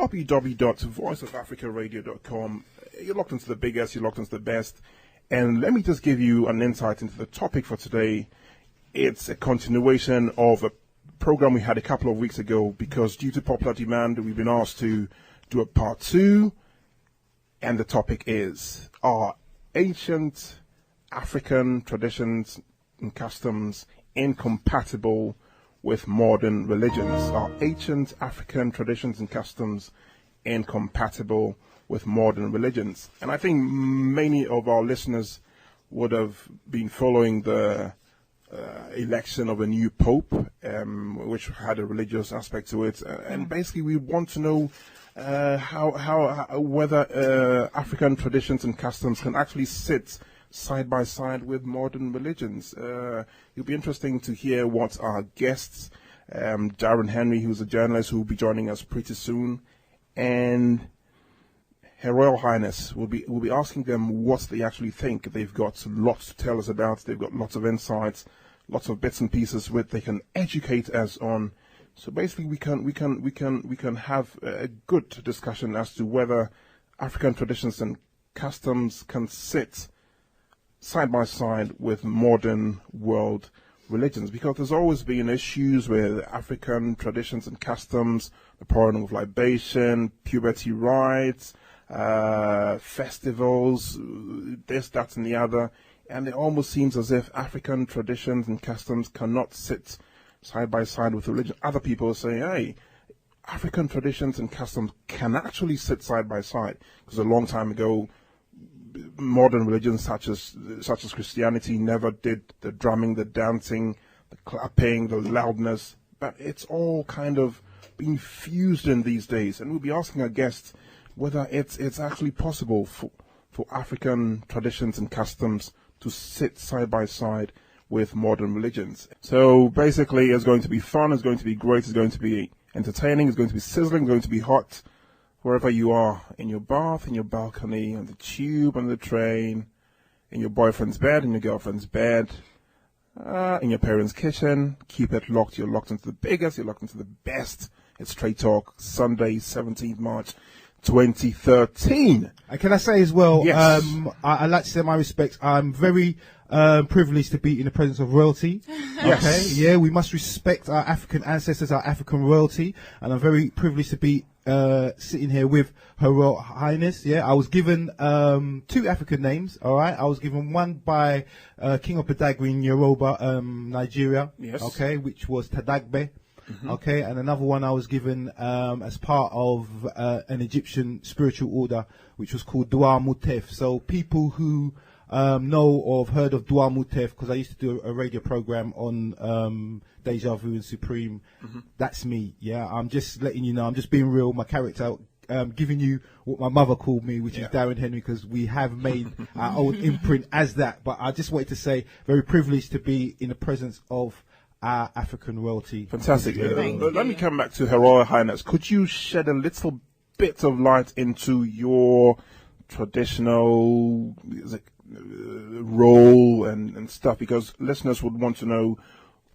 www.voiceofafricaradio.com. You're locked into the biggest, you're locked into the best. And let me just give you an insight into the topic for today. It's a continuation of a program we had a couple of weeks ago because due to popular demand, we've been asked to do a part 2. And the topic is, are ancient African traditions and customs incompatible with modern religions? Are ancient African traditions and customs incompatible with modern religions? And I think many of our listeners would have been following the election of a new pope, which had a religious aspect to it. And basically we want to know whether African traditions and customs can actually sit side by side with modern religions. It'll be interesting to hear what our guests, Darren Henry, who's a journalist who will be joining us pretty soon, and Her Royal Highness will be asking them what they actually think. They've got lots to tell us about. They've got lots of insights, lots of bits and pieces which they can educate us on. So basically, we can have a good discussion as to whether African traditions and customs can sit side by side with modern world religions, because there's always been issues with African traditions and customs, the pouring of libation, puberty rites, festivals, this, that, and the other, and it almost seems as if African traditions and customs cannot sit side by side with religion. Other people say, hey, African traditions and customs can actually sit side by side, because a long time ago, modern religions such as Christianity never did the drumming, the dancing, the clapping, the loudness, but it's all kind of being fused in these days. And we'll be asking our guests whether it's actually possible for African traditions and customs to sit side by side with modern religions. So basically, it's going to be fun, it's going to be great, it's going to be entertaining, it's going to be sizzling, it's going to be hot. Wherever you are, in your bath, in your balcony, on the tube, on the train, in your boyfriend's bed, in your girlfriend's bed, in your parents' kitchen, keep it locked. You're locked into the biggest, you're locked into the best. It's Straight Talk, Sunday, 17th March, 2013. And can I say as well, yes. I'd like to say my respects. I'm very privileged to be in the presence of royalty. Yes. Okay, yeah, we must respect our African ancestors, our African royalty, and I'm very privileged to be sitting here with Her Royal Highness. Yeah, I was given 2 African names. All right, I was given one by King of Badagry in Yoruba, Nigeria. Yes. Okay, which was Tadagbe. Mm-hmm. Okay, and another one I was given as part of an Egyptian spiritual order, which was called Dua Mutef. So people who know or have heard of Dua Mutef, because I used to do a radio program on Deja Vu and Supreme. Mm-hmm. That's me. Yeah, I'm just letting you know. I'm just being real. My character, giving you what my mother called me, which is Darren Henry, because we have made our own imprint as that. But I just wanted to say, very privileged to be in the presence of our African royalty. Fantastic. Let me come back to Her Royal Highness. Could you shed a little bit of light into your traditional role and stuff, because listeners would want to know,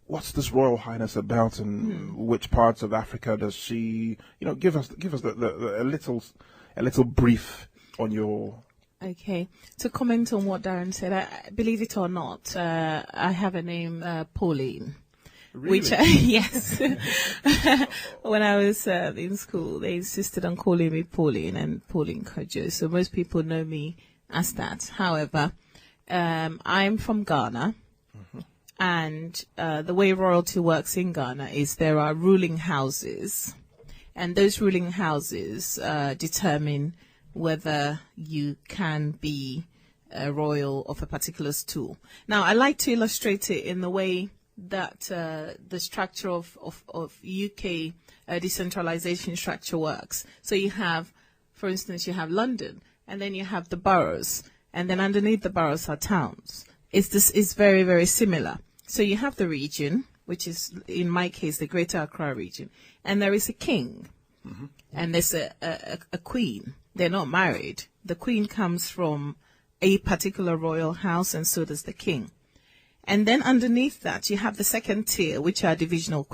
what's this Royal Highness about, and which parts of Africa does she, give us a little brief on your. Okay, to comment on what Darren said, I believe it or not, I have a name, Pauline. Really? Which, yes, when I was in school, they insisted on calling me Pauline and Pauline Kojo. So most people know me as that. However, I'm from Ghana, and the way royalty works in Ghana is there are ruling houses, and those ruling houses determine whether you can be a royal of a particular stool. Now, I like to illustrate it in the way that the structure of UK decentralization structure works. So you have, for instance, you have London, and then you have the boroughs, and then underneath the boroughs are towns. It's very, very similar. So you have the region, which is, in my case, the Greater Accra region, and there is a king, and there's a queen. They're not married. The queen comes from a particular royal house, and so does the king. And then underneath that, you have the second tier, which are divisional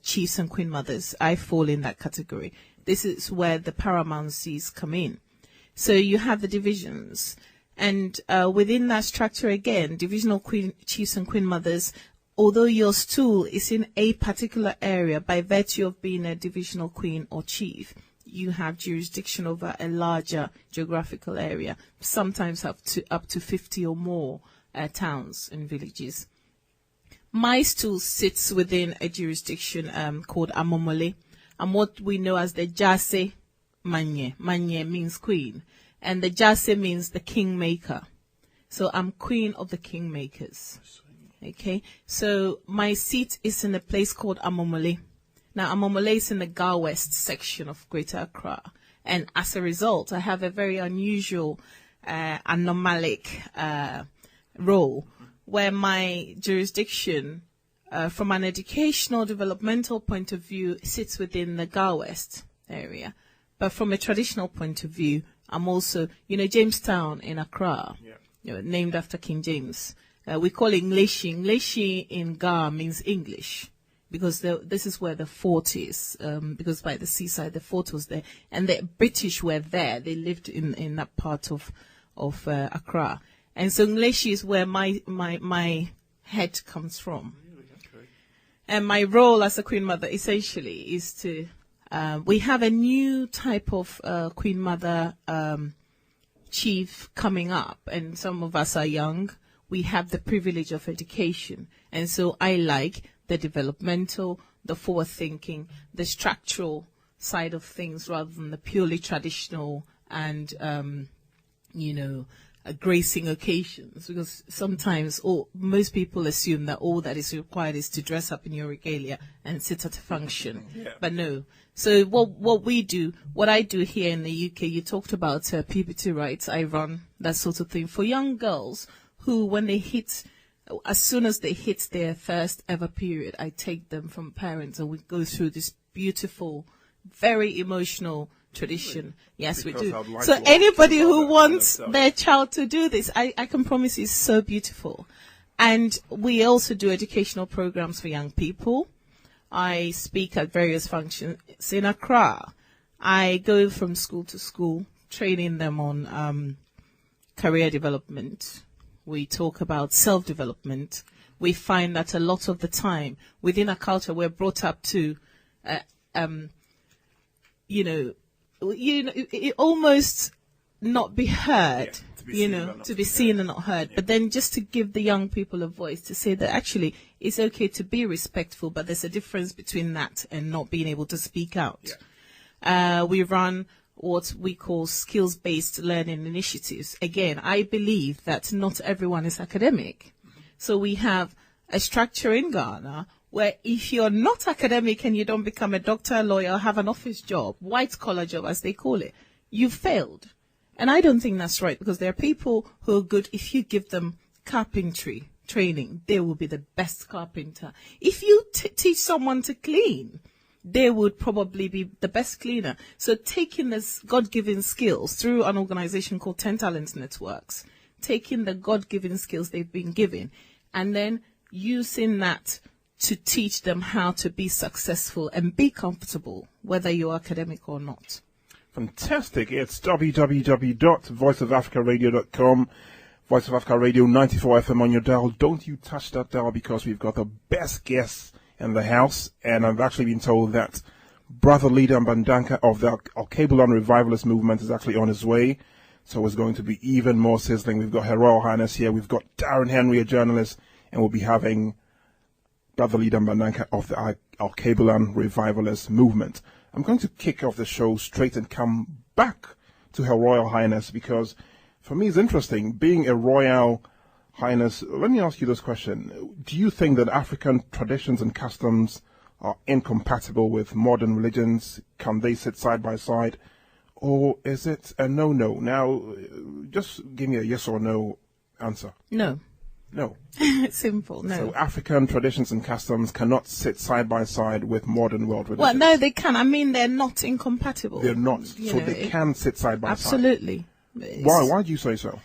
chiefs and queen mothers. I fall in that category. This is where the paramountcies come in. So you have the divisions. And within that structure, again, divisional queen chiefs and queen mothers, although your stool is in a particular area by virtue of being a divisional queen or chief, you have jurisdiction over a larger geographical area, sometimes up to 50 or more towns and villages. My stool sits within a jurisdiction called Amomole, and what we know as the Jase Manye. Manye means queen, and the Jase means the kingmaker. So I'm queen of the kingmakers. Okay, so my seat is in a place called Amomole. Now, Amomole is in the Ga West section of Greater Accra, and as a result, I have a very unusual, anomalic role, where my jurisdiction, from an educational developmental point of view, sits within the Ga West area. But from a traditional point of view, I'm also, Jamestown in Accra, named after King James. We call it Ngleshi. Ngleshi in Ga means English, because this is where the fort is, because by the seaside the fort was there, and the British were there. They lived in that part of Accra. And so Ngleshi is where my head comes from. And my role as a Queen Mother essentially is to, we have a new type of Queen Mother chief coming up, and some of us are young. We have the privilege of education. And so I like the developmental, the forward-thinking, the structural side of things rather than the purely traditional and, gracing occasions, because sometimes most people assume that all that is required is to dress up in your regalia and sit at a function. But no. So what I do here in the UK, you talked about puberty rights, I run that sort of thing for young girls who, when they as soon as they hit their first ever period, I take them from parents and we go through this beautiful, very emotional tradition. Yes, because we do. Like so anybody who wants their child to do this, I can promise it's so beautiful. And we also do educational programs for young people. I speak at various functions in Accra. I go from school to school, training them on career development. We talk about self-development. We find that a lot of the time within a culture we're brought up to, it almost not be heard, to be seen and not heard. Yeah. But then just to give the young people a voice to say that actually it's okay to be respectful, but there's a difference between that and not being able to speak out. Yeah. We run what we call skills-based learning initiatives. Again, I believe that not everyone is academic. So we have a structure in Ghana where if you're not academic and you don't become a doctor, lawyer, or have an office job, white-collar job as they call it, you've failed. And I don't think that's right, because there are people who are good. If you give them carpentry training, they will be the best carpenter. If you teach someone to clean, they would probably be the best cleaner. So taking this God-given skills through an organization called 10 Talents Networks, taking the God-given skills they've been given, and then using that to teach them how to be successful and be comfortable, whether you're academic or not. Fantastic. It's www.voiceofafricaradio.com, Voice of Africa Radio 94 FM on your dial. Don't you touch that dial, because we've got the best guests in the house, and I've actually been told that Bro.Ldr.Mbandaka of the Alkebu-Lan revivalist movement is actually on his way, so it's going to be even more sizzling. We've got Her Royal Highness here, we've got Darren Henry, a journalist, and we'll be having Bro.Ldr.Mbandaka of the Alkebu-Lan revivalist movement. I'm going to kick off the show straight and come back to Her Royal Highness, because for me it's interesting, being a Royal Highness. Let me ask you this question. Do you think that African traditions and customs are incompatible with modern religions? Can they sit side by side? Or is it a no-no? Now, just give me a yes or no answer. No. No. Simple, no. So African traditions and customs cannot sit side by side with modern world religions? Well, no, they can. I mean, they're not incompatible. They're not. So they can sit side by side? Absolutely. Why do you say so?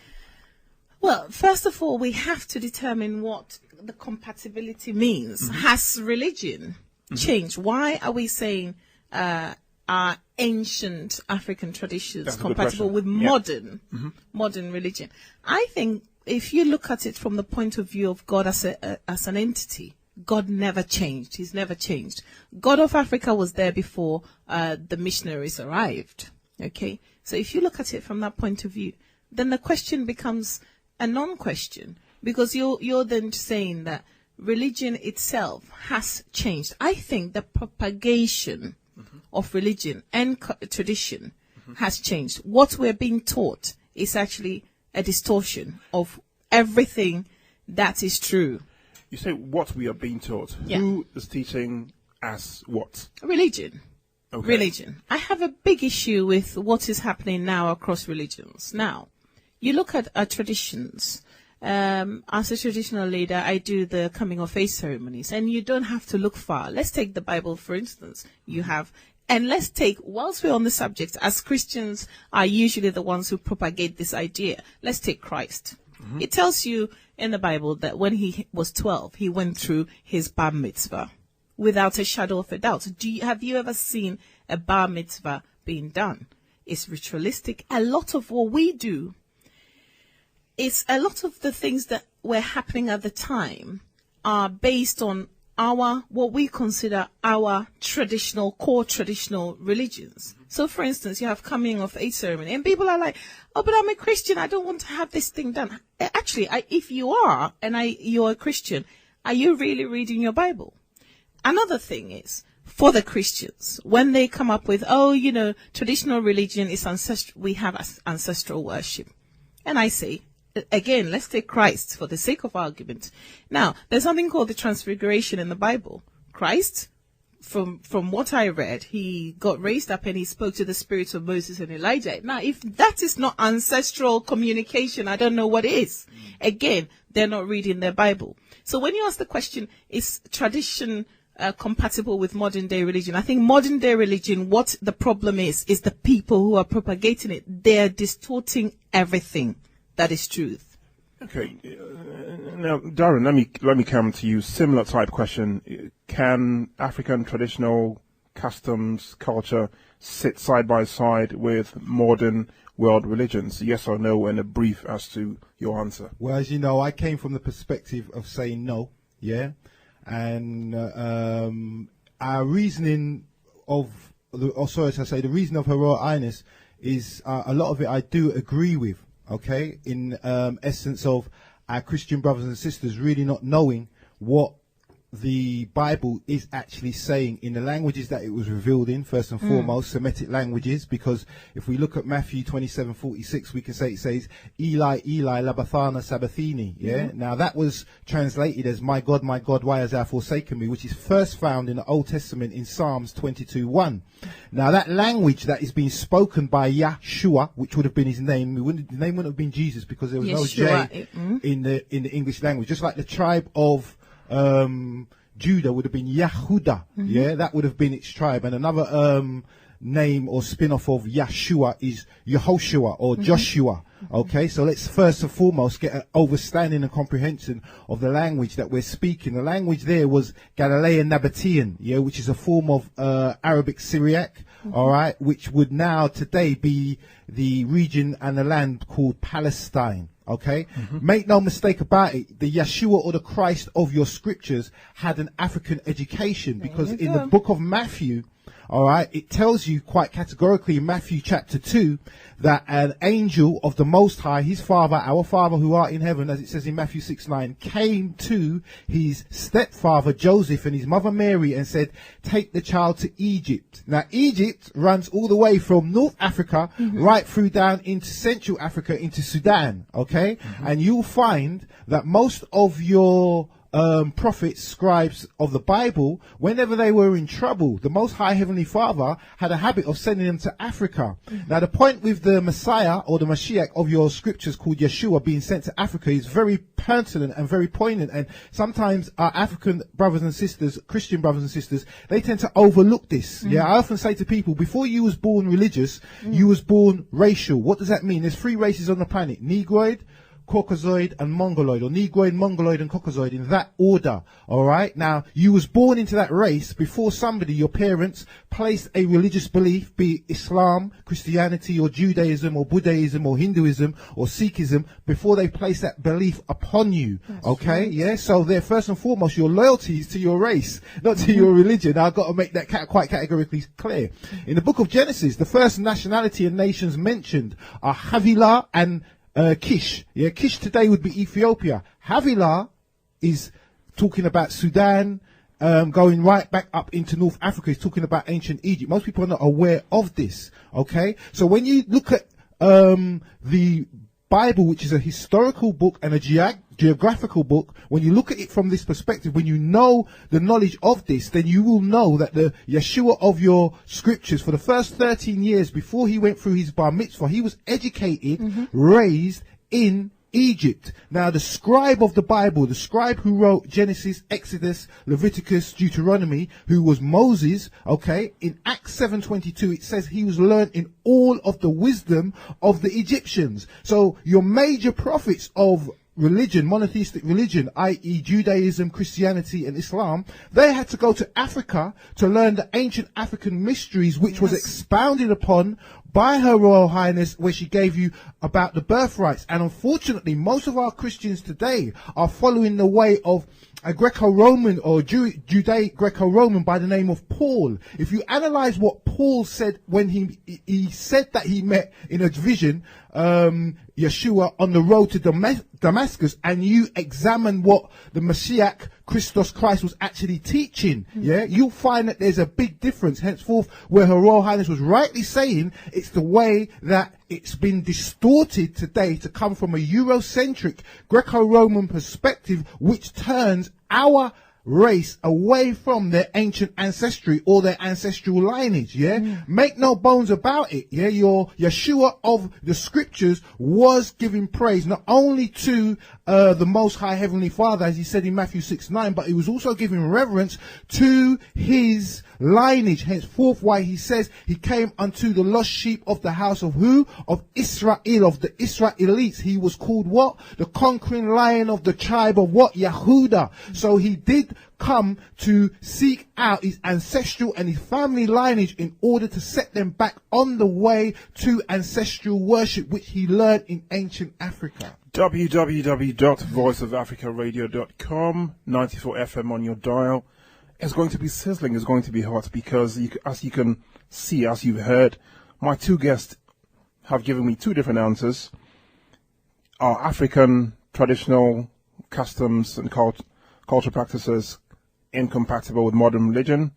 Well, first of all, we have to determine what the compatibility means. Mm-hmm. Has religion changed? Why are we saying our are ancient African traditions That's a good compatible question. with Yeah. modern religion? I think if you look at it from the point of view of God as an entity, God never changed. He's never changed. God of Africa was there before the missionaries arrived. Okay, so if you look at it from that point of view, then the question becomes a non-question, because you're then saying that religion itself has changed. I think the propagation of religion and tradition has changed. What we're being taught is actually a distortion of everything that is true. You say what we are being taught. Yeah. Who is teaching us what? Religion. Okay. Religion. I have a big issue with what is happening now across religions. Now, you look at our traditions. As a traditional leader, I do the coming of age ceremonies, and you don't have to look far. Let's take the Bible, for instance. And let's take, whilst we're on the subject, as Christians are usually the ones who propagate this idea, let's take Christ. It tells you in the Bible that when he was 12, he went through his bar mitzvah without a shadow of a doubt. Have you ever seen a bar mitzvah being done? It's ritualistic. A lot of what we do, it's a lot of the things that were happening at the time are based on what we consider our core traditional religions. So, for instance, you have coming of age ceremony, and people are like, "Oh, but I'm a Christian. I don't want to have this thing done." Actually, if you are, and you're a Christian, are you really reading your Bible? Another thing is, for the Christians, when they come up with, traditional religion is ancestral, we have ancestral worship, and I say, again, let's take Christ for the sake of argument. Now, there's something called the Transfiguration in the Bible. Christ, from what I read, he got raised up and he spoke to the spirits of Moses and Elijah. Now, if that is not ancestral communication, I don't know what is. Again, they're not reading their Bible. So when you ask the question, is tradition compatible with modern day religion? I think modern day religion, what the problem is the people who are propagating it. They're distorting everything that is truth. Okay. Now, Darren, let me come to you. Similar type question. Can African traditional customs, culture sit side by side with modern world religions? Yes or no, and a brief as to your answer. Well, as you know, I came from the perspective of saying no, yeah? And our reasoning the reason of Her Royal Highness is a lot of it I do agree with. Okay, in essence of our Christian brothers and sisters really not knowing what the Bible is actually saying in the languages that it was revealed in, first and foremost, Semitic languages, because if we look at Matthew 27:46, we can say it says, Eli, Eli, labathana sabathini, yeah? Now that was translated as, my God, why hast thou forsaken me, which is first found in the Old Testament in Psalms 22:1. Now that language that is being spoken by Yahshua, which would have been his name, his name wouldn't have been Jesus because there was Yeshua, no J in the English language, just like the tribe of Judah would have been Yahuda, yeah, that would have been its tribe. And another name or spin-off of Yeshua is Yehoshua or Joshua. Okay, so let's first and foremost get an understanding and comprehension of the language that we're speaking. The language there was Galilean Nabatean, yeah, which is a form of Arabic Syriac, all right, which would now today be the region and the land called Palestine. Okay, make no mistake about it, the Yeshua or the Christ of your scriptures had an African education, because in the book of Matthew, all right, it tells you quite categorically in Matthew chapter 2 that an angel of the Most High, his Father, our Father who art in heaven, as it says in Matthew 6:9, came to his stepfather Joseph and his mother Mary and said, take the child to Egypt. Now Egypt runs all the way from North Africa right through down into Central Africa into Sudan, okay? And you'll find that most of your prophets, scribes of the Bible, whenever they were in trouble, the Most High Heavenly Father had a habit of sending them to Africa. Now the point with the Messiah or the Mashiach of your scriptures called Yeshua being sent to Africa is very pertinent and very poignant, and sometimes our African brothers and sisters, Christian brothers and sisters, they tend to overlook this. Yeah, I often say to people, before you was born religious, you was born racial. What does that mean? There's 3 races on the planet: Negroid, Caucasoid and Mongoloid, or Negroid, Mongoloid and Caucasoid, in that order. All right. Now, you was born into that race before somebody, your parents, placed a religious belief, be it Islam, Christianity, or Judaism, or Buddhism, or Hinduism, or Sikhism, before they placed that belief upon you. That's okay. right. Yeah. So they're first and foremost your loyalties to your race, not to your religion. I've got to make that quite categorically clear. In the book of Genesis, the first nationality and nations mentioned are Havilah and Kish. Yeah, Kish today would be Ethiopia. Havilah is talking about Sudan, going right back up into North Africa. He's talking about ancient Egypt. Most people are not aware of this. Okay, so when you look at the Bible, which is a historical book and a geographical book, when you look at it from this perspective, when you know the knowledge of this, then you will know that the Yeshua of your scriptures, for the first 13 years before he went through his bar mitzvah, he was educated, raised in Egypt. Now, the scribe of the Bible, the scribe who wrote Genesis, Exodus, Leviticus, Deuteronomy, who was Moses, okay, in Acts 7:22, it says he was learned in all of the wisdom of the Egyptians. So your major prophets of religion, monotheistic religion, i.e. Judaism, Christianity and Islam, they had to go to Africa to learn the ancient African mysteries, which was expounded upon by Her Royal Highness, where she gave you about the birthrights. And unfortunately, most of our Christians today are following the way of a Greco-Roman or Judaic-Greco-Roman by the name of Paul. If you analyze what Paul said when he said that he met in a vision Yeshua on the road to Damascus, and you examine what the Messiah Christos Christ was actually teaching, yeah, you'll find that there's a big difference. Henceforth, where Her Royal Highness was rightly saying, it's the way that it's been distorted today to come from a Eurocentric Greco-Roman perspective, which turns our race away from their ancient ancestry or their ancestral lineage. Make no bones about it. Your Yeshua of the scriptures was giving praise not only to the Most High Heavenly Father, as he said in Matthew 6:9, but he was also giving reverence to his lineage. Henceforth, why he says he came unto the lost sheep of the house of who? Of Israel, of the Israelites. He was called what? The conquering lion of the tribe of what? Yehuda. So he did come to seek out his ancestral and his family lineage in order to set them back on the way to ancestral worship, which he learned in ancient Africa. www.voiceofafricaradio.com, 94 FM on your dial. It's going to be sizzling, it's going to be hot, because as you can see, as you've heard, my two guests have given me two different answers. Our African traditional customs and cultural practices incompatible with modern religion?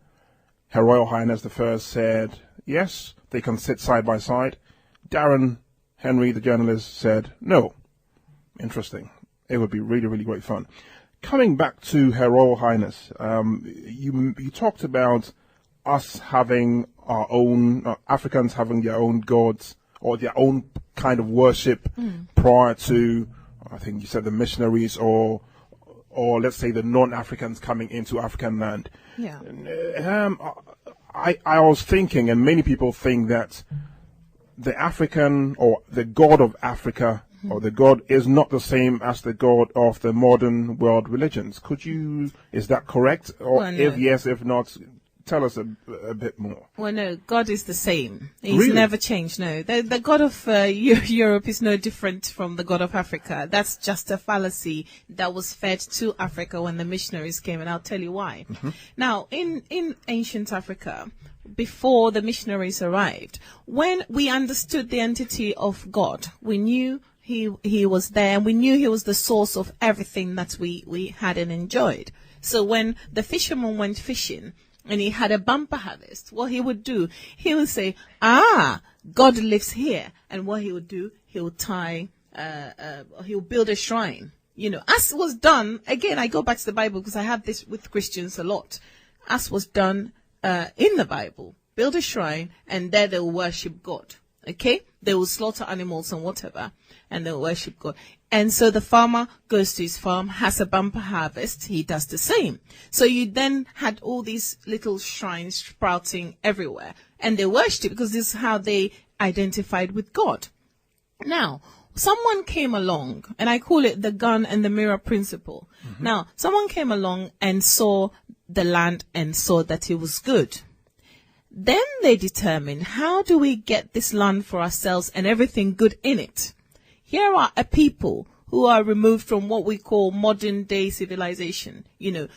Her Royal Highness the First said yes, they can sit side by side. Darren Henry, the journalist, said no. Interesting. It would be really, really great fun. Coming back to Her Royal Highness, you talked about us having our own, Africans having their own gods or their own kind of worship prior to, I think you said, the missionaries or let's say the non-Africans coming into African land. Yeah. I was thinking, and many people think, that the African or the God of Africa or the God is not the same as the God of the modern world religions. Is that correct? Or Well, no. if yes, if not, tell us a bit more. Well, no, God is the same. He's Really? never changed, no. The God of Europe is no different from the God of Africa. That's just a fallacy that was fed to Africa when the missionaries came, and I'll tell you why. Now, in ancient Africa, before the missionaries arrived, when we understood the entity of God, we knew he was there, and we knew he was the source of everything that we had and enjoyed. So when the fisherman went fishing, and he had a bumper harvest, what he would do, he would say, God lives here. And what he would do, he would he'll build a shrine. As was done, again, I go back to the Bible because I have this with Christians a lot. As was done in the Bible, build a shrine, and there they will worship God. Okay? They will slaughter animals and whatever, and they'll worship God. And so the farmer goes to his farm, has a bumper harvest, he does the same. So you then had all these little shrines sprouting everywhere, and they worshipped it because this is how they identified with God. Now, someone came along, and I call it the gun and the mirror principle. Now, someone came along and saw the land and saw that it was good. Then they determined, how do we get this land for ourselves and everything good in it? Here are a people who are removed from what we call modern day civilization,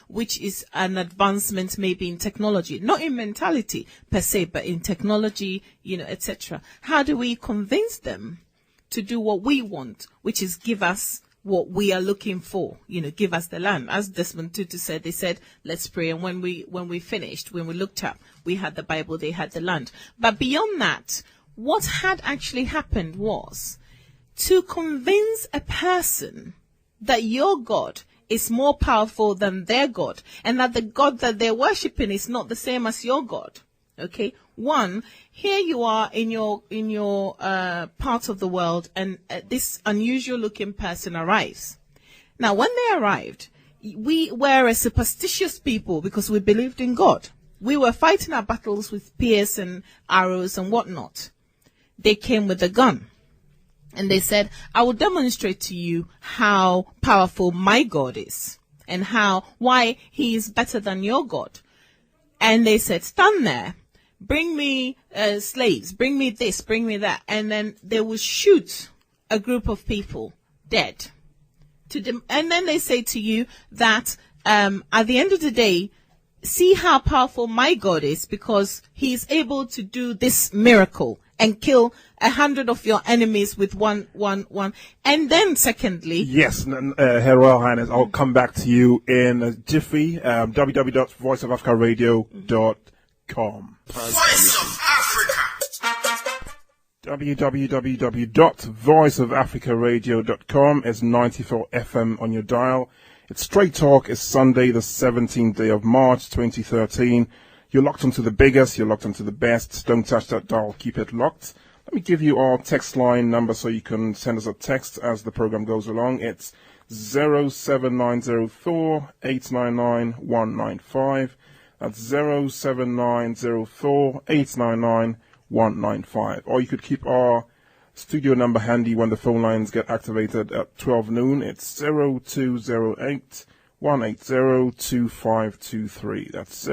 which is an advancement maybe in technology, not in mentality per se, but in technology, etc. How do we convince them to do what we want, which is give us what we are looking for, give us the land? As Desmond Tutu said, they said, let's pray. And when we finished, when we looked up, we had the Bible, they had the land. But beyond that, what had actually happened was to convince a person that your God is more powerful than their God, and that the God that they're worshipping is not the same as your God. Okay. One, here you are in your part of the world, and this unusual looking person arrives. Now, when they arrived, we were a superstitious people because we believed in God. We were fighting our battles with spears and arrows and whatnot. They came with a gun. And they said, I will demonstrate to you how powerful my God is and why he is better than your God. And they said, stand there, bring me slaves, bring me this, bring me that. And then they will shoot a group of people dead. And then they say to you that at the end of the day, see how powerful my God is, because he is able to do this miracle and kill 100 of your enemies with one. And then secondly... Yes, Her Royal Highness, I'll come back to you in a jiffy. www.voiceofafricaradio.com. Voice of Africa. www.voiceofafricaradio.com is 94 FM on your dial. It's Straight Talk. It's Sunday, the 17th day of March, 2013. You're locked onto the biggest, you're locked onto the best. Don't touch that dial, keep it locked. Let me give you our text line number so you can send us a text as the program goes along. It's 07904 899 195. That's 07904 899 195. Or you could keep our studio number handy when the phone lines get activated at 12 noon. It's 0208 180-2523. That's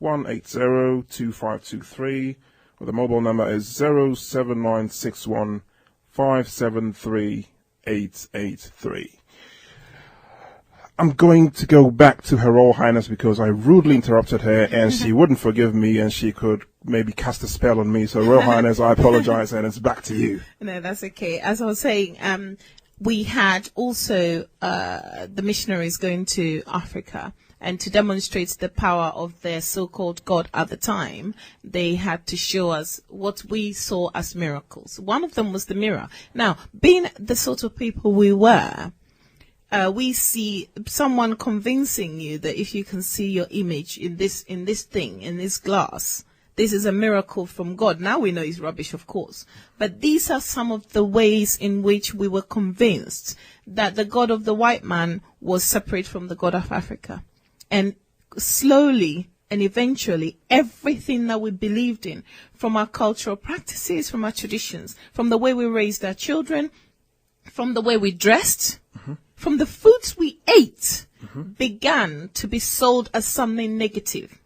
0208-180-2523. Or the mobile number is 07961-573-883. I'm going to go back to Her Royal Highness because I rudely interrupted her and she wouldn't forgive me and she could maybe cast a spell on me. So Royal Highness, I apologize and it's back to you. No, that's okay. As I was saying, we had also the missionaries going to Africa, and to demonstrate the power of their so-called God at the time, they had to show us what we saw as miracles. One of them was the mirror. Now, being the sort of people we were, we see someone convincing you that if you can see your image in this thing, in this glass, this is a miracle from God. Now we know it's rubbish, of course. But these are some of the ways in which we were convinced that the God of the white man was separate from the God of Africa. And slowly and eventually, everything that we believed in, from our cultural practices, from our traditions, from the way we raised our children, from the way we dressed, from the foods we ate, began to be sold as something negative.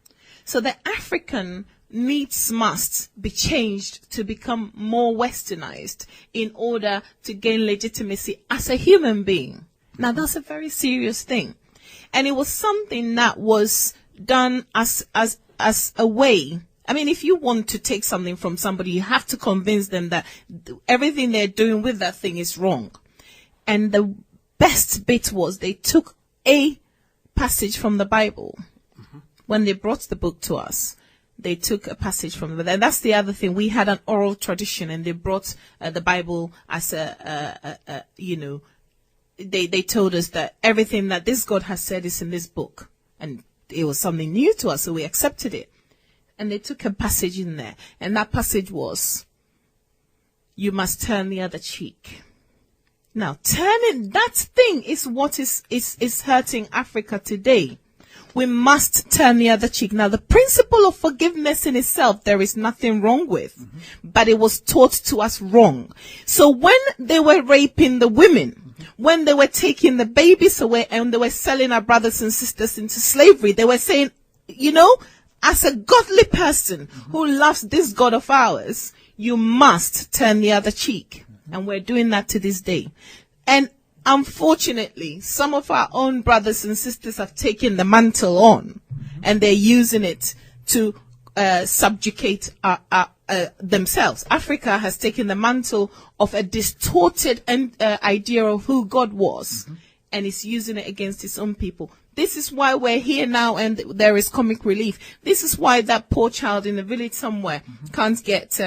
So the African must be changed to become more westernized in order to gain legitimacy as a human being. Now, that's a very serious thing. And it was something that was done as a way. I mean, if you want to take something from somebody, you have to convince them that everything they're doing with that thing is wrong. And the best bit was they took a passage from the Bible. When they brought the book to us, they took a passage from it. And that's the other thing. We had an oral tradition, and they brought the Bible as they told us that everything that this God has said is in this book. And it was something new to us, so we accepted it. And they took a passage in there. And that passage was, you must turn the other cheek. Now, turning, that thing is what is hurting Africa today. we must turn the other cheek. Now, the principle of forgiveness in itself, there is nothing wrong with, but it was taught to us wrong. So when they were raping the women, when they were taking the babies away and they were selling our brothers and sisters into slavery, they were saying, you know, as a godly person who loves this God of ours, you must turn the other cheek. And we're doing that to this day. And unfortunately, some of our own brothers and sisters have taken the mantle on, and they're using it to subjugate themselves. Africa has taken the mantle of a distorted idea of who God was, and is using it against its own people. This is why we're here now, and there is comic relief. This is why that poor child in the village somewhere can't get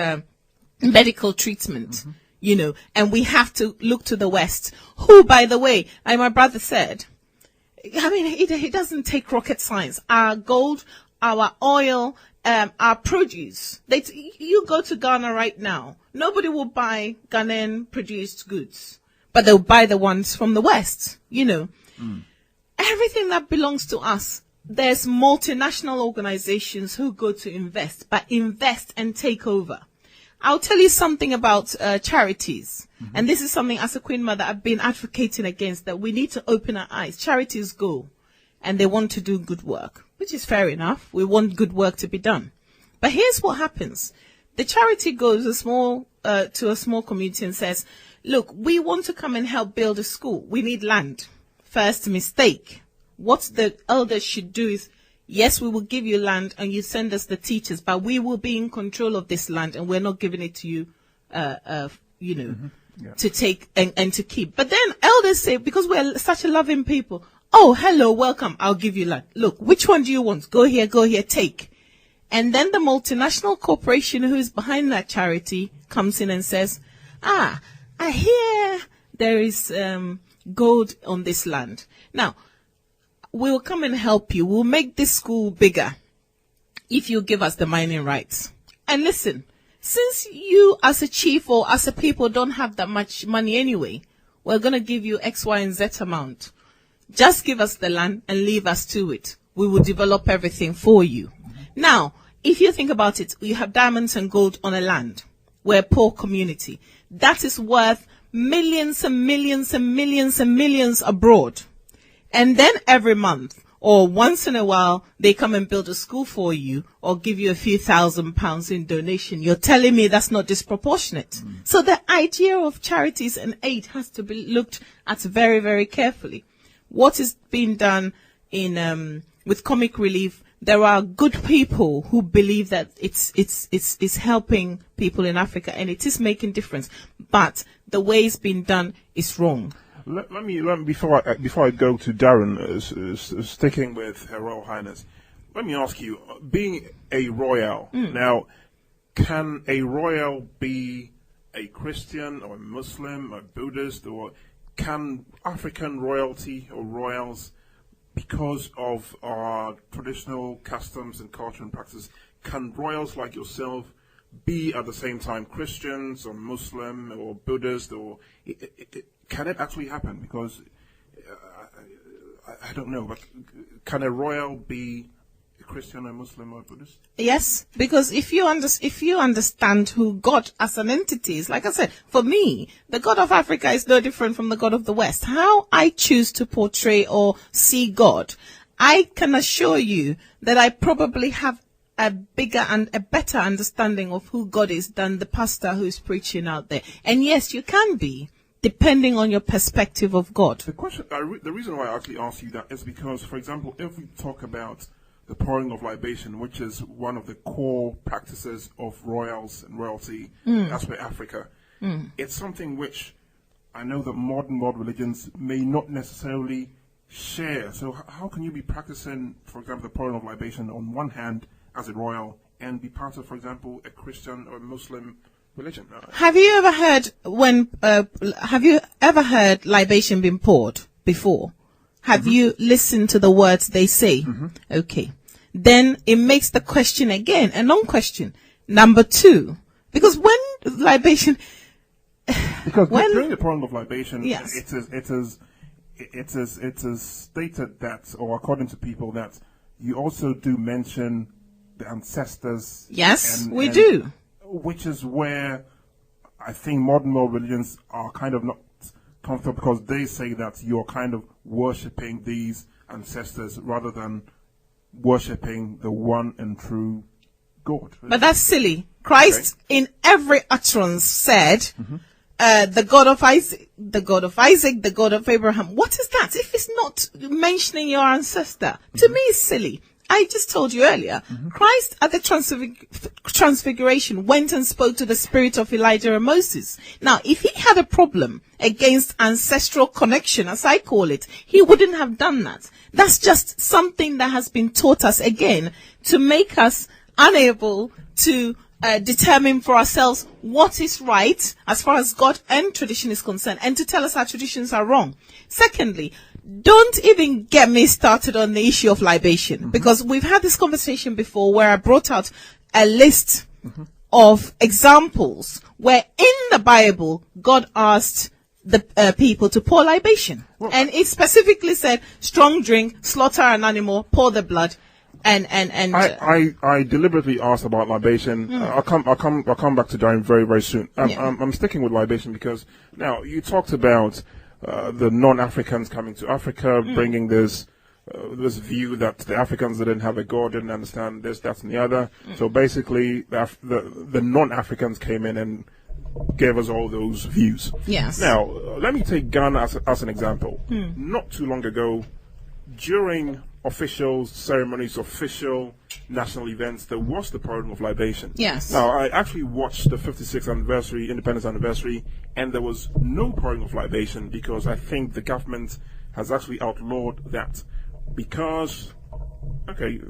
medical treatment. You know, and we have to look to the West, who, by the way, like my brother said, I mean, it doesn't take rocket science. Our gold, our oil, our produce. You go to Ghana right now, nobody will buy Ghanaian produced goods, but they'll buy the ones from the West, you know. Everything that belongs to us, there's multinational organizations who go to invest, but invest and take over. I'll tell you something about charities. And this is something, as a Queen Mother, I've been advocating against, that we need to open our eyes. Charities go and they want to do good work, which is fair enough. We want good work to be done. But here's what happens. The charity goes to a small community and says, look, we want to come and help build a school. We need land. First mistake. What the elders should do is, yes, we will give you land and you send us the teachers, but we will be in control of this land and we're not giving it to you, you know, to take and to keep. But then elders say, because we're such a loving people, oh, hello, welcome, I'll give you land. Look, which one do you want? Go here, take. And then the multinational corporation who is behind that charity comes in and says, I hear there is gold on this land. Now, we'll come and help you. We'll make this school bigger if you give us the mining rights. And listen, since you as a chief or as a people don't have that much money anyway, we're going to give you X, Y, and Z amount. Just give us the land and leave us to it. We will develop everything for you. Now, if you think about it, you have diamonds and gold on a land. We're a poor community. That is worth millions and millions and millions and millions abroad. And then every month or once in a while, they come and build a school for you or give you a few £1,000s in donation. You're telling me that's not disproportionate. So the idea of charities and aid has to be looked at very, very carefully. What is being done in with comic relief, there are good people who believe that it's helping people in Africa and it is making difference. But the way it's been done is wrong. Let me before I go to Darren, sticking with Her Royal Highness, let me ask you, being a royal, now, can a royal be a Christian or a Muslim or Buddhist, or can African royalty or royals, because of our traditional customs and culture and practices, can royals like yourself be at the same time Christians or Muslim or Buddhist, or can it actually happen? Because I don't know, but can a royal be a Christian or Muslim or Buddhist? Yes, because if you understand who God as an entity is, like I said, for me, the God of Africa is no different from the God of the West. How I choose to portray or see God, I can assure you that I probably have a bigger and a better understanding of who God is than the pastor who's preaching out there. And yes, you can be, depending on your perspective of God. The question, the reason why I actually asked you that is because, for example, if we talk about the pouring of libation, which is one of the core practices of royals and royalty, as per Africa, it's something which I know that modern world religions may not necessarily share. So how can you be practicing, for example, the pouring of libation on one hand as a royal and be part of, for example, a Christian or a Muslim religion? Have you ever heard libation being poured before? Have you listened to the words they say? Okay. Then it makes the question again a non-question. Number two, because when libation, because during the pouring of libation, yes, it is stated that, or according to people, that you also do mention the ancestors. Yes, we do. Which is where I think modern world religions are kind of not comfortable, because they say that you're kind of worshipping these ancestors rather than worshipping the one and true God. But that's silly. Christ, in every utterance, said, the God of Isaac, the God of Isaac, the God of Abraham. What is that? If it's not mentioning your ancestor, to me it's silly. I just told you earlier, Christ at the transfiguration went and spoke to the spirit of Elijah and Moses. Now, if he had a problem against ancestral connection, as I call it, he wouldn't have done that. That's just something that has been taught us again to make us unable to determine for ourselves what is right as far as God and tradition is concerned, and to tell us our traditions are wrong. Secondly, don't even get me started on the issue of libation, because we've had this conversation before where I brought out a list of examples where in the Bible God asked the people to pour libation, and it specifically said strong drink, slaughter an animal, pour the blood. And I deliberately asked about libation. I'll come back to Darren very, very soon. I'm sticking with libation because now you talked about the non-Africans coming to Africa, bringing this view that the Africans didn't have a God, didn't understand this, that, and the other. So basically, the non-Africans came in and gave us all those views. Yes. Now, let me take Ghana as an example. Not too long ago, during official ceremonies, official national events, there was the pouring of libation. Yes. Now, I actually watched the 56th anniversary, independence anniversary, and there was no pouring of libation because I think the government has actually outlawed that. Because, okay,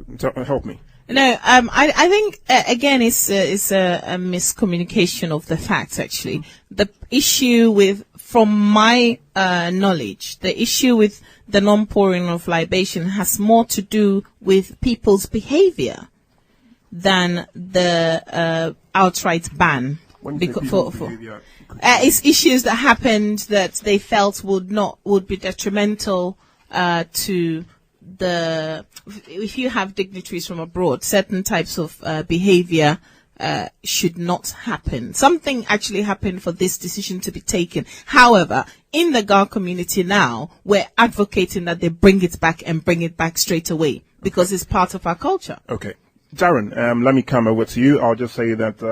help me. No, I think again it's a miscommunication of the facts. Actually, the issue with, from my knowledge, the issue with the non-pouring of libation has more to do with people's behavior than the outright ban. It's issues that happened that they felt would be detrimental to the, if you have dignitaries from abroad, certain types of behavior should not happen. Something actually happened for this decision to be taken. However, in the Ga community now, we're advocating that they bring it back and bring it back straight away because it's part of our culture. Okay. Darren, let me come over to you. I'll just say that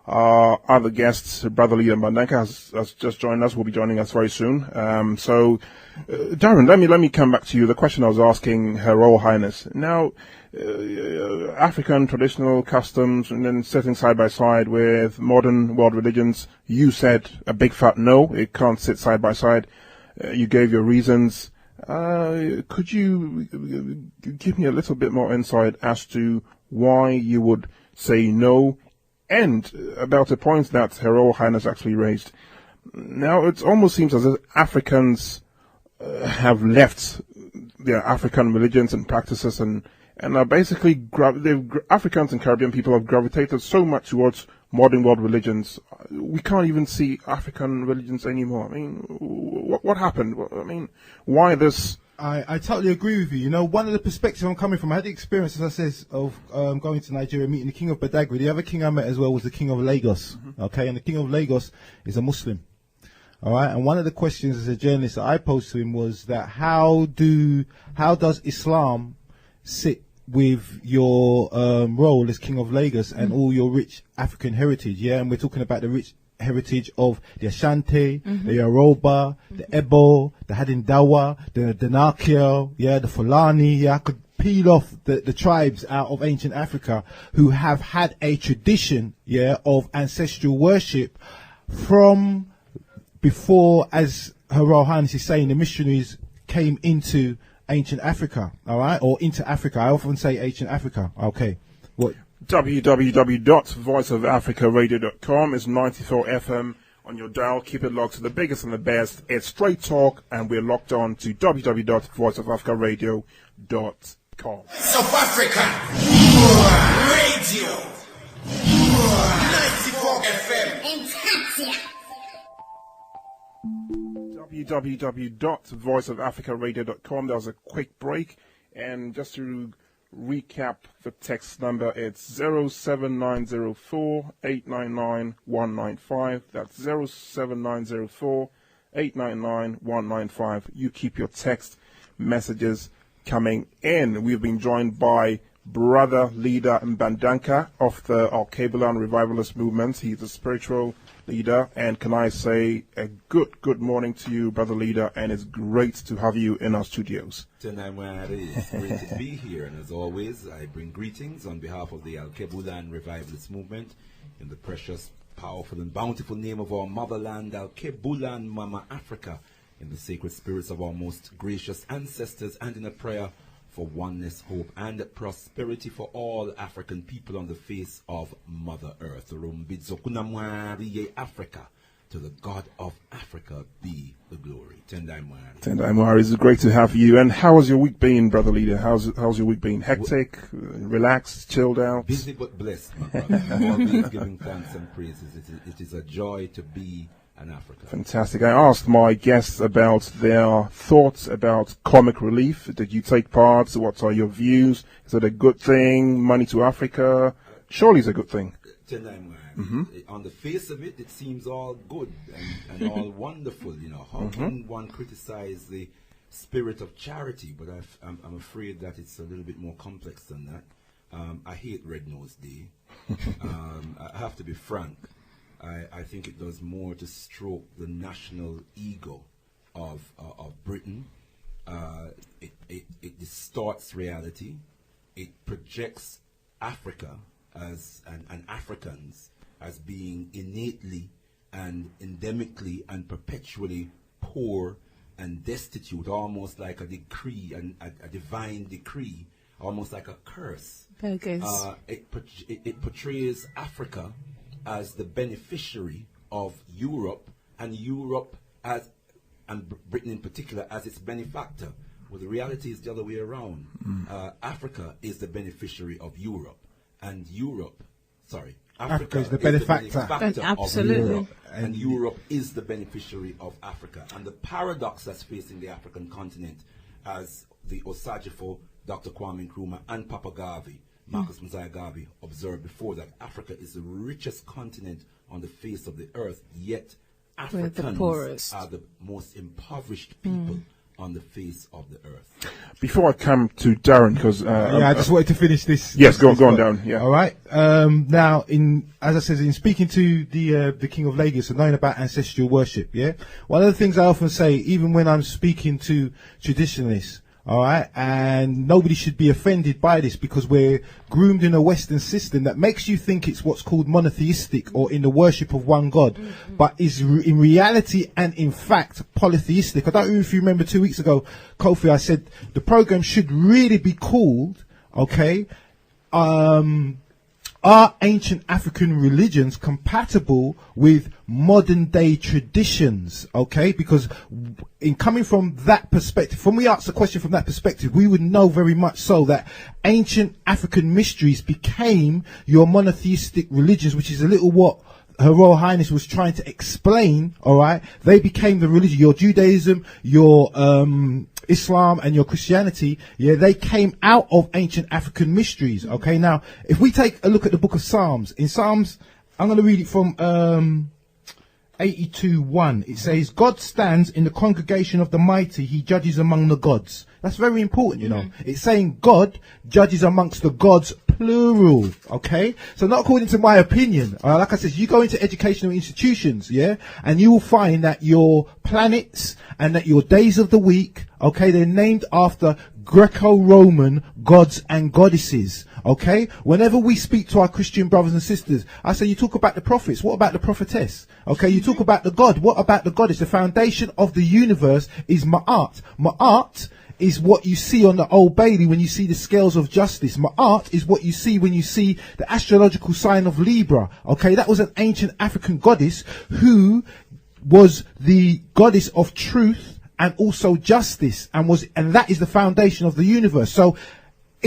our other guest, Bro.Ldr.Mbandaka, has just joined us, will be joining us very soon. Darren, let me come back to you. The question I was asking Her Royal Highness. Now, African traditional customs and then sitting side by side with modern world religions, you said a big fat no, it can't sit side by side. You gave your reasons. Could you give me a little bit more insight as to why you would say no, and about the points that Her Royal Highness actually raised? Now, it almost seems as if Africans have left their African religions and practices and are basically, Africans and Caribbean people have gravitated so much towards modern world religions. We can't even see African religions anymore. I mean, what happened? I mean, why this? I totally agree with you. You know, one of the perspectives I'm coming from, I had the experience, as I said, of going to Nigeria, meeting the King of Badagry. The other king I met as well was the King of Lagos. Okay, and the King of Lagos is a Muslim. All right, and one of the questions as a journalist that I posed to him was that how does Islam sit with your role as King of Lagos and all your rich African heritage? Yeah, and we're talking about the rich heritage of the Ashanti, the Yoruba, the Ebo, the Hadindawa, the Danakio, yeah, the Fulani. Yeah, I could peel off the tribes out of ancient Africa who have had a tradition, yeah, of ancestral worship from before, as Her Royal Highness is saying, the missionaries came into ancient Africa, all right, or into Africa. I often say ancient Africa. Okay, what? www.voiceofafricaradio.com is 94 FM on your dial. Keep it locked to the biggest and the best. It's straight talk, and we're locked on to www.voiceofafricaradio.com. South Africa Radio 94 FM. www.voiceofafricaradio.com. There was a quick break, and just to recap the text number. It's 07904 899 195. That's 07904 899 195. You keep your text messages coming in. We've been joined by Bro.Ldr.Mbandaka of the Alkebu-Lan revivalist movement. He's a spiritual leader, and can I say a good morning to you, Brother Leader, and it's great to have you in our studios. Tonight, it's great to be here, and as always, I bring greetings on behalf of the Alkebu-Lan revivalist movement in the precious, powerful, and bountiful name of our motherland, Alkebu-Lan, Mama Africa, in the sacred spirits of our most gracious ancestors, and in a prayer for oneness, hope, and prosperity for all African people on the face of Mother Earth. Africa. To the God of Africa be the glory. Tendai Mwari, it's great to have you. And how has your week been, Brother Leader? How's your week been? Hectic, relaxed, chilled out? Busy but blessed, my brother. I'm always giving thanks and praises. It is a joy to be an African. Fantastic. I asked my guests about their thoughts about comic relief. Did you take part? What are your views? Is it a good thing? Money to Africa? Surely it's a good thing. On the face of it, it seems all good and all wonderful. You know, how can one criticize the spirit of charity? But I'm afraid that it's a little bit more complex than that. I hate Red Nose Day. I have to be frank. I think it does more to stroke the national ego of Britain. It distorts reality. It projects Africa as and Africans as being innately and endemically and perpetually poor and destitute, almost like a decree, a divine decree, almost like a curse. It portrays Africa as the beneficiary of Europe, and Europe as, and Britain in particular, as its benefactor. Well, the reality is the other way around. Africa is the beneficiary of Europe, and Africa is the benefactor of Europe, and Europe is the beneficiary of Africa. And the paradox that's facing the African continent, as the Osagifo, Dr. Kwame Nkrumah, and Papa Garvey, Marcus Messiah Garvey, observed before, that Africa is the richest continent on the face of the earth, yet Africans are the most impoverished people on the face of the earth. Before I come to Darren, because I just wanted to finish this. Yes, go on, Darren. Yeah. All right. Now, as I said, in speaking to the King of Lagos and knowing about ancestral worship, yeah, one of the things I often say, even when I'm speaking to traditionalists, all right, and nobody should be offended by this, because we're groomed in a Western system that makes you think it's what's called monotheistic, or in the worship of one God, but is in reality and in fact polytheistic. I don't know if you remember 2 weeks ago, Kofi, I said the program should really be called, okay, are ancient African religions compatible with modern day traditions? Okay, because in coming from that perspective, when we ask the question from that perspective, we would know very much so that ancient African mysteries became your monotheistic religions, which is a little what Her Royal Highness was trying to explain. All right, they became the religion. Your Judaism, your Islam, and your Christianity, yeah, they came out of ancient African mysteries. Okay, now if we take a look at the book of Psalms, in Psalms, I'm going to read it from 82:1. It says, God stands in the congregation of the mighty, he judges among the gods. That's very important, you know. It's saying God judges amongst the gods, plural. Okay, so not according to my opinion. Like I said, you go into educational institutions, yeah, and you will find that your planets and that your days of the week, okay, they're named after Greco-Roman gods and goddesses. Okay, whenever we speak to our Christian brothers and sisters, I say, you talk about the prophets, what about the prophetess? Okay, you talk about the God, what about the goddess? The foundation of the universe is Ma'at. Ma'at is what you see on the Old Bailey when you see the scales of justice. Ma'at is what you see when you see the astrological sign of Libra. Okay, that was an ancient African goddess who was the goddess of truth and also justice, and that is the foundation of the universe. So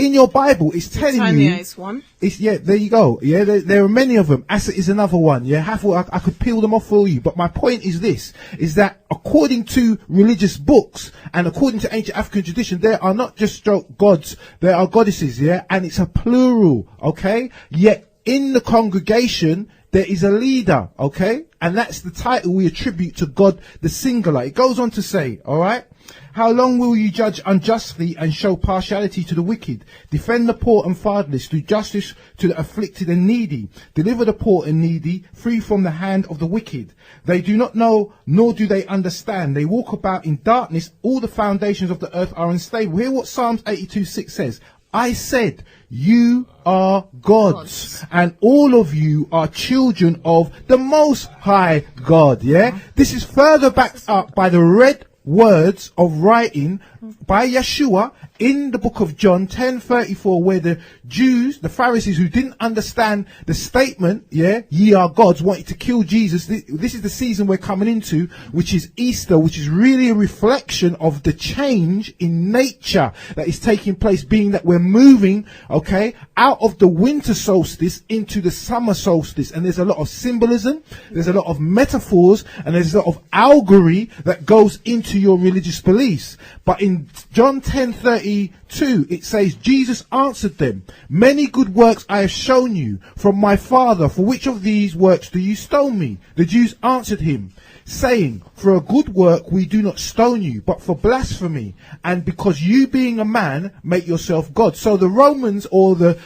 In your Bible, it's telling Tanya you. is one. It's, yeah, there you go. Yeah, there are many of them. Asset is another one. Yeah, I could peel them off for you. But my point is this, is that according to religious books and according to ancient African tradition, there are not just gods, there are goddesses, yeah, and it's a plural, okay? Yet in the congregation, there is a leader, okay? And that's the title we attribute to God, the singular. It goes on to say, all right? How long will you judge unjustly and show partiality to the wicked? Defend the poor and fatherless, do justice to the afflicted and needy. Deliver the poor and needy, free from the hand of the wicked. They do not know, nor do they understand. They walk about in darkness. All the foundations of the earth are unstable. Hear what Psalms 82:6 says. I said, you are gods, and all of you are children of the Most High God, yeah? This is further backed up by the red words of writing by Yeshua in the book of John 10:34, where the Jews, the Pharisees who didn't understand the statement, yeah, ye are gods, wanted to kill Jesus. This is the season we're coming into, which is Easter, which is really a reflection of the change in nature that is taking place, being that we're moving, okay, out of the winter solstice into the summer solstice. And there's a lot of symbolism, there's a lot of metaphors, and there's a lot of allegory that goes into your religious beliefs. But in John 10:32, it says, Jesus answered them, many good works I have shown you from my Father. For which of these works do you stone me? The Jews answered him, saying, for a good work we do not stone you, but for blasphemy, and because you being a man make yourself God. So the Romans, or the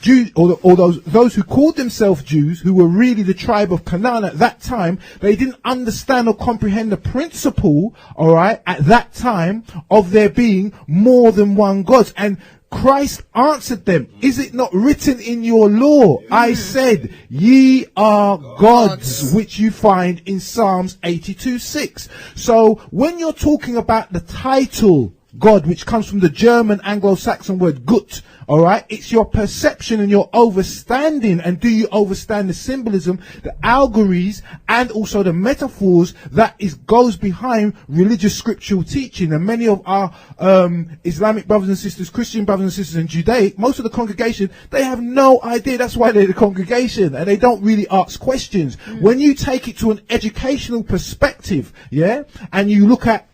Jews, or those who called themselves Jews, who were really the tribe of Canaan at that time, they didn't understand or comprehend the principle, all right, at that time of there being more than one God. And Christ answered them, is it not written in your law? I said, ye are gods, which you find in Psalms 82:6. So when you're talking about the title God, which comes from the German Anglo-Saxon word gut, all right, it's your perception and your overstanding. And do you overstand the symbolism, the allegories, and also the metaphors that goes behind religious scriptural teaching? And many of our Islamic brothers and sisters, Christian brothers and sisters, and Judaic, most of the congregation, they have no idea. That's why they're the congregation, and they don't really ask questions. When you take it to an educational perspective, yeah, and you look at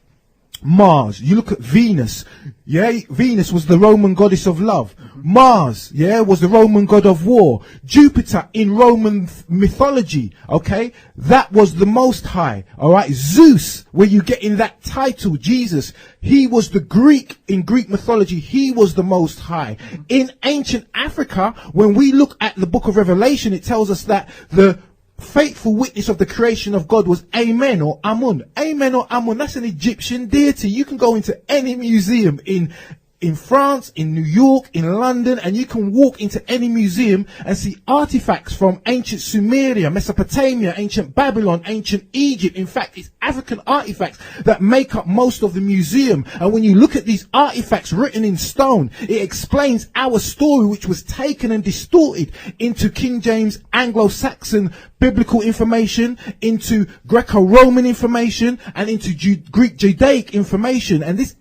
Mars, you look at Venus, yeah, Venus was the Roman goddess of love. Mars, yeah, was the Roman god of war. Jupiter in Roman mythology, okay, that was the Most High, alright. Zeus, where you get in that title, Jesus, he was the Greek, in Greek mythology, he was the Most High. In ancient Africa, when we look at the book of Revelation, it tells us that the faithful witness of the creation of God was Amen or Amun. Amen or Amun, that's an Egyptian deity. You can go into any museum in France, in New York, in London, and you can walk into any museum and see artifacts from ancient Sumeria, Mesopotamia, ancient Babylon, ancient Egypt. In fact, it's African artifacts that make up most of the museum. And when you look at these artifacts written in stone, it explains our story, which was taken and distorted into King James Anglo-Saxon biblical information, into Greco-Roman information, and into Greek Judaic information. And this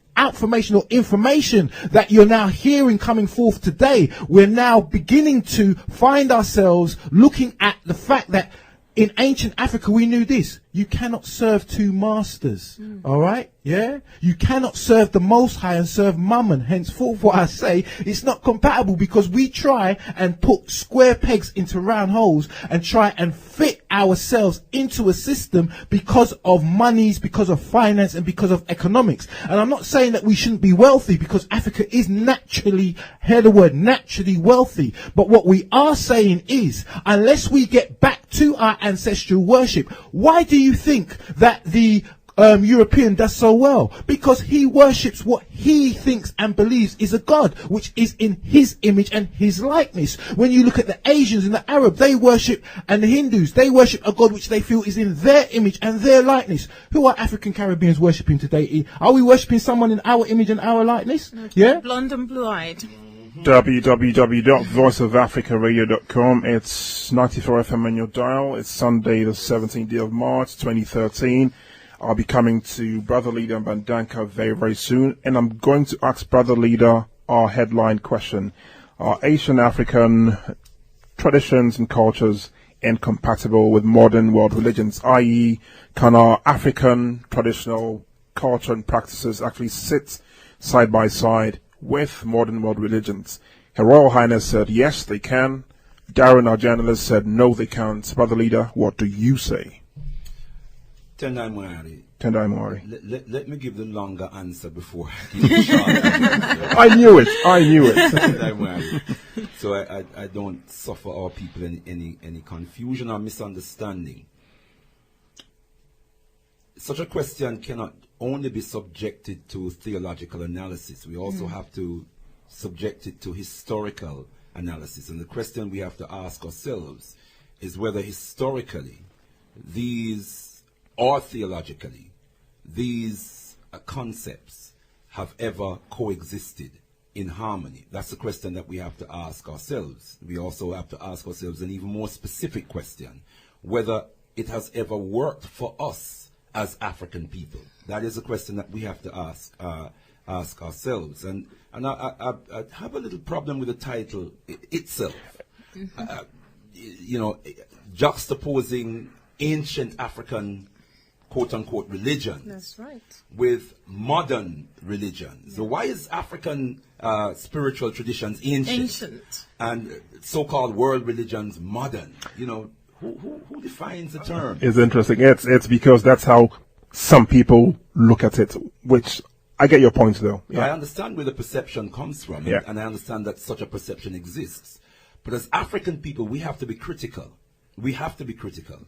information that you're now hearing coming forth today, we're now beginning to find ourselves looking at the fact that in ancient Africa we knew this: you cannot serve two masters. All right, yeah, you cannot serve the Most High and serve Mammon. Henceforth, what I say, it's not compatible, because we try and put square pegs into round holes and try and fit ourselves into a system because of monies, because of finance, and because of economics. And I'm not saying that we shouldn't be wealthy, because Africa is naturally, hear the word, naturally wealthy. But what we are saying is, unless we get back to our ancestral worship, why do you think that the European does so well? Because he worships what he thinks and believes is a God, which is in his image and his likeness. When you look at the Asians and the Arab, they worship, and the Hindus, they worship a God which they feel is in their image and their likeness. Who are African Caribbeans worshipping today? Are we worshipping someone in our image and our likeness? Yeah? Blonde and blue-eyed. www.voiceofafricaradio.com. It's 94 FM on your dial. It's Sunday the 17th day of March 2013. I'll be coming to Bro.Ldr.Mbandaka very, very soon, and I'm going to ask Bro.Ldr. our headline question. Are Asian African traditions and cultures incompatible with modern world religions? I.e., can our African traditional culture and practices actually sit side by side with modern world religions? Her Royal Highness said yes, they can. Darren, our journalist, said no, they can't. Brother Leader, what do you say? Tendai Moari. Tendai Moari. Let me give the longer answer before I give the short answer. I knew it. Tendai Moari. So I don't suffer our people any confusion or misunderstanding. Such a question cannot only be subjected to theological analysis. We also have to subject it to historical analysis. And the question we have to ask ourselves is whether historically these, or theologically, these concepts have ever coexisted in harmony. That's the question that we have to ask ourselves. We also have to ask ourselves an even more specific question, whether it has ever worked for us as African people. That is a question that we have to ask ourselves. And I have a little problem with the title itself. Juxtaposing ancient African quote-unquote religions. That's right. With modern religions. Yeah. So why is African spiritual traditions ancient? And so-called world religions modern? Who defines the term? It's interesting. It's because that's how some people look at it, which I get your point, though. Yeah. I understand where the perception comes from, and I understand that such a perception exists. But as African people, we have to be critical. We have to be critical.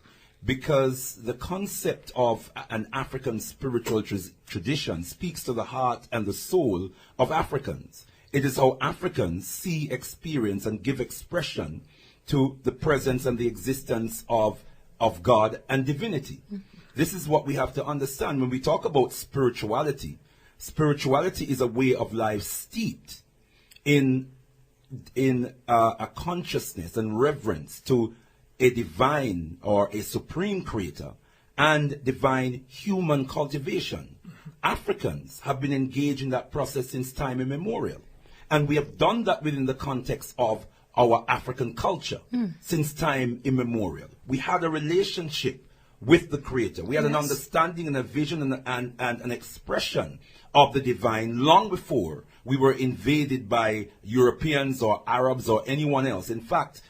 Because the concept of an African spiritual tradition speaks to the heart and the soul of Africans. It is how Africans see, experience, and give expression to the presence and the existence of God and divinity. This is what we have to understand when we talk about spirituality. Spirituality is a way of life steeped in a consciousness and reverence to a divine or a supreme creator and divine human cultivation. Africans have been engaged in that process since time immemorial. And we have done that within the context of our African culture since time immemorial. We had a relationship with the creator. We had an understanding and a vision and an expression of the divine long before we were invaded by Europeans or Arabs or anyone else. In fact,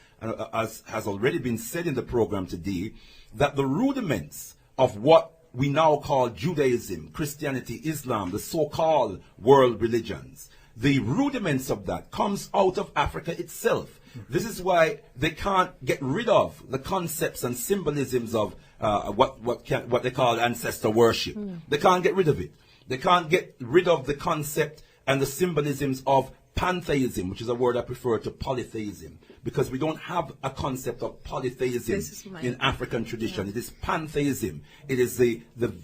as has already been said in the program today, that the rudiments of what we now call Judaism, Christianity, Islam, the so-called world religions, the rudiments of that comes out of Africa itself. This is why they can't get rid of the concepts and symbolisms of what they call ancestor worship. They can't get rid of it. They can't get rid of the concept and the symbolisms of pantheism, which is a word I prefer to polytheism, because we don't have a concept of polytheism in African tradition. It is pantheism. It is the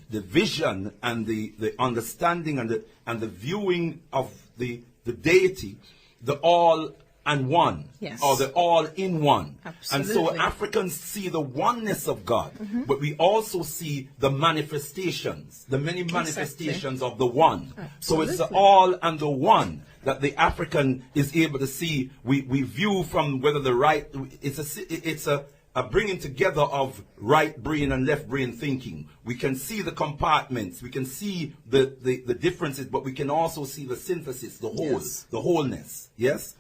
vision and the understanding and the viewing of the deity, the all and one, or the all in one. Absolutely. And so Africans see the oneness of God, but we also see the manifestations, the many manifestations of the one. Absolutely. So it's the all and the one that the African is able to see. We view from whether the right, it's a bringing together of right brain and left brain thinking. We can see the compartments, we can see the differences, but we can also see the synthesis, the whole, the wholeness. Yes?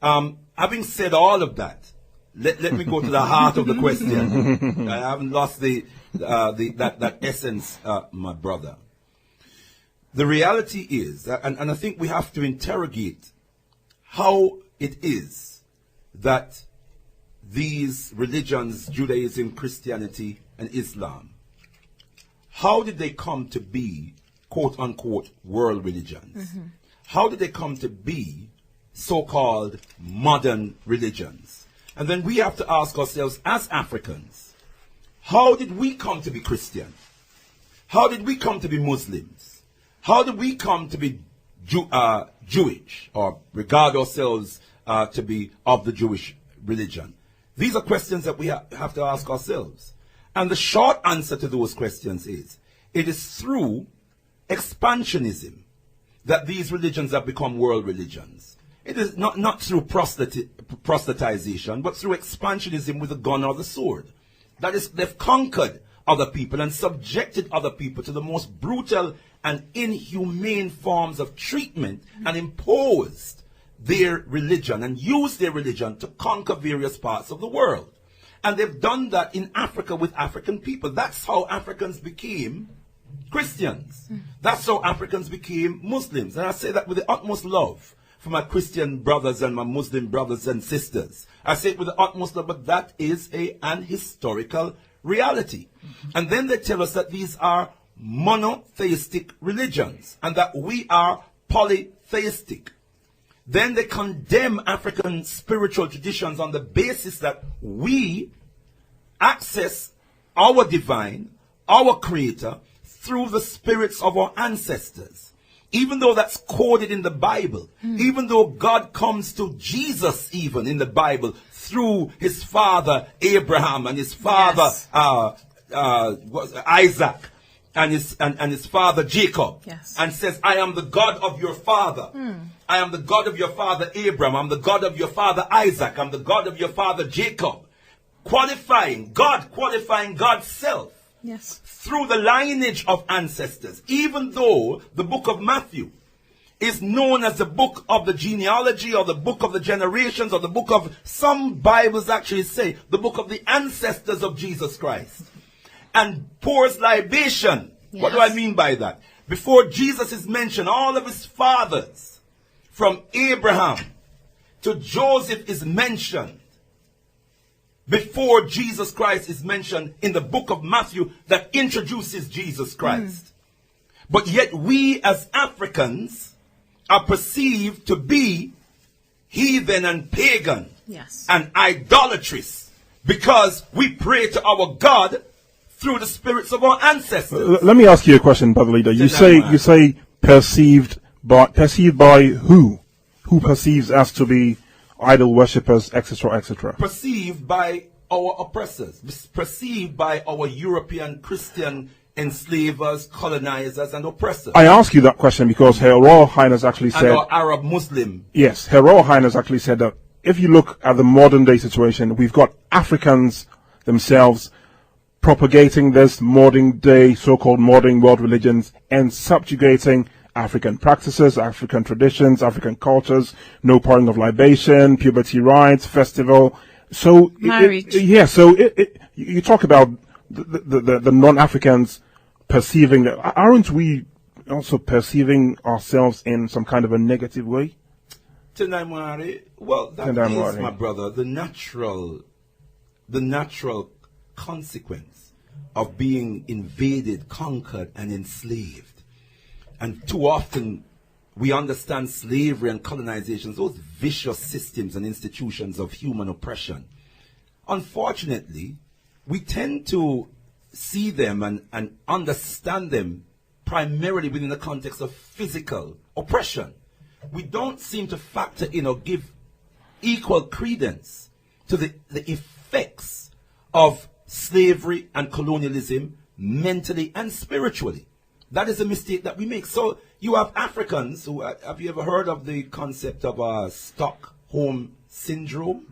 Having said all of that, let me go to the heart of the question. I haven't lost that essence, my brother. The reality is, and I think we have to interrogate how it is that these religions, Judaism, Christianity, and Islam, how did they come to be, quote unquote, world religions? How did they come to be so-called modern religions? And then we have to ask ourselves as Africans, how did we come to be Christian? How did we come to be Muslims? How did we come to be Jewish or regard ourselves to be of the Jewish religion? These are questions that we have to ask ourselves. And the short answer to those questions is, it is through expansionism. that these religions have become world religions. It is not through proselytization, but through expansionism with the gun or the sword. That is, they've conquered other people and subjected other people to the most brutal and inhumane forms of treatment and imposed their religion and used their religion to conquer various parts of the world. And they've done that in Africa with African people. That's how Africans became Christians. That's how Africans became Muslims. And I say that with the utmost love for my Christian brothers and my Muslim brothers and sisters. I say it with the utmost love, but that is an historical reality. And then they tell us that these are monotheistic religions and that we are polytheistic. Then they condemn African spiritual traditions on the basis that we access our divine, our creator, through the spirits of our ancestors. Even though that's coded in the Bible, even though God comes to Jesus even in the Bible through his father Abraham and his father Isaac and his father Jacob, and says, I am the God of your father. I am the God of your father Abraham. I'm the God of your father Isaac. I'm the God of your father Jacob. Qualifying God's self. Yes. Through the lineage of ancestors, even though the book of Matthew is known as the book of the genealogy or the book of the generations or the book of, some Bibles actually say, the book of the ancestors of Jesus Christ, and pours libation. Yes. What do I mean by that? Before Jesus is mentioned, all of his fathers, from Abraham to Joseph, is mentioned before Jesus Christ is mentioned in the book of Matthew that introduces Jesus Christ. But yet we as Africans are perceived to be heathen and pagan and idolatrous because we pray to our God through the spirits of our ancestors. Let me ask you a question, Brother Leader. You say perceived by who? Who perceives us to be idol worshippers, etc., etc.? Perceived by our oppressors, perceived by our European Christian enslavers, colonizers, and oppressors. I ask you that question because Her Royal Highness actually said, and our Arab Muslim. Yes, Her Royal Highness actually said that if you look at the modern day situation, we've got Africans themselves propagating this modern day, so-called modern world religions and subjugating African practices, African traditions, African cultures, no pouring of libation, puberty rites, festival. So marriage. You talk about the non-Africans perceiving that. Aren't we also perceiving ourselves in some kind of a negative way? Well, that is, my brother, the natural consequence of being invaded, conquered, and enslaved. And too often we understand slavery and colonization, those vicious systems and institutions of human oppression. Unfortunately, we tend to see them and understand them primarily within the context of physical oppression. We don't seem to factor in or give equal credence to the effects of slavery and colonialism mentally and spiritually. That is a mistake that we make. So you have Africans who, have you ever heard of the concept of Stockholm syndrome?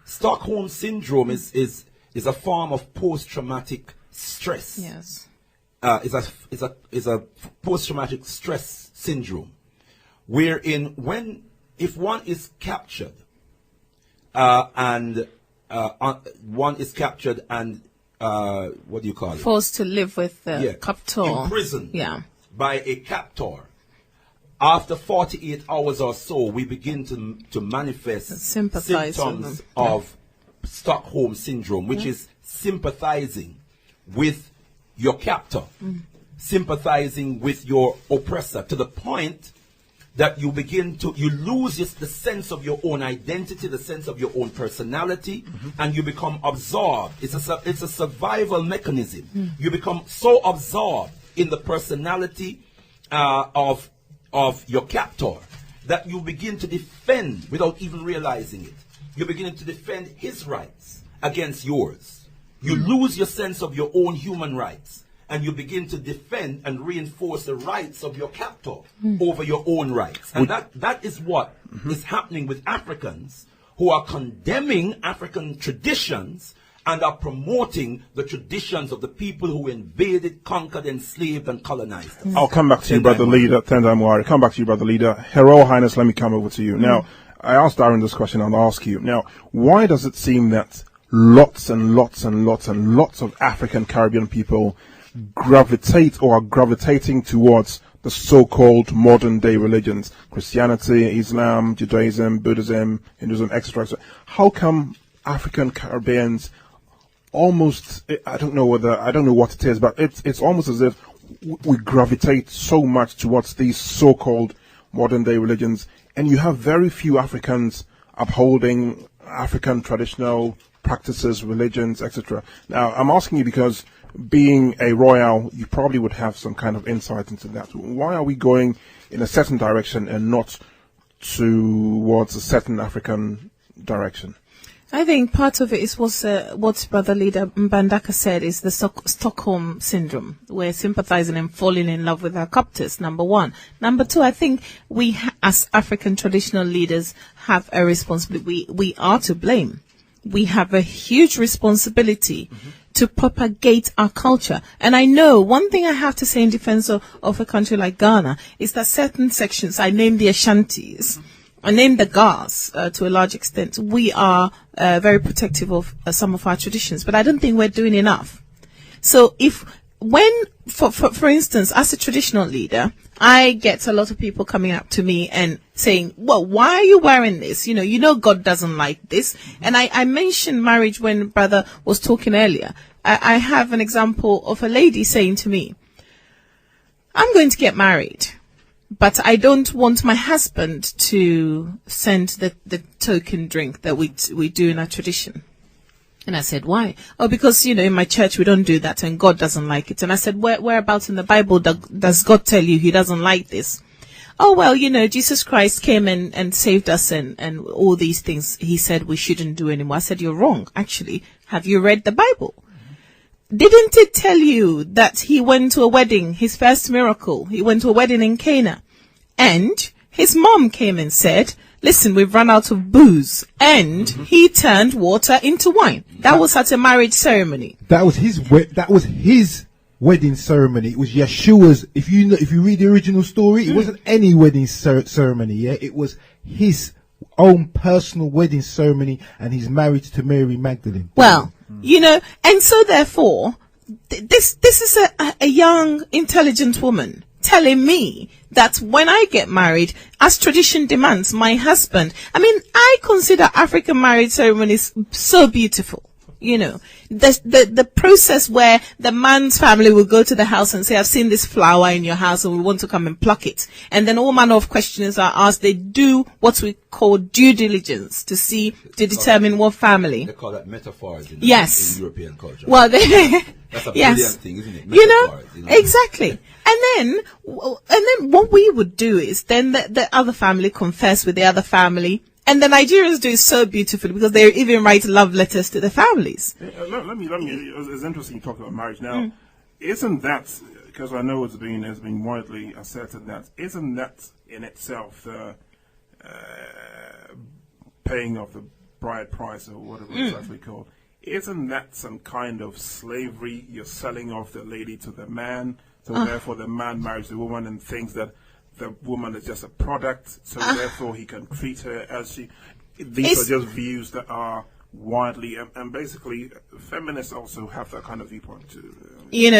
Stockholm syndrome is a form of post-traumatic stress. Yes. Is a post-traumatic stress syndrome, wherein if one is captured and what do you call it? Forced to live with the captor. Imprisoned by a captor. After 48 hours or so, we begin to manifest symptoms of Stockholm syndrome, which is sympathizing with your captor, sympathizing with your oppressor, to the point that you lose the sense of your own identity, the sense of your own personality, and you become absorbed. It's a survival mechanism. You become so absorbed in the personality of your captor that you begin to defend without even realizing it. You're beginning to defend his rights against yours. You lose your sense of your own human rights, and you begin to defend and reinforce the rights of your captor over your own rights. And that is what is happening with Africans who are condemning African traditions and are promoting the traditions of the people who invaded, conquered, enslaved, and colonized us. I'll come back to you, Brother Leader. Come back to you, Brother Leader. Her Royal Highness, let me come over to you. Now, I asked Darren this question, I'll ask you. Now, why does it seem that lots and lots and lots and lots of African Caribbean people gravitate or are gravitating towards the so-called modern day religions, Christianity, Islam, Judaism, Buddhism, Hinduism, etc.? How come African Caribbeans almost, I don't know what it is, but it's almost as if we gravitate so much towards these so-called modern day religions, and you have very few Africans upholding African traditional practices, religions, etc. Now, I'm asking you because being a royal, you probably would have some kind of insight into that. Why are we going in a certain direction and not towards a certain African direction? I think part of it is what Bro.Ldr.Mbandaka said is the Stockholm syndrome. We're sympathizing and falling in love with our captors, number one. Number two, I think we as African traditional leaders have a responsibility. We are to blame. We have a huge responsibility to propagate our culture. And I know one thing I have to say in defense of a country like Ghana is that certain sections, I named the Ashantis, I named the Gas to a large extent. We are very protective of some of our traditions, but I don't think we're doing enough. So for instance, as a traditional leader, I get a lot of people coming up to me and saying, well, why are you wearing this? You know, God doesn't like this. And I mentioned marriage when brother was talking earlier. I have an example of a lady saying to me, I'm going to get married, but I don't want my husband to send the token drink that we do in our tradition. And I said, why? Oh, because, in my church, we don't do that and God doesn't like it. And I said, whereabouts in the Bible does God tell you he doesn't like this? Oh, well, Jesus Christ came and saved us and all these things he said we shouldn't do anymore. I said, you're wrong. Actually, have you read the Bible? Didn't it tell you that he went to a wedding, his first miracle? He went to a wedding in Cana and his mom came and said, listen, we've run out of booze. And he turned water into wine. That was at a marriage ceremony. That was his wedding ceremony. It was Yeshua's. If you read the original story, it wasn't any wedding ceremony. Yeah, it was his own personal wedding ceremony and his marriage to Mary Magdalene. Well, and so therefore, this is a young, intelligent woman telling me that when I get married, as tradition demands, my husband, I consider African marriage ceremonies so beautiful. The process where the man's family will go to the house and say, I've seen this flower in your house and we want to come and pluck it. And then all manner of questions are asked. They do what we call due diligence to determine what family. They call that metaphors in European culture. Well, that's a brilliant thing, isn't it? Metaphors, exactly. And then what we would do is then the other family confess with the other family. And the Nigerians do it so beautifully because they even write love letters to the families. Let me. It's interesting you talk about marriage now. Isn't that, because I know has been widely asserted that, isn't that in itself the paying of the bride price or whatever it's actually called? Isn't that some kind of slavery? You're selling off the lady to the man, so therefore the man marries the woman and thinks that the woman is just a product, so therefore he can treat her as she. These are just views that are widely, and basically feminists also have that kind of viewpoint too.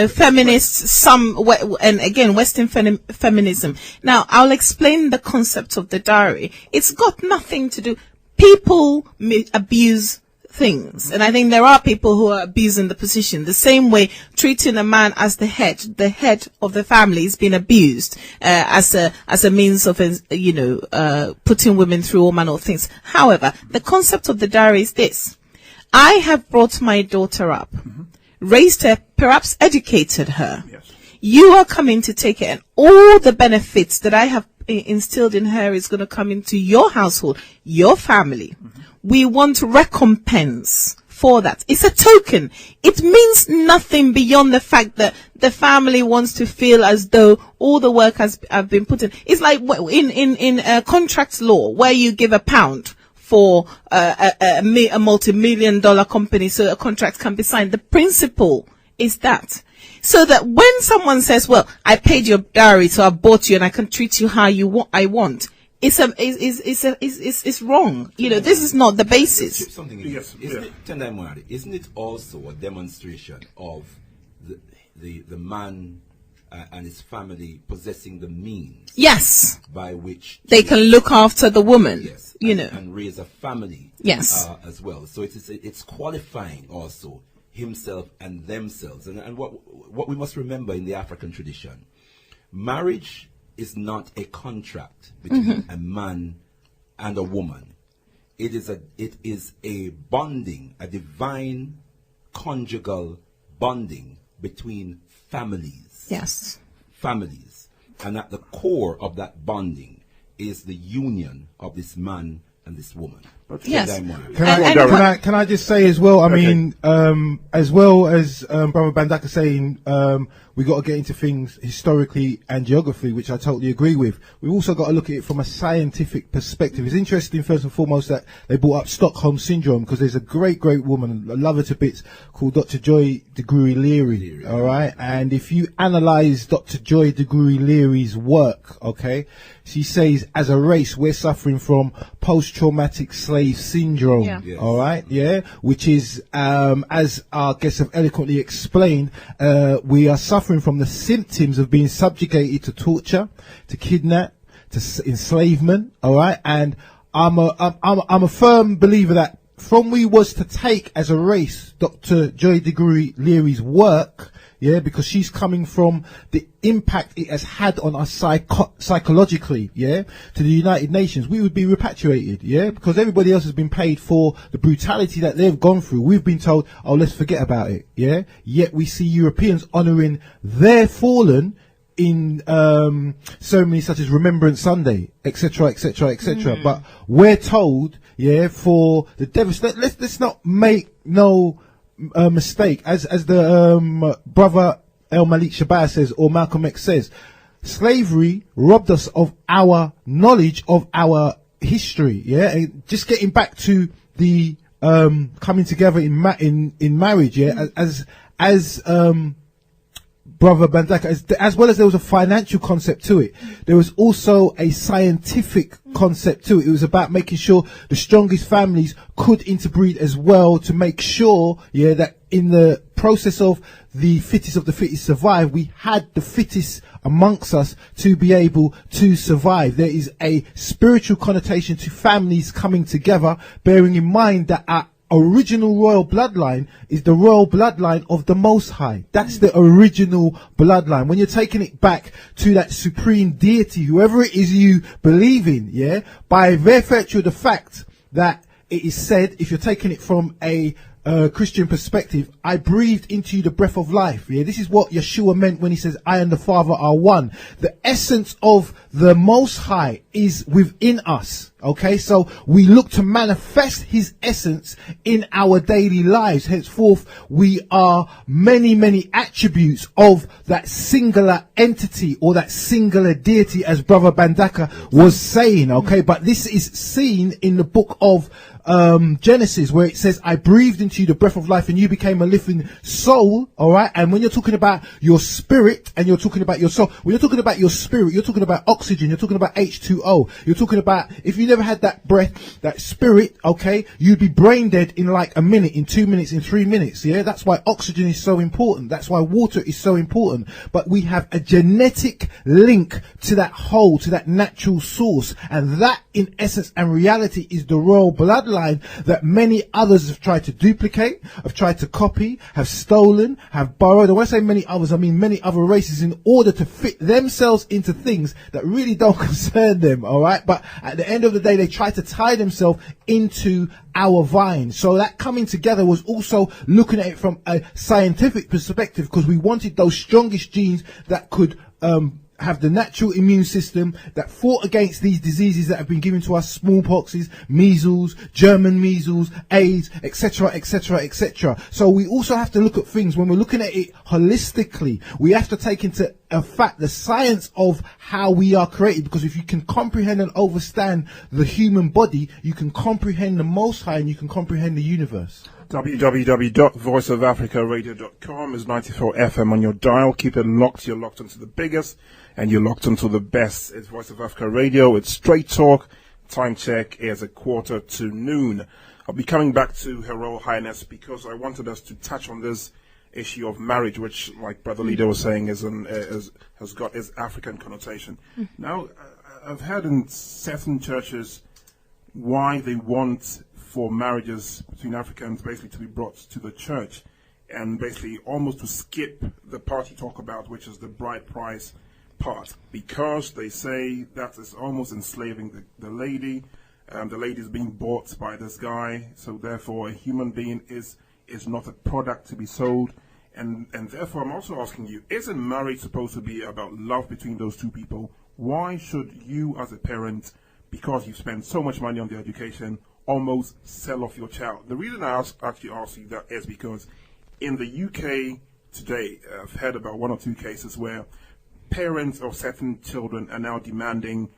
Feminists, and again, Western feminism. Now, I'll explain the concept of the dowry. It's got nothing to do. People abuse things, and I think there are people who are abusing the position the same way treating a man as the head of the family is being abused as a means of putting women through all manner of things. However, the concept of the dowry is this: I have brought my daughter up, raised her, perhaps educated her. Yes. You are coming to take it, and all the benefits that I have instilled in her is going to come into your household, your family. We want recompense for that. It's a token. It means nothing beyond the fact that the family wants to feel as though all the work has been put in. It's like in contract law, where you give £1 for a multi-million-dollar company so a contract can be signed. The principle is that. So that when someone says, well, I paid your dowry, so I bought you and I can treat you how I want, it's wrong. You know, this is not the basis. Isn't it also a demonstration of the man and his family possessing the means? Yes. By which they can look after the woman. Yes. You know. And raise a family. Yes. As well. So it's qualifying also himself and themselves. And what we must remember in the African tradition, marriage is not a contract between a man and a woman. It is a bonding, a divine conjugal bonding between families. Yes. Families. And at the core of that bonding is the union of this man and this woman. Yes. Can I just say as well, I mean, as well as Brother Mbandaka saying, we got to get into things historically and geography, which I totally agree with. We've also got to look at it from a scientific perspective. It's interesting, first and foremost, that they brought up Stockholm Syndrome, because there's a great woman, I love her to bits, called Dr. Joy DeGruy-Leary, all right? And if you analyze Dr. Joy DeGruy-Leary's work, okay, she says, as a race, we're suffering from post-traumatic slave syndrome, Yes. all right, which is, as our guests have eloquently explained, we are suffering from the symptoms of being subjugated to torture, to kidnap, to enslavement, all right. And I'm a firm believer that from we was to take as a race Dr. Joy DeGruy-Leary's work, because she's coming from the impact it has had on us psychologically, to the United Nations, we would be repatriated, because everybody else has been paid for the brutality that they've gone through. We've been told, oh, let's forget about it, Yet we see Europeans honouring their fallen in ceremonies such as Remembrance Sunday, etc., etc., etc. But we're told, for the devastation. Let's not make no mistake, as the brother El Malik Shabazz says, or Malcolm X says, slavery robbed us of our knowledge of our history. And just getting back to the coming together in marriage. As Brother Mbandaka, as well as there was a financial concept to it, there was also a scientific concept to it. It was about making sure the strongest families could interbreed as well, to make sure, that in the process of the fittest survive, we had the fittest amongst us to be able to survive. There is a spiritual connotation to families coming together, bearing in mind that our original royal bloodline is the royal bloodline of the Most High. That's the original bloodline. When you're taking it back to that supreme deity, whoever it is you believe in, by very virtue of the fact that it is said, if you're taking it from a Christian perspective, I breathed into you the breath of life. This is what Yeshua meant when he says, I and the Father are one. The essence of the Most High is within us. Okay, so we look to manifest his essence in our daily lives. Henceforth, we are many attributes of that singular entity, or that singular deity, as Brother Mbandaka was saying. Okay, but this is seen in the book of Genesis, where it says, I breathed into you the breath of life and you became a living soul. All right. And when you're talking about your spirit and you're talking about your soul, when you're talking about your spirit, you're talking about oxygen, you're talking about H2O, you're talking about, if you never had that breath, that spirit, okay, you'd be brain dead in like a minute, in 2 minutes, in 3 minutes. That's why oxygen is so important. That's why water is so important. But we have a genetic link to that whole, to that natural source. And that in essence and reality is the royal bloodline that many others have tried to duplicate, have tried to copy, have stolen, have borrowed. And when I say many others, I mean many other races, in order to fit themselves into things that really don't concern them, all right? But at the end of the day, they try to tie themselves into our vine. So that coming together was also looking at it from a scientific perspective, because we wanted those strongest genes that could have the natural immune system that fought against these diseases that have been given to us, smallpoxes, measles, German measles, AIDS, etc., etc., etc. So we also have to look at things when we're looking at it holistically. We have to take into fact the science of how we are created, because if you can comprehend and understand the human body, you can comprehend the Most High and you can comprehend the universe. www.voiceofafricaradio.com is 94 FM on your dial. Keep it locked. You're locked into the biggest and you're locked into the best. It's Voice of Africa Radio. It's straight talk. Time check is 1:45 I'll be coming back to Her Royal Highness because I wanted us to touch on this issue of marriage, which, like Brother Leader was saying, has got its African connotation. Now, I've heard in certain churches why they want for marriages between Africans basically to be brought to the church and basically almost to skip the part you talk about, which is the bride price part, because they say that is almost enslaving the lady. The lady is being bought by this guy, so therefore a human being is not a product to be sold. And therefore I'm also asking you, isn't marriage supposed to be about love between those two people? Why should you as a parent, because you've spent so much money on their education, almost sell off your child? The reason I actually ask you that is because in the UK today, I've heard about one or two cases where parents of certain children are now demanding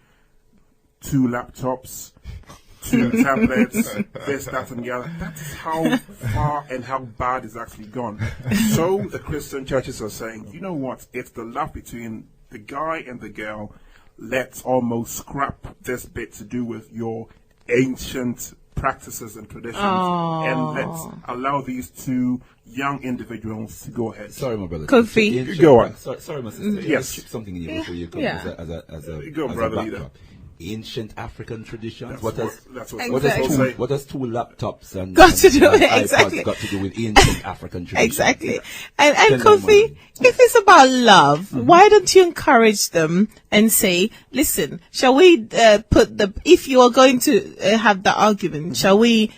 2 laptops, 2 tablets, this, that, and the other. That's how far and how bad it's actually gone. So the Christian churches are saying, you know what, it's the love between the guy and the girl. Let's almost scrap this bit to do with your ancient practices and traditions, and let's allow these 2 young individuals to go ahead. Sorry, my brother. Kofi. Go on. Sorry, my sister. Yes. Just something in here before you come Yeah. as a Go, as brother a leader. backdrop. Ancient African traditions. That's what Exactly. What does 2 laptops and Got to do and iPads exactly. got to do with ancient African traditions? Exactly. And Tell them Kofi, money. if it's about love, why don't you encourage them and say, listen, shall we if you are going to have the argument, shall we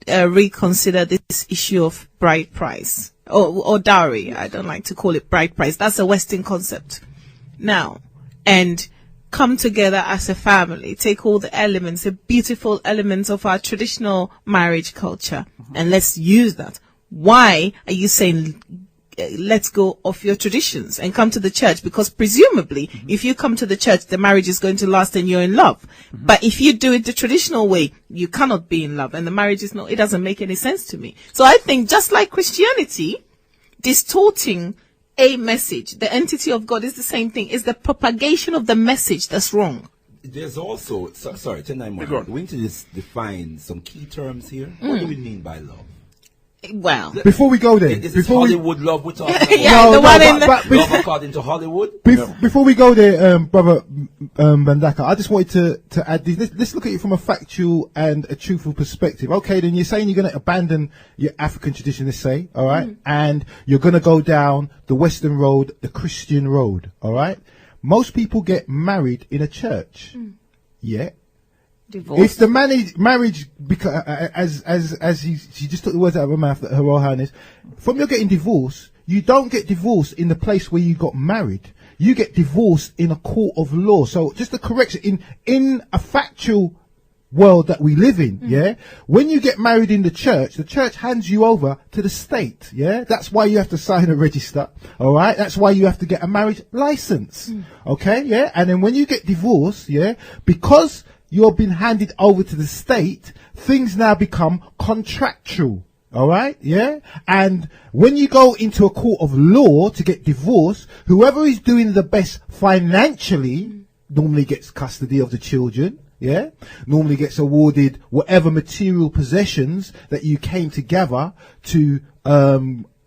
reconsider this issue of bride price or dowry? I don't like to call it bride price. That's a Western concept. Now, and come together as a family, take all the elements, the beautiful elements of our traditional marriage culture, and let's use that. Why are you saying let's go off your traditions and come to the church? Because presumably, if you come to the church, the marriage is going to last and you're in love. But if you do it the traditional way, you cannot be in love, and the marriage is not. It doesn't make any sense to me. So I think just like Christianity, distorting a message, the entity of God is the same thing. It's the propagation of the message that's wrong. There's also, sorry, 1091. We need to just define some key terms here. What do we mean by love? Well, Before we go there, Is this Hollywood love we're talking about? yeah, No, the no, one but- in the, but- Love according to Hollywood? Before we go there, brother Mbandaka, I just wanted to add this. Let's look at it from a factual and a truthful perspective. Okay, then you're saying you're going to abandon your African tradition, let's say, all right, and you're going to go down the Western road, the Christian road, all right. Most people get married in a church, yeah. divorce. If the marriage, because as she just took the words out of her mouth, that Her Royal Highness, from your getting divorced, you don't get divorced in the place where you got married. You get divorced in a court of law. So just a correction, in a factual world that we live in, yeah, when you get married in the church hands you over to the state, yeah. That's why you have to sign a register, all right. That's why you have to get a marriage license, okay, yeah. And then when you get divorced, yeah, because you're being handed over to the state, things now become contractual. All right, yeah? And when you go into a court of law to get divorced, whoever is doing the best financially normally gets custody of the children, yeah? Normally gets awarded whatever material possessions that you came together to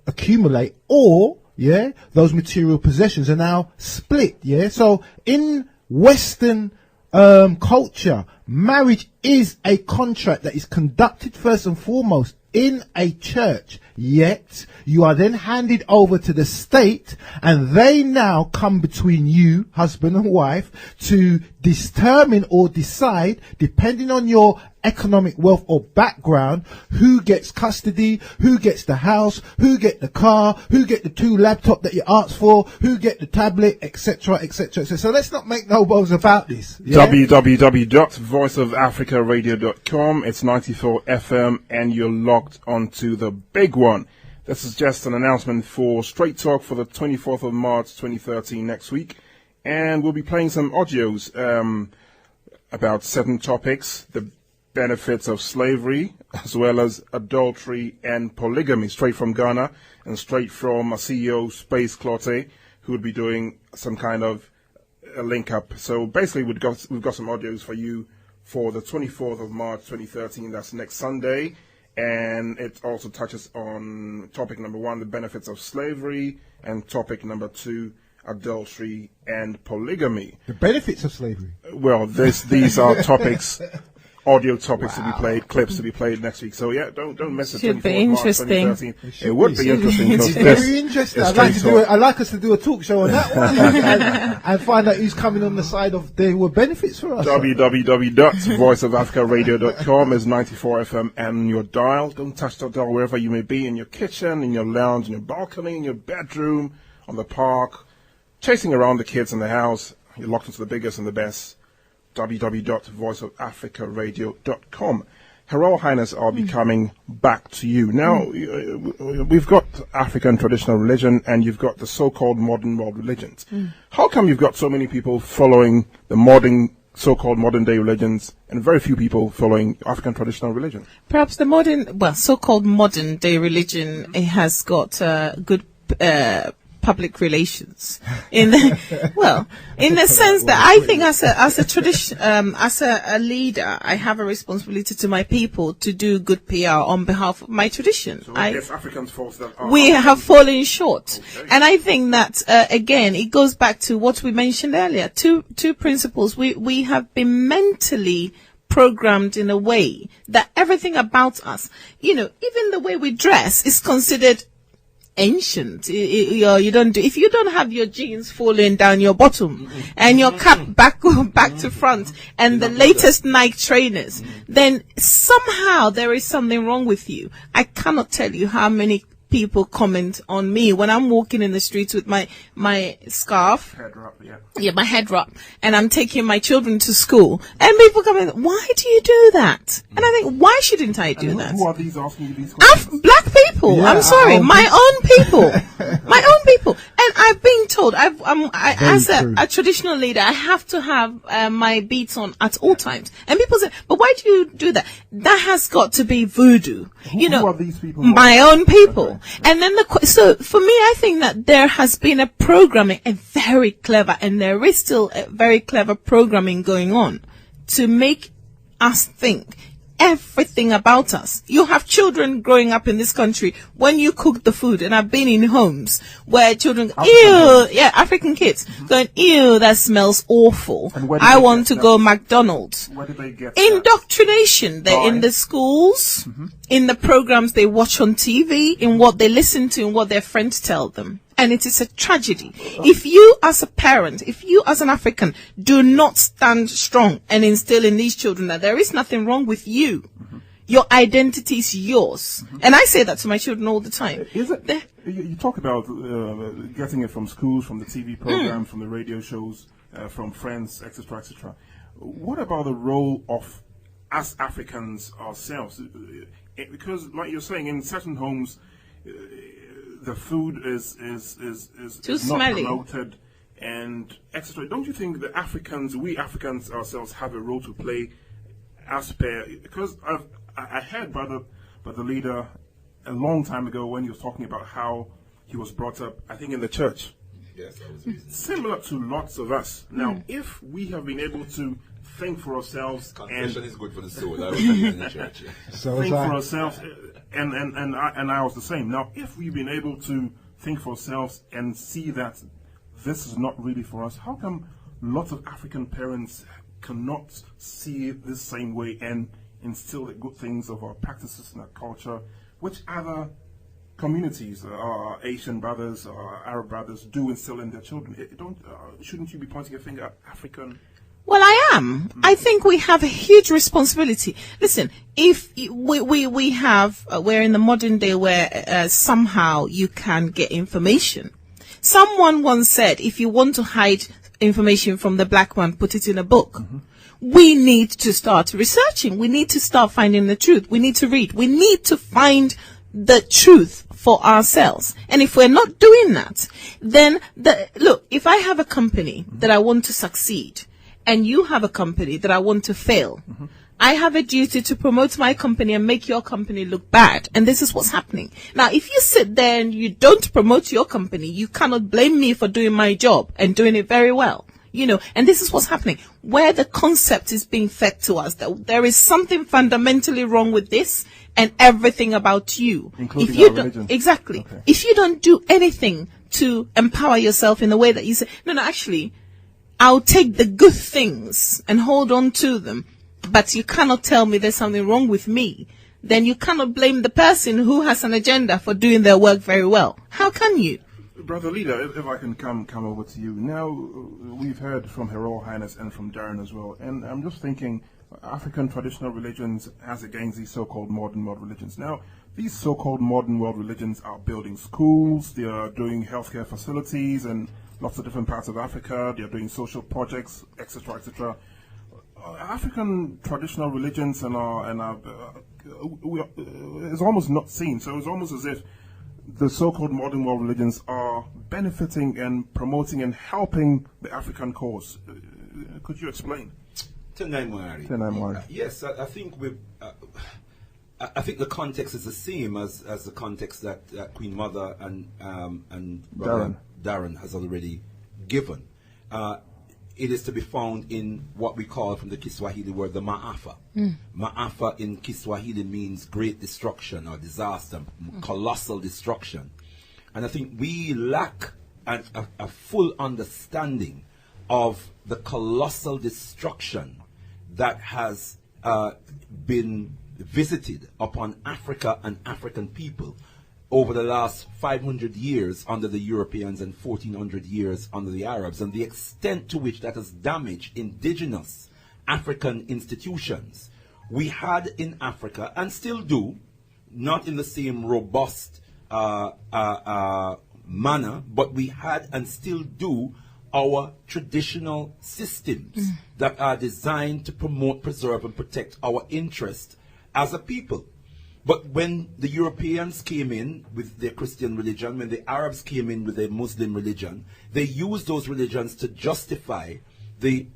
accumulate, or, yeah, those material possessions are now split, yeah? So in Western culture, marriage is a contract that is conducted first and foremost in a church, Yet you are then handed over to the state, and they now come between you, husband and wife, to determine or decide, depending on your economic wealth or background, who gets custody, who gets the house, who get the car, who get the 2 laptops that you asked for, who get the tablet, etc., etc. So let's not make no bones about this. Yeah? www.voiceofafricaradio.com. It's 94 FM, and you're locked onto the big one. This is just an announcement for Straight Talk for the 24th of March 2013 next week, and we'll be playing some audios about 7 topics: the benefits of slavery, as well as adultery and polygamy, straight from Ghana and straight from a CEO, Space Clotte, who would be doing some kind of a link up. So basically, we've got some audios for you for the 24th of March 2013. That's next Sunday, and it also touches on topic number 1, the benefits of slavery, and topic number 2, adultery and polygamy. The benefits of slavery. Well, these are topics. Audio topics to be played, clips to be played next week. So yeah, don't miss it. Should be interesting. It would be interesting. It's very interesting. I'd like us to do a talk show on that one and find out who's coming on the side of there were benefits for us. www.voiceofafricaradio.com is 94 FM and your dial. Don't touch that dial wherever you may be, in your kitchen, in your lounge, in your balcony, in your bedroom, on the park, chasing around the kids in the house. You're locked into the biggest and the best. www.voiceofafricaradio.com. Her Royal Highness, I'll be coming back to you. Now, we've got African traditional religion, and you've got the so-called modern world religions. How come you've got so many people following the so-called modern day religions, and very few people following African traditional religion? Perhaps the so-called modern day religion, it has got good public relations in the sense that I think as a tradition, as a leader, I have a responsibility to my people to do good PR on behalf of my tradition. So it's Africans' fault that we have fallen short. Okay. And I think that again it goes back to what we mentioned earlier, two principles. We have been mentally programmed in a way that everything about us, even the way we dress is considered ancient. You don't do, if you don't have your jeans falling down your bottom and your cap back to front and the latest Nike trainers, then somehow there is something wrong with you. I cannot tell you how many people comment on me when I'm walking in the streets with my scarf, head wrap, my head wrap, and I'm taking my children to school, and people come in, why do you do that? And I think, why shouldn't I do that? Who are these asking you these questions? Black people. Yeah, I'm sorry, my own people, my own people. And I've been told, as a traditional leader, I have to have my beats on at all times. And people say, but why do you do that? That has got to be voodoo. Who are these people? My own people. Okay. And then so for me, I think that there has been a programming, a very clever, and there is still a very clever programming going on to make us think everything about us. You have children growing up in this country, when you cook the food, and I've been in homes where children African kids going, ew, that smells awful. I want to go McDonald's. Where did they get indoctrination? They're in the schools, in the programs they watch on TV, in what they listen to, and what their friends tell them. And it is a tragedy. If you as a parent, if you as an African do not stand strong and instill in these children that there is nothing wrong with you, your identity is yours. And I say that to my children all the time. Is it? You talk about getting it from schools, from the TV programs, from the radio shows, from friends, etc., etc. What about the role of us Africans ourselves? Because, like you're saying, in certain homes, the food is too not smelly, promoted, and etc. Don't you think that we Africans ourselves have a role to play as per? Because I heard by the leader a long time ago when he was talking about how he was brought up, I think, in the church. Yes, that was similar to lots of us. Now, if we have been able to think for ourselves, confession is good for the soul. I was in the church. So think for ourselves. And I was the same. Now, if we've been able to think for ourselves and see that this is not really for us, how come lots of African parents cannot see it the same way and instill the good things of our practices and our culture, which other communities, our Asian brothers, our Arab brothers, do instill in their children. Shouldn't you be pointing a finger at African? Well, I am. I think we have a huge responsibility. Listen, if we have, we're in the modern day where somehow you can get information. Someone once said, if you want to hide information from the black man, put it in a book. We need to start researching. We need to start finding the truth. We need to read. We need to find the truth for ourselves. And if we're not doing that, then look, if I have a company that I want to succeed, and you have a company that I want to fail, I have a duty to promote my company and make your company look bad. And this is what's happening. Now, if you sit there and you don't promote your company, you cannot blame me for doing my job and doing it very well. You know, and this is what's happening, where the concept is being fed to us that there is something fundamentally wrong with this and everything about you. Including if you our don't, religion. exactly. Okay. If you don't do anything to empower yourself in the way that you say, no, actually, I'll take the good things and hold on to them, but you cannot tell me there's something wrong with me. Then you cannot blame the person who has an agenda for doing their work very well. How can you? Brother Leader, if I can come over to you. Now, we've heard from Her Royal Highness and from Darren as well, and I'm just thinking, African traditional religions as against these so-called modern world religions. Now, these so-called modern world religions are building schools, they are doing healthcare facilities and lots of different parts of Africa, they are doing social projects, etc., etc. African traditional religions is almost not seen, so it's almost as if the so-called modern world religions are benefiting and promoting and helping the African cause. Could you explain? Yes, I think I think the context is the same as the context that Queen Mother and Darren has already given. It is to be found in what we call from the Kiswahili word the Maafa. Maafa in Kiswahili means great destruction or disaster, colossal destruction. And I think we lack a full understanding of the colossal destruction that has been visited upon Africa and African people over the last 500 years under the Europeans and 1400 years under the Arabs, and the extent to which that has damaged indigenous African institutions. We had in Africa, and still do, not in the same robust manner, but we had and still do our traditional systems that are designed to promote, preserve, and protect our interest as a people. But when the Europeans came in with their Christian religion, when the Arabs came in with their Muslim religion, they used those religions to justify the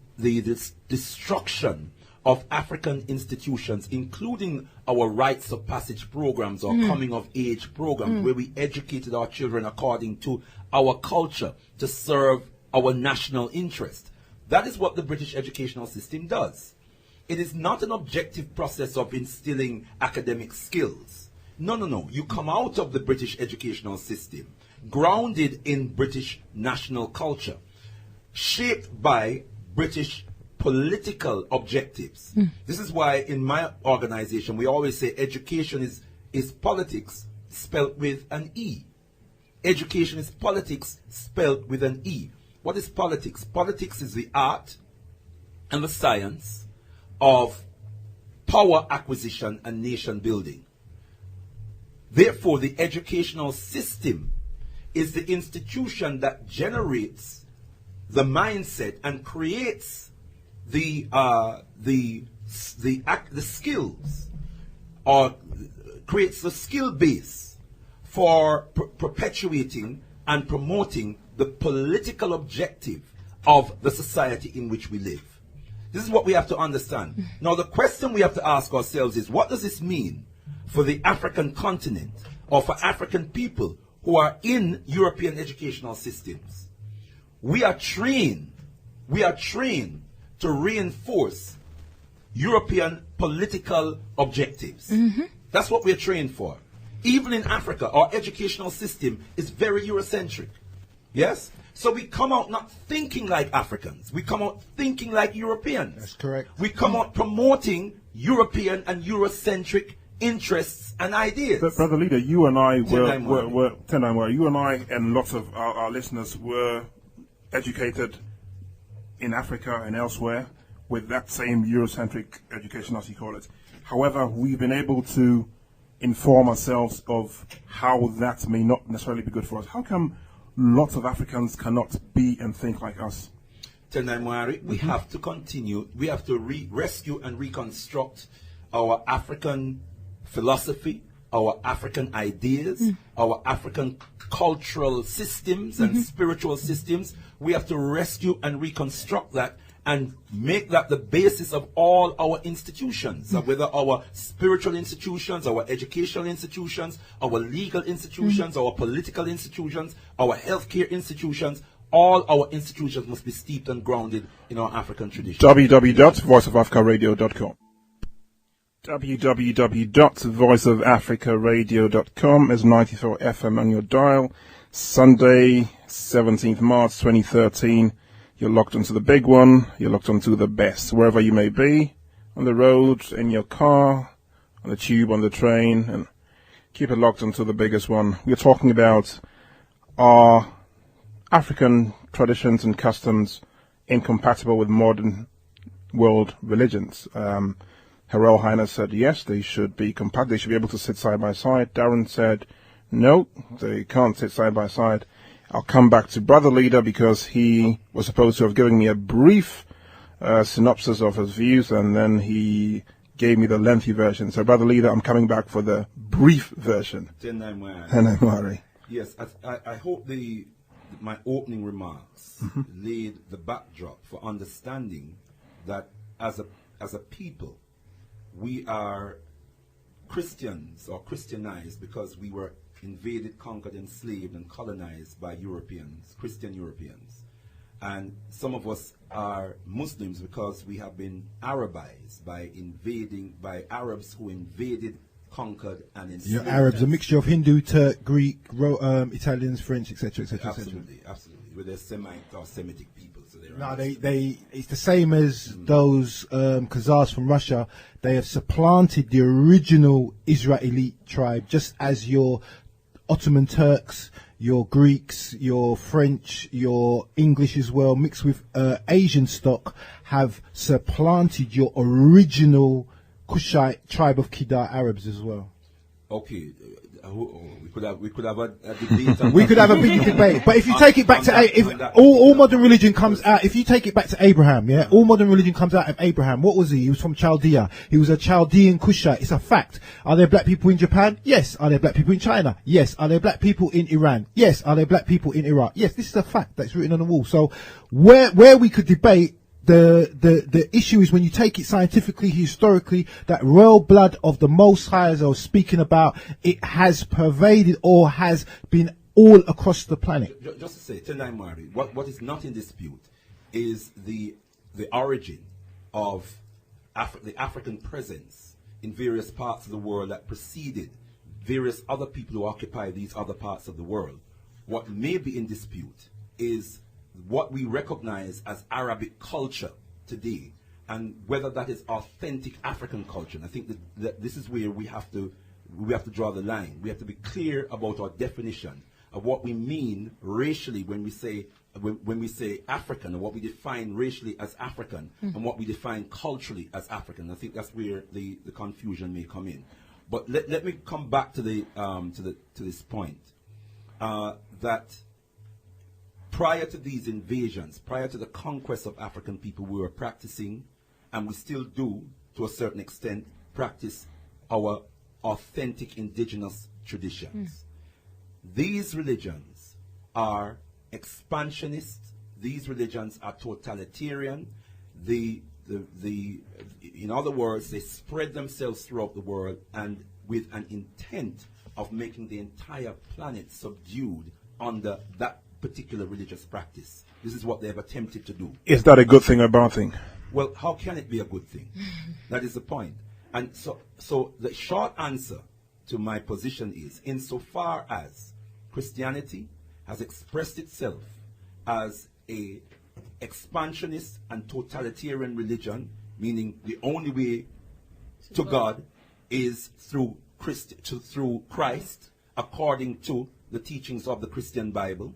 destruction of African institutions, including our rites of passage programs or coming of age programs, where we educated our children according to our culture to serve our national interest. That is what the British educational system does. It is not an objective process of instilling academic skills. No. You come out of the British educational system, grounded in British national culture, shaped by British political objectives. This is why in my organization we always say education is politics spelled with an E. Education is politics spelled with an E. What is politics? Politics is the art and the science of power acquisition and nation building. Therefore, the educational system is the institution that generates the mindset and creates the skills, or creates the skill base for perpetuating and promoting the political objective of the society in which we live. This is what we have to understand. Now, the question we have to ask ourselves is, what does this mean for the African continent or for African people who are in European educational systems? We are trained to reinforce European political objectives. That's what we're trained for. Even in Africa, our educational system is very Eurocentric. Yes? So we come out not thinking like Africans. We come out thinking like Europeans. That's correct. We come out promoting European and Eurocentric interests, and ideas. But Brother Leader, you and I Tendai you and I and lots of our listeners were educated in Africa and elsewhere with that same Eurocentric education, as you call it. However, we've been able to inform ourselves of how that may not necessarily be good for us. How come lots of Africans cannot be and think like us? Tendai Mwari, we have to continue. We have to rescue and reconstruct our African philosophy, our African ideas, our African cultural systems and spiritual systems. We have to rescue and reconstruct that and make that the basis of all our institutions, whether our spiritual institutions, our educational institutions, our legal institutions, our political institutions, our healthcare institutions. All our institutions must be steeped and grounded in our African tradition. www.voiceofafricaradio.com www.voiceofafricaradio.com is 94 FM on your dial. Sunday, 17th March 2013. You're locked onto the big one. You're locked onto the best. Wherever you may be, on the road, in your car, on the tube, on the train, and keep it locked onto the biggest one. We're talking about our African traditions and customs incompatible with modern world religions. Her Royal Highness said yes, they should be compatible. They should be able to sit side by side. Darren said no, they can't sit side by side. I'll come back to Brother Leader because he was supposed to have given me a brief synopsis of his views, and then he gave me the lengthy version. So, Brother Leader, I'm coming back for the brief version. Yes, I hope my opening remarks laid the backdrop for understanding that as a people, we are Christians or Christianized because we were invaded, conquered, enslaved, and colonized by Europeans, Christian Europeans. And some of us are Muslims because we have been Arabized by Arabs who invaded, conquered, and enslaved. Arabs, a mixture of Hindu, Turk, Greek, Italians, French, etc., etc., etc. Absolutely. With the Semite or Semitic people. So it's the same as those Khazars from Russia. They have supplanted the original Israeli tribe, just as your Ottoman Turks, your Greeks, your French, your English as well, mixed with Asian stock, have supplanted your original Kushite tribe of Kedar Arabs as well. Okay, we could have a debate. We could have a big debate, but if you take it back to all modern religion comes out, if you take it back to Abraham, all modern religion comes out of Abraham. What was he? He was from Chaldea. He was a Chaldean Kushite. It's a fact. Are there black people in Japan? Yes. Are there black people in China? Yes. Are there black people in Iran? Yes. Are there black people in Iraq? Yes. This is a fact that's written on the wall. So where we could debate. The issue is when you take it scientifically, historically, that royal blood of the Most High, as I was speaking about, it has pervaded or has been all across the planet. Just to say, Tendai Mwari, what is not in dispute is the origin of the African presence in various parts of the world that preceded various other people who occupy these other parts of the world. What may be in dispute is what we recognize as Arabic culture today, and whether that is authentic African culture. And I think that this is where we have to draw the line. We have to be clear about our definition of what we mean racially when we say African, and what we define racially as African, and what we define culturally as African. I think that's where the confusion may come in. But let me come back to this point that. Prior to these invasions, prior to the conquest of African people, we were practicing, and we still do, to a certain extent, practice our authentic indigenous traditions. These religions are expansionist. These religions are totalitarian. In other words, they spread themselves throughout the world, and with an intent of making the entire planet subdued under that particular religious practice. This is what they have attempted to do. Is that a good thing or a bad thing? Well, how can it be a good thing? That is the point. And so the short answer to my position is, insofar as Christianity has expressed itself as a expansionist and totalitarian religion, meaning the only way to God is through Christ, according to the teachings of the Christian Bible.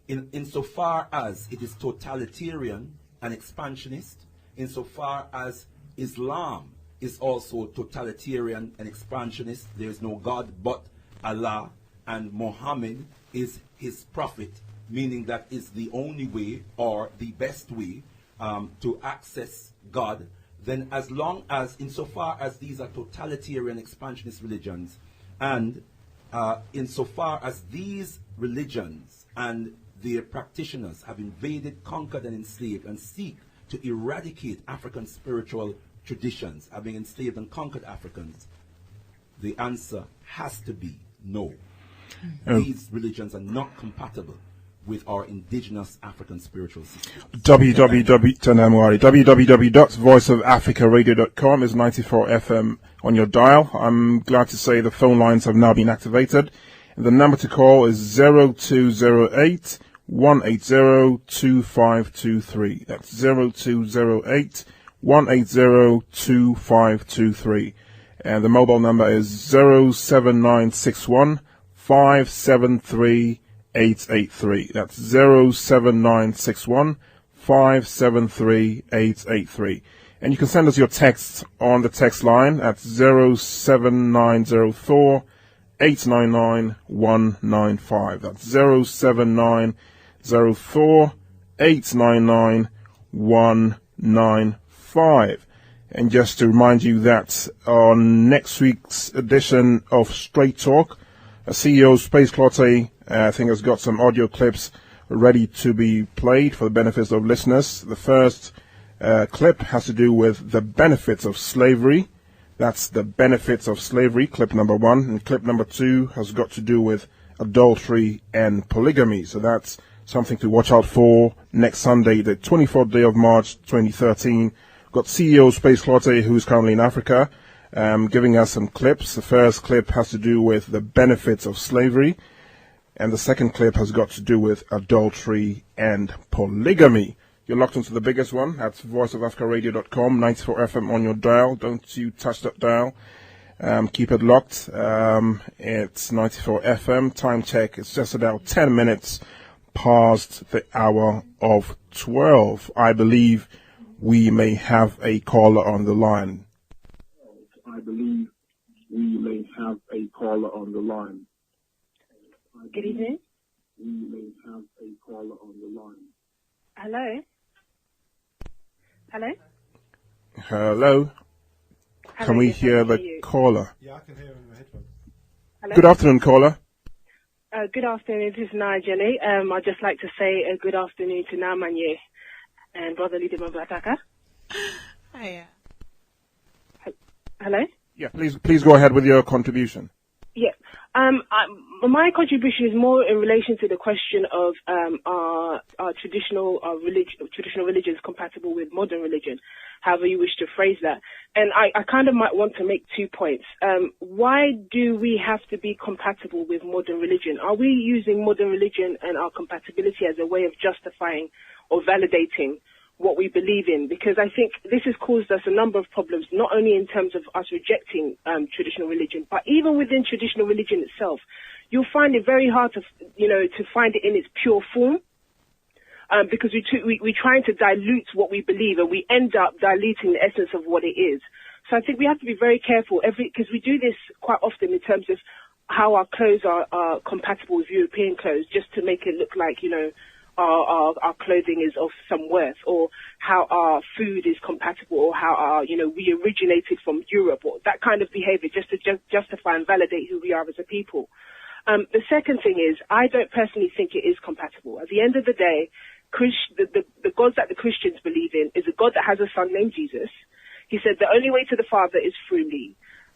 Insofar as it is totalitarian and expansionist, insofar as Islam is also totalitarian and expansionist, there is no God but Allah, and Muhammad is his prophet, meaning that is the only way or the best way to access God. Then as long as, insofar as these are totalitarian expansionist religions, and insofar as these religions and their practitioners have invaded, conquered, and enslaved, and seek to eradicate African spiritual traditions, having enslaved and conquered Africans, the answer has to be no. These religions are not compatible with our indigenous African spiritual system. www.voiceofafricaradio.com is 94 FM on your dial. I'm glad to say the phone lines have now been activated. And the number to call is 0208 180 2523. That's 0208 180 2523. And the mobile number is 07961 573 883. That's 07961 573 883. And you can send us your texts on the text line at 07904 899 195. That's 07904 899 195. And just to remind you that on next week's edition of Straight Talk, CEO Space Clotte, I think, has got some audio clips ready to be played for the benefits of listeners. The first clip has to do with the benefits of slavery. That's the benefits of slavery, clip number 1. And clip number 2 has got to do with adultery and polygamy. So that's something to watch out for next Sunday, the 24th day of March 2013. Got CEO Space Clotte, who's currently in Africa, giving us some clips. The first clip has to do with the benefits of slavery, and the second clip has got to do with adultery and polygamy. You're locked into the biggest one. That's voiceofafricaradio.com, 94 FM on your dial. Don't you touch that dial. Keep it locked. It's 94 FM. Time check. It's just about 10 minutes past the hour of 12. I believe we may have a caller on the line. Good evening. Hello? Hello? Hello? Can we hear the caller? Yeah, I can hear him in my headphones. Hello? Good afternoon, caller. Good afternoon. This is Nigel. I'd just like to say a good afternoon to Namanye and Bro.Ldr.Mbandaka. Hiya. Hello? Yeah, please go ahead with your contribution. Yeah. My contribution is more in relation to the question of are traditional religions compatible with modern religion, however you wish to phrase that. And I kind of might want to make 2 points. Why do we have to be compatible with modern religion? Are we using modern religion and our compatibility as a way of justifying or validating what we believe in? Because I think this has caused us a number of problems, not only in terms of us rejecting traditional religion, but even within traditional religion itself. You'll find it very hard to find it in its pure form, because we're trying to dilute what we believe, and we end up diluting the essence of what it is. So I think we have to be very careful, because we do this quite often in terms of how our clothes are compatible with European clothes, just to make it look like, our clothing is of some worth, or how our food is compatible, or how we originated from Europe, or that kind of behavior, just to justify and validate who we are as a people. The second thing is, I don't personally think it is compatible. At the end of the day, the gods that the Christians believe in is a God that has a son named Jesus. He said the only way to the Father is through me.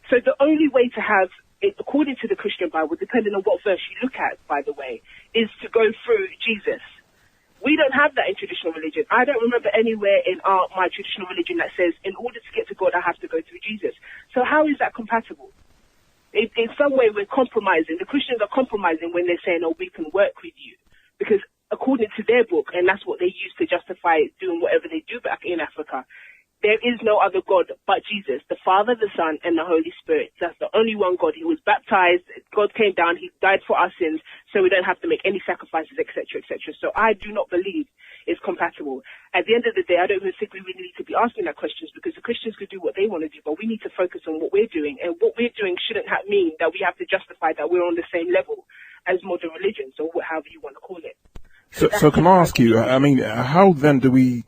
So the only way to have it, according to the Christian Bible, depending on what verse you look at, by the way, is to go through Jesus. We don't have that in traditional religion. I don't remember anywhere in my traditional religion that says, in order to get to God, I have to go through Jesus. So how is that compatible? In some way, we're compromising. The Christians are compromising when they're saying, oh, we can work with you. Because according to their book, and that's what they use to justify doing whatever they do back in Africa, there is no other God but Jesus, the Father, the Son, and the Holy Spirit. That's the only one God. He was baptized. God came down. He died for our sins, so we don't have to make any sacrifices, etc., etc. So I do not believe it's compatible. At the end of the day, I don't even think we really need to be asking that questions, because the Christians could do what they want to do, but we need to focus on what we're doing. And what we're doing shouldn't mean that we have to justify that we're on the same level as modern religions, or however you want to call it. So can I ask you, I mean, how then do we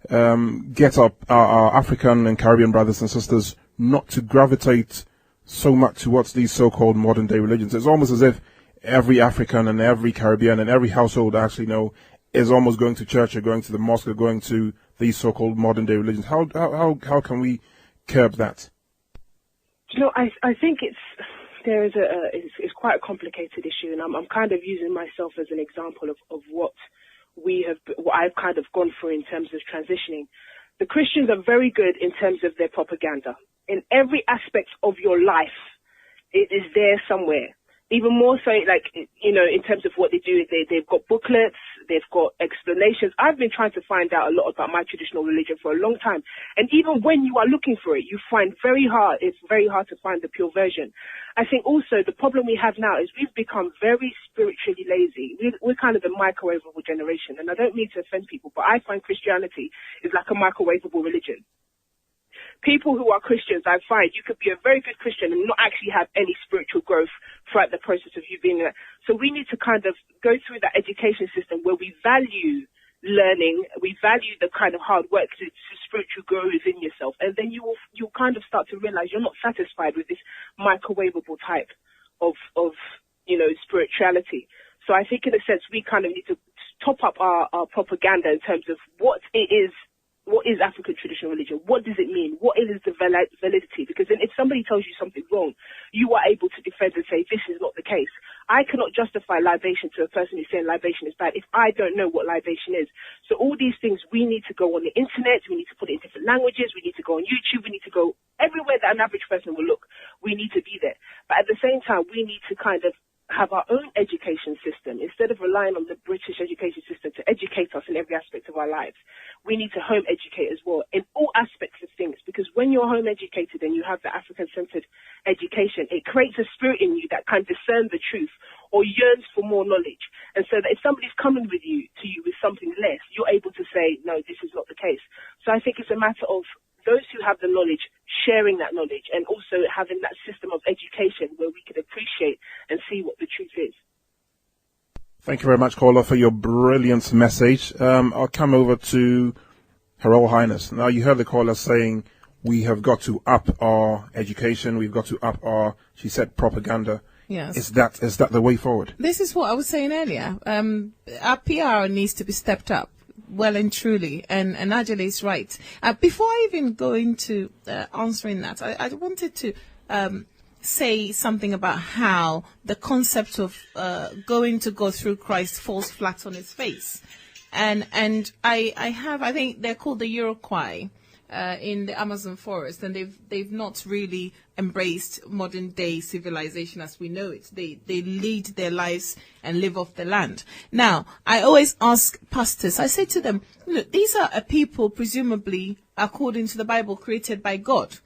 get our African and Caribbean brothers and sisters not to gravitate so much towards these so-called modern-day religions? It's almost as if every African and every Caribbean and every household I actually know is almost going to church or going to the mosque or going to these so-called modern-day religions. How can we curb that? You know, I think it's quite a complicated issue, and I'm kind of using myself as an example of what I've kind of gone through in terms of transitioning. The Christians are very good in terms of their propaganda. In every aspect of your life, it is there somewhere. Even more so, like, you know, in terms of what they do, they've got booklets, they've got explanations. I've been trying to find out a lot about my traditional religion for a long time. And even when you are looking for it, you find it's very hard to find the pure version. I think also the problem we have now is we've become very spiritually lazy. We're kind of the microwavable generation. And I don't mean to offend people, but I find Christianity is like a microwavable religion. People who are Christians, I find you could be a very good Christian and not actually have any spiritual growth throughout the process of you being there. So we need to kind of go through that education system where we value learning, we value the kind of hard work to spiritual growth within yourself, and then you'll kind of start to realize you're not satisfied with this microwavable type of you know, spirituality. So I think in a sense we kind of need to top up our propaganda in terms of what is African traditional religion? What does it mean? What is the validity? Because then if somebody tells you something wrong, you are able to defend and say, this is not the case. I cannot justify libation to a person who's saying libation is bad if I don't know what libation is. So all these things, we need to go on the internet, we need to put it in different languages, we need to go on YouTube, we need to go everywhere that an average person will look. We need to be there. But at the same time, we need to kind of have our own education system instead of relying on the British education system to educate us in every aspect of our lives. We need to home educate as well in all aspects of things, because when you're home educated and you have the African-centered education, it creates a spirit in you that can discern the truth or yearns for more knowledge. And so that if somebody's coming to you with something less, you're able to say, no, this is not the case. So I think it's a matter of those who have the knowledge sharing that knowledge, and also having that system of education where we can appreciate and see what the truth is. Thank you very much, caller, for your brilliant message. I'll come over to Her Royal Highness. Now, you heard the caller saying we have got to up our education, we've got to up our, she said, propaganda. Yes. Is that the way forward? This is what I was saying earlier. Our PR needs to be stepped up. Well and truly, and Ajala is right. Before I even go into answering that, I wanted to say something about how the concept of going to God through Christ falls flat on its face. And I think they're called the Iroquois in the Amazon forest, and they've not really embraced modern day civilization as we know it. They lead their lives and live off the land. Now, I always ask pastors, I say to them, look, these are a people presumably, according to the Bible, created by God.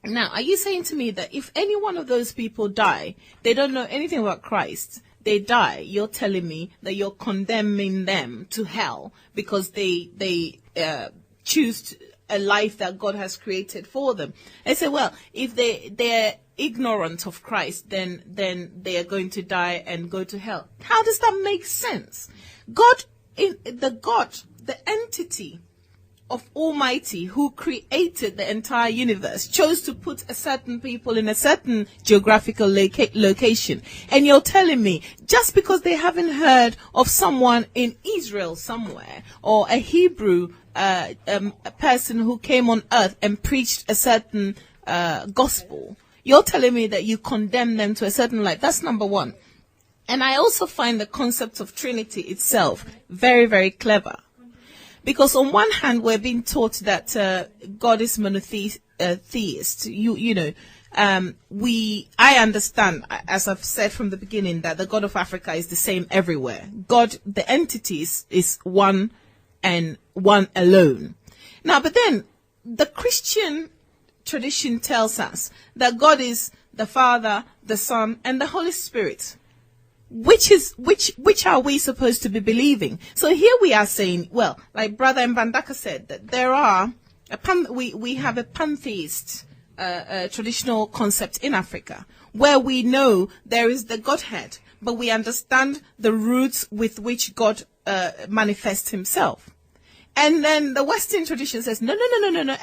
Now, are you saying to me that if any one of those people die, they don't know anything about Christ, they die, you're telling me that you're condemning them to hell because they choose a life that God has created for them? I say, well, if they're ignorant of Christ, then they are going to die and go to hell. How does that make sense? The entity of Almighty who created the entire universe chose to put a certain people in a certain geographical location. And you're telling me just because they haven't heard of someone in Israel somewhere, or a Hebrew a person who came on earth and preached a certain gospel, you're telling me that you condemn them to a certain life? That's number one. And I also find the concept of Trinity itself very, very clever. Because on one hand, we're being taught that God is monotheist. I understand, as I've said from the beginning, that the God of Africa is the same everywhere. God, the entity is one and one alone. Now, but then the Christian tradition tells us that God is the Father, the Son, and the Holy Spirit. Which are we supposed to be believing? So here we are saying, well, like Brother Mbandaka said, that there are we have a pantheist traditional concept in Africa, where we know there is the Godhead, but we understand the roots with which God manifests himself. And then the Western tradition says, no,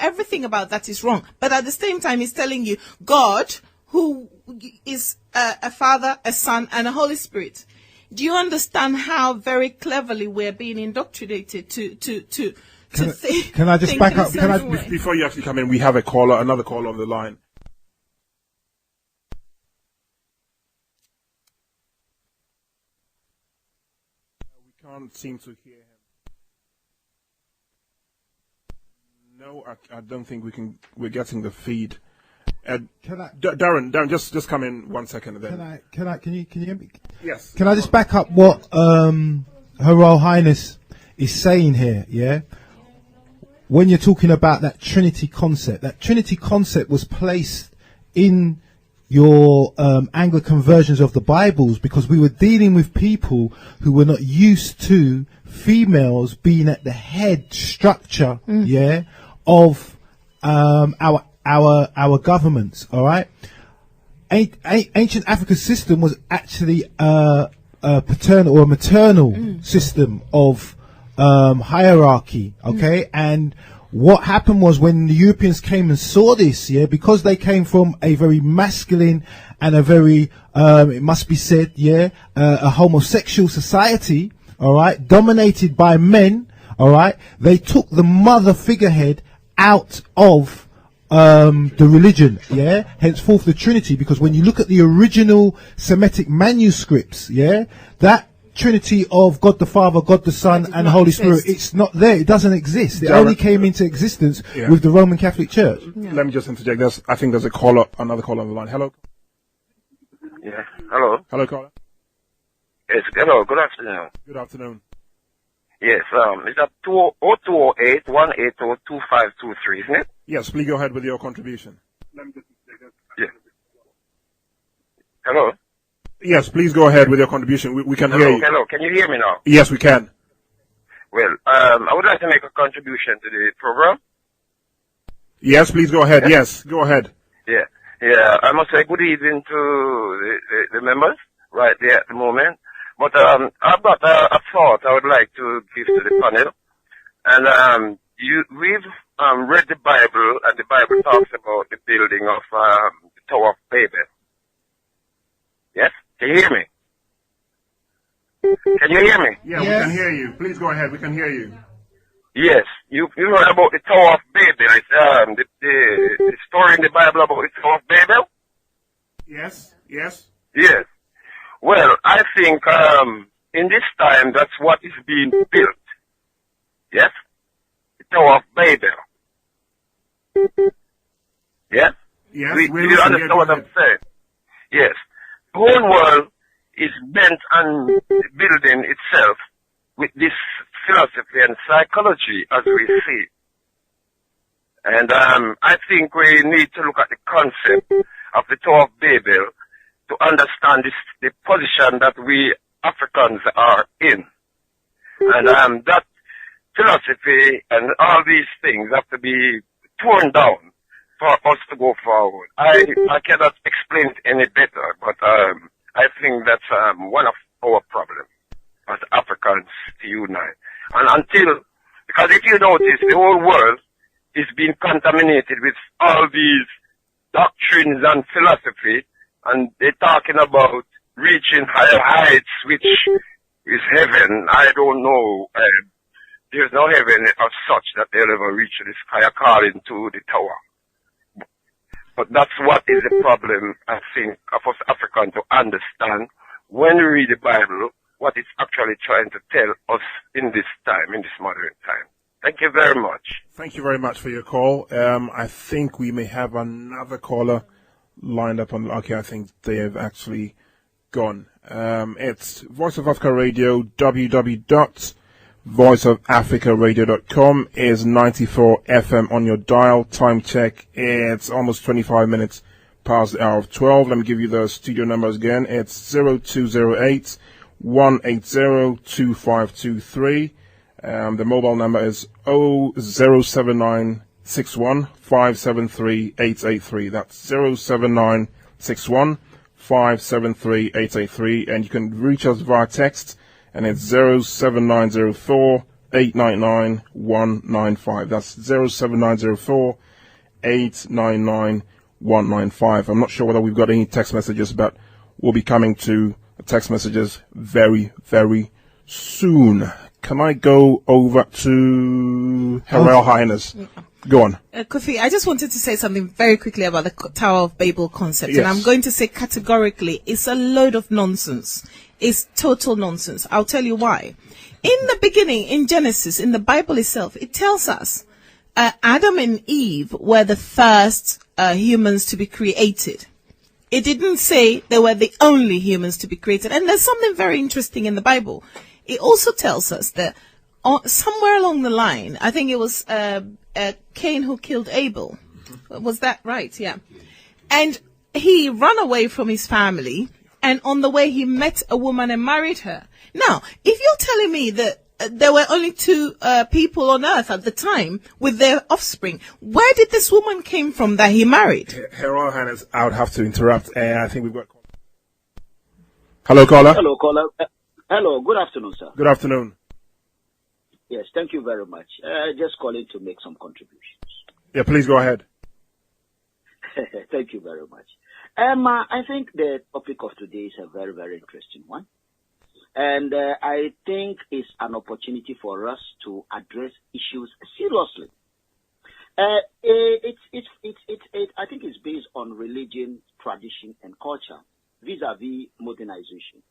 everything about that is wrong. But at the same time, it's telling you God, who is a Father, a Son, and a Holy Spirit. Do you understand how very cleverly we're being indoctrinated to think? Can I just back up? Before you actually come in, we have another caller on the line. We can't seem to hear him. No, I don't think we're getting the feed. Darren, just come in 1 second then. Can you hear me? Yes. Can I just back up what Her Royal Highness is saying here? Yeah. When you're talking about that Trinity concept was placed in your Anglican versions of the Bibles because we were dealing with people who were not used to females being at the head structure, of our governments. All right. Ancient African system was actually a paternal or a maternal system of hierarchy. Okay. And what happened was when the Europeans came and saw this, because they came from a very masculine and a very, it must be said, a homosexual society, all right, dominated by men, all right, they took the mother figurehead out of the religion, henceforth the Trinity, because when you look at the original Semitic manuscripts, that Trinity of God the Father, God the Son, and the Holy Spirit, it's not there. It doesn't exist. It only came into existence with the Roman Catholic Church. Let me just interject. I think there's another caller on the line. Hello. Yeah. Hello. Hello, caller. Yes. Hello. Good afternoon. Good afternoon. Yes. Is that 0208 180 2523, isn't it? Yes. Please go ahead with your contribution. Yeah. Hello. Yes, please go ahead with your contribution. We can hear you. Hello, can you hear me now? Yes, we can. Well, I would like to make a contribution to the program. Yes, please go ahead. Yes, go ahead. Yeah, I must say good evening to the members right there at the moment. But I've got a thought I would like to give to the panel. And we've read the Bible, and the Bible talks about the building of the Tower of Babel. Yes? Can you hear me? Can you hear me? Yeah, yes. We can hear you. Please go ahead. We can hear you. Yes. You heard about the Tower of Babel. It's the story in the Bible about the Tower of Babel? Yes. Yes. Yes. Well, I think in this time that's what is being built. Yes? The Tower of Babel. Yes? Yes. Do you understand what I'm saying? Yes. The whole world is bent on building itself with this philosophy and psychology as we see. And I think we need to look at the concept of the Tower of Babel to understand the position that we Africans are in. And that philosophy and all these things have to be torn down for us to go forward. I cannot explain it any better, but I think that's one of our problems as Africans to unite. And because if you notice, the whole world is being contaminated with all these doctrines and philosophy, and they're talking about reaching higher heights, which is heaven. I don't know. There's no heaven as such that they'll ever reach this higher calling to the tower. But that's what is the problem, I think, of us Africans to understand when we read the Bible, what it's actually trying to tell us in this time, in this modern time. Thank you very much. Thank you very much for your call. I think we may have another caller lined up on. Okay, I think they have actually gone. It's Voice of Africa Radio, www.voiceofafrica voiceofafricaradio.com is 94 FM on your dial. Time check, it's almost 25 minutes past the hour of 12. Let me give you the studio numbers again. It's 0208 180 2523. The mobile number is 079 61 573 883. That's 079 61 573 883. And you can reach us via text, and it's 07904 899 195. That's 07904 899 195. I'm not sure whether we've got any text messages, but we'll be coming to text messages very, very soon. Can I go over to Her Royal Highness? Go on. Kofi, I just wanted to say something very quickly about the Tower of Babel concept. Yes. And I'm going to say categorically, it's a load of nonsense. It's total nonsense. I'll tell you why. In the beginning, in Genesis, in the Bible itself, it tells us Adam and Eve were the first humans to be created. It didn't say they were the only humans to be created. And there's something very interesting in the Bible. It also tells us that somewhere along the line, I think it was Cain who killed Abel. Was that right? Yeah. And he ran away from his family, and on the way he met a woman and married her. Now, if you're telling me that there were only two people on earth at the time with their offspring, where did this woman came from that he married? Her Royal Highness, I would have to interrupt. I think we've got... Hello, caller. Hello, caller. Hello, good afternoon, sir. Good afternoon. Yes, thank you very much. Just calling to make some contributions. Yeah, please go ahead. Thank you very much. I think the topic of today is a very, very interesting one. And I think it's an opportunity for us to address issues seriously. I think it's based on religion, tradition, and culture, vis-a-vis modernization.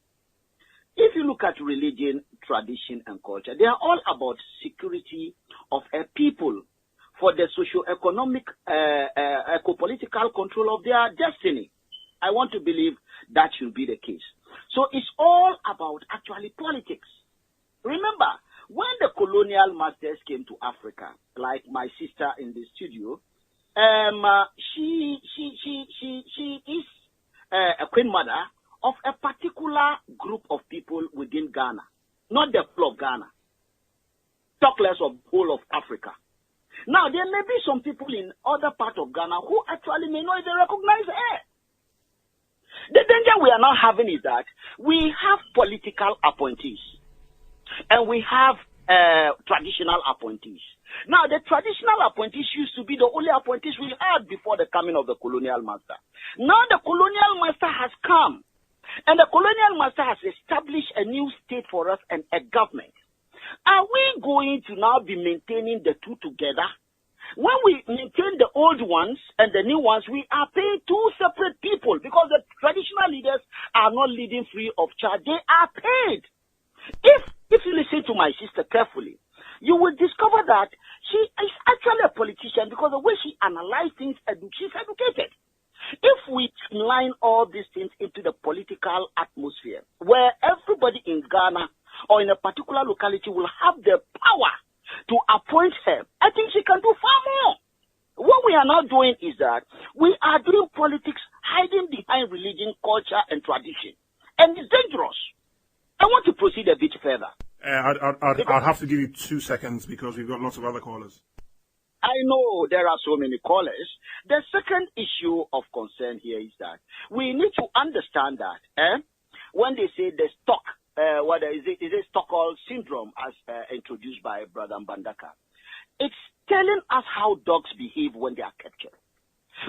If you look at religion, tradition, and culture, they are all about security of a people for the socio-economic, eco-political control of their destiny. I want to believe that should be the case. So it's all about actually politics. Remember, when the colonial masters came to Africa, like my sister in the studio, she is a queen mother of a particular group of people within Ghana, not the whole of Ghana. Talk less of whole of Africa. Now, there may be some people in other parts of Ghana who actually may not even recognize her. The danger we are now having is that we have political appointees and we have traditional appointees. Now, the traditional appointees used to be the only appointees we had before the coming of the colonial master. Now, the colonial master has come, and the colonial master has established a new state for us and a government. Are we going to now be maintaining the two together? When we maintain the old ones and the new ones, we are paying two separate people because the traditional leaders are not leading free of charge. They are paid. If you listen to my sister carefully, you will discover that she is actually a politician because the way she analyzes things, she's educated. If we line all these things into the political atmosphere, where everybody in Ghana or in a particular locality will have the power to appoint her, I think she can do far more. What we are now doing is that we are doing politics hiding behind religion, culture, and tradition. And it's dangerous. I want to proceed a bit further. I'll have to give you 2 seconds because we've got lots of other callers. I know there are so many callers. The second issue of concern here is that we need to understand that when they say the stock, is it Stockholm syndrome as introduced by Bro.Ldr.Mbandaka, it's telling us how dogs behave when they are captured.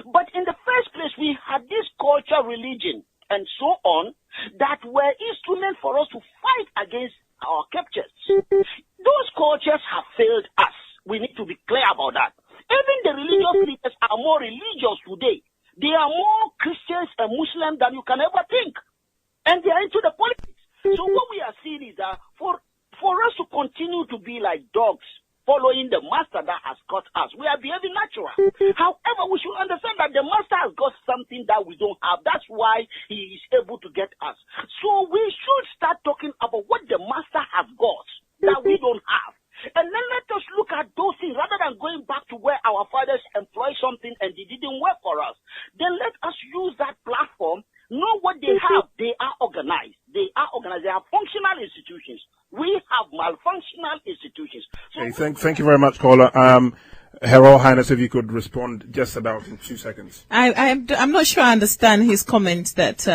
But in the first place, we had this culture, religion, and so on that were instruments for us to fight against our captures. Those cultures have failed us. We need to be clear about that. Even the religious leaders are more religious today. They are more Christians and Muslims than you can ever think. And they are into the politics. So what we are seeing is that for us to continue to be like dogs, following the master that has got us, we are behaving natural. However, we should understand that the master has got something that we don't have. That's why he is able to get us. So we should start talking about what the master has got that we don't have. our fathers employed something and it didn't work for us. Then let us use that platform. Know what they have. They are organized. They are organized. They are functional institutions. We have malfunctional institutions. So Okay, thank you very much, caller. Her Royal Highness, if you could respond just about in 2 seconds. I'm not sure I understand his comment that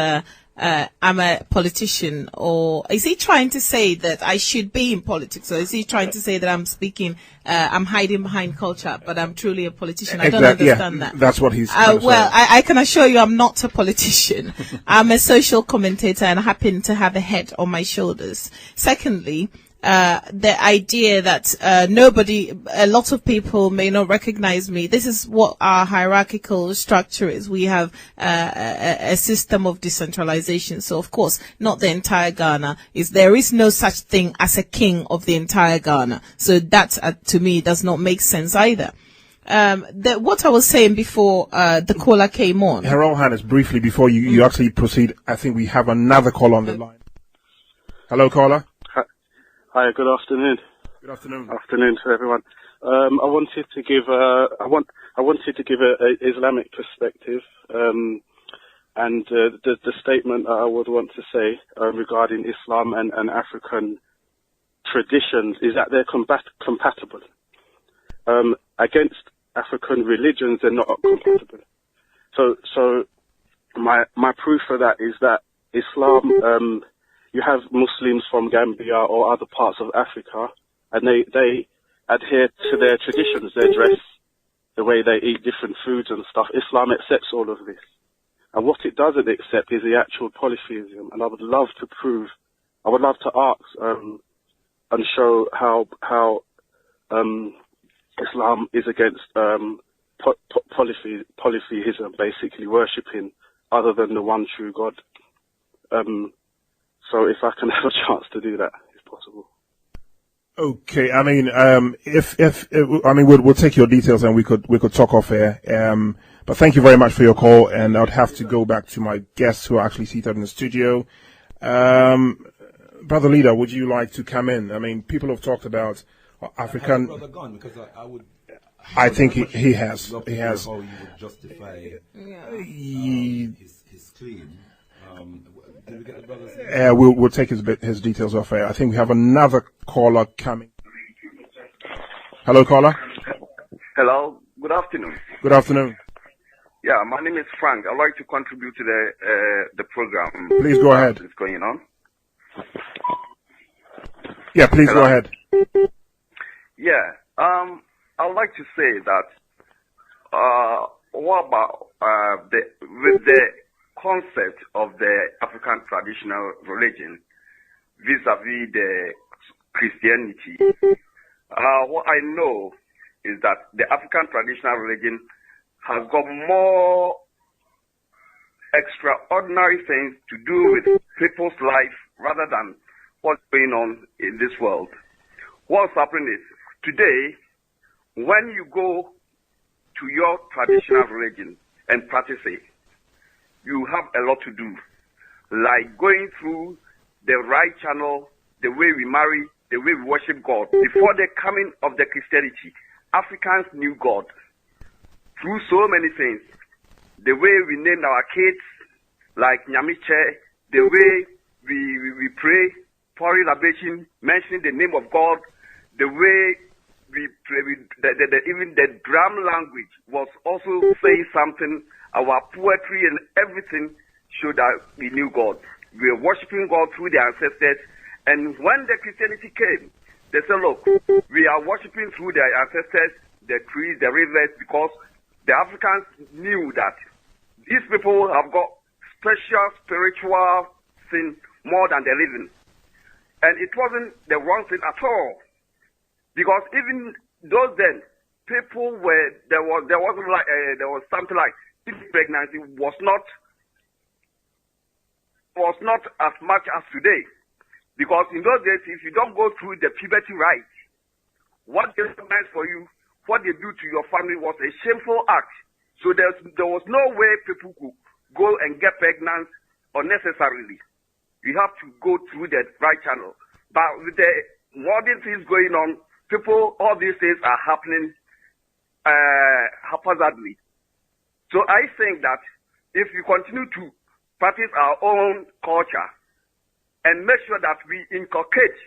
I'm a politician, or is he trying to say that I should be in politics, or is he trying to say that I'm speaking, I'm hiding behind culture, but I'm truly a politician? I don't understand that. That's what he's trying to well, say. I can assure you I'm not a politician. I'm a social commentator and I happen to have a head on my shoulders. Secondly, the idea that a lot of people may not recognize me. This is what our hierarchical structure is. We have a system of decentralization. So, of course, not the entire Ghana. There is no such thing as a king of the entire Ghana. So that, to me, does not make sense either. What I was saying before the caller came on. Her Royal Highness, briefly, before you actually proceed, I think we have another caller on the line. Hello, caller. Hi, good afternoon. Good afternoon. Afternoon to everyone. I wanted to give a Islamic perspective, and the statement I would want to say regarding Islam and African traditions is that they're compatible. Against African religions, they're not compatible. So my proof for that is that Islam. You have Muslims from Gambia or other parts of Africa, and they adhere to their traditions, their dress, the way they eat different foods and stuff. Islam accepts all of this. And what it doesn't accept is the actual polytheism. And I would love to ask and show how Islam is against polytheism, basically worshipping other than the one true God. So if I can have a chance to do that, if possible. Okay, I mean, we'll take your details and we could talk off air. But thank you very much for your call, and I'd have to go back to my guests who are actually seated in the studio. Brother Leader, would you like to come in? I mean, people have talked about African. Brother gone because I would. I think he has. He has. How you would justify his claim. Did we get the brothers? We'll take his details off air. I think we have another caller coming. Hello, caller. Hello. Good afternoon. Good afternoon. Yeah, my name is Frank. I'd like to contribute to the program. Please go ahead. What's going on? Yeah, please go ahead. Yeah. I'd like to say that what about with the concept of the African traditional religion vis-a-vis the Christianity. What I know is that the African traditional religion has got more extraordinary things to do with people's life rather than what's going on in this world. What's happening is, today, when you go to your traditional religion and practice it, you have a lot to do, like going through the right channel, the way we marry, the way we worship God. Before the coming of the Christianity, Africans knew God through so many things. The way we named our kids, like Nyamiche, the way we pray, pouring libation, mentioning the name of God, the way we pray, even the drum language was also saying something. Our poetry and everything showed that we knew God. We were worshiping God through the ancestors. And when the Christianity came, they said, look, we are worshiping through the ancestors, the trees, the rivers, because the Africans knew that these people have got special spiritual thing more than the living. And it wasn't the wrong thing at all. Because even those then, people were, there was something like, pregnancy was not as much as today, because in those days, if you don't go through the puberty right, what they recognized for you, what they do to your family was a shameful act. So there was no way people could go and get pregnant unnecessarily. You have to go through the right channel. But with the modern things going on, all these things are happening haphazardly. So I think that if we continue to practice our own culture and make sure that we inculcate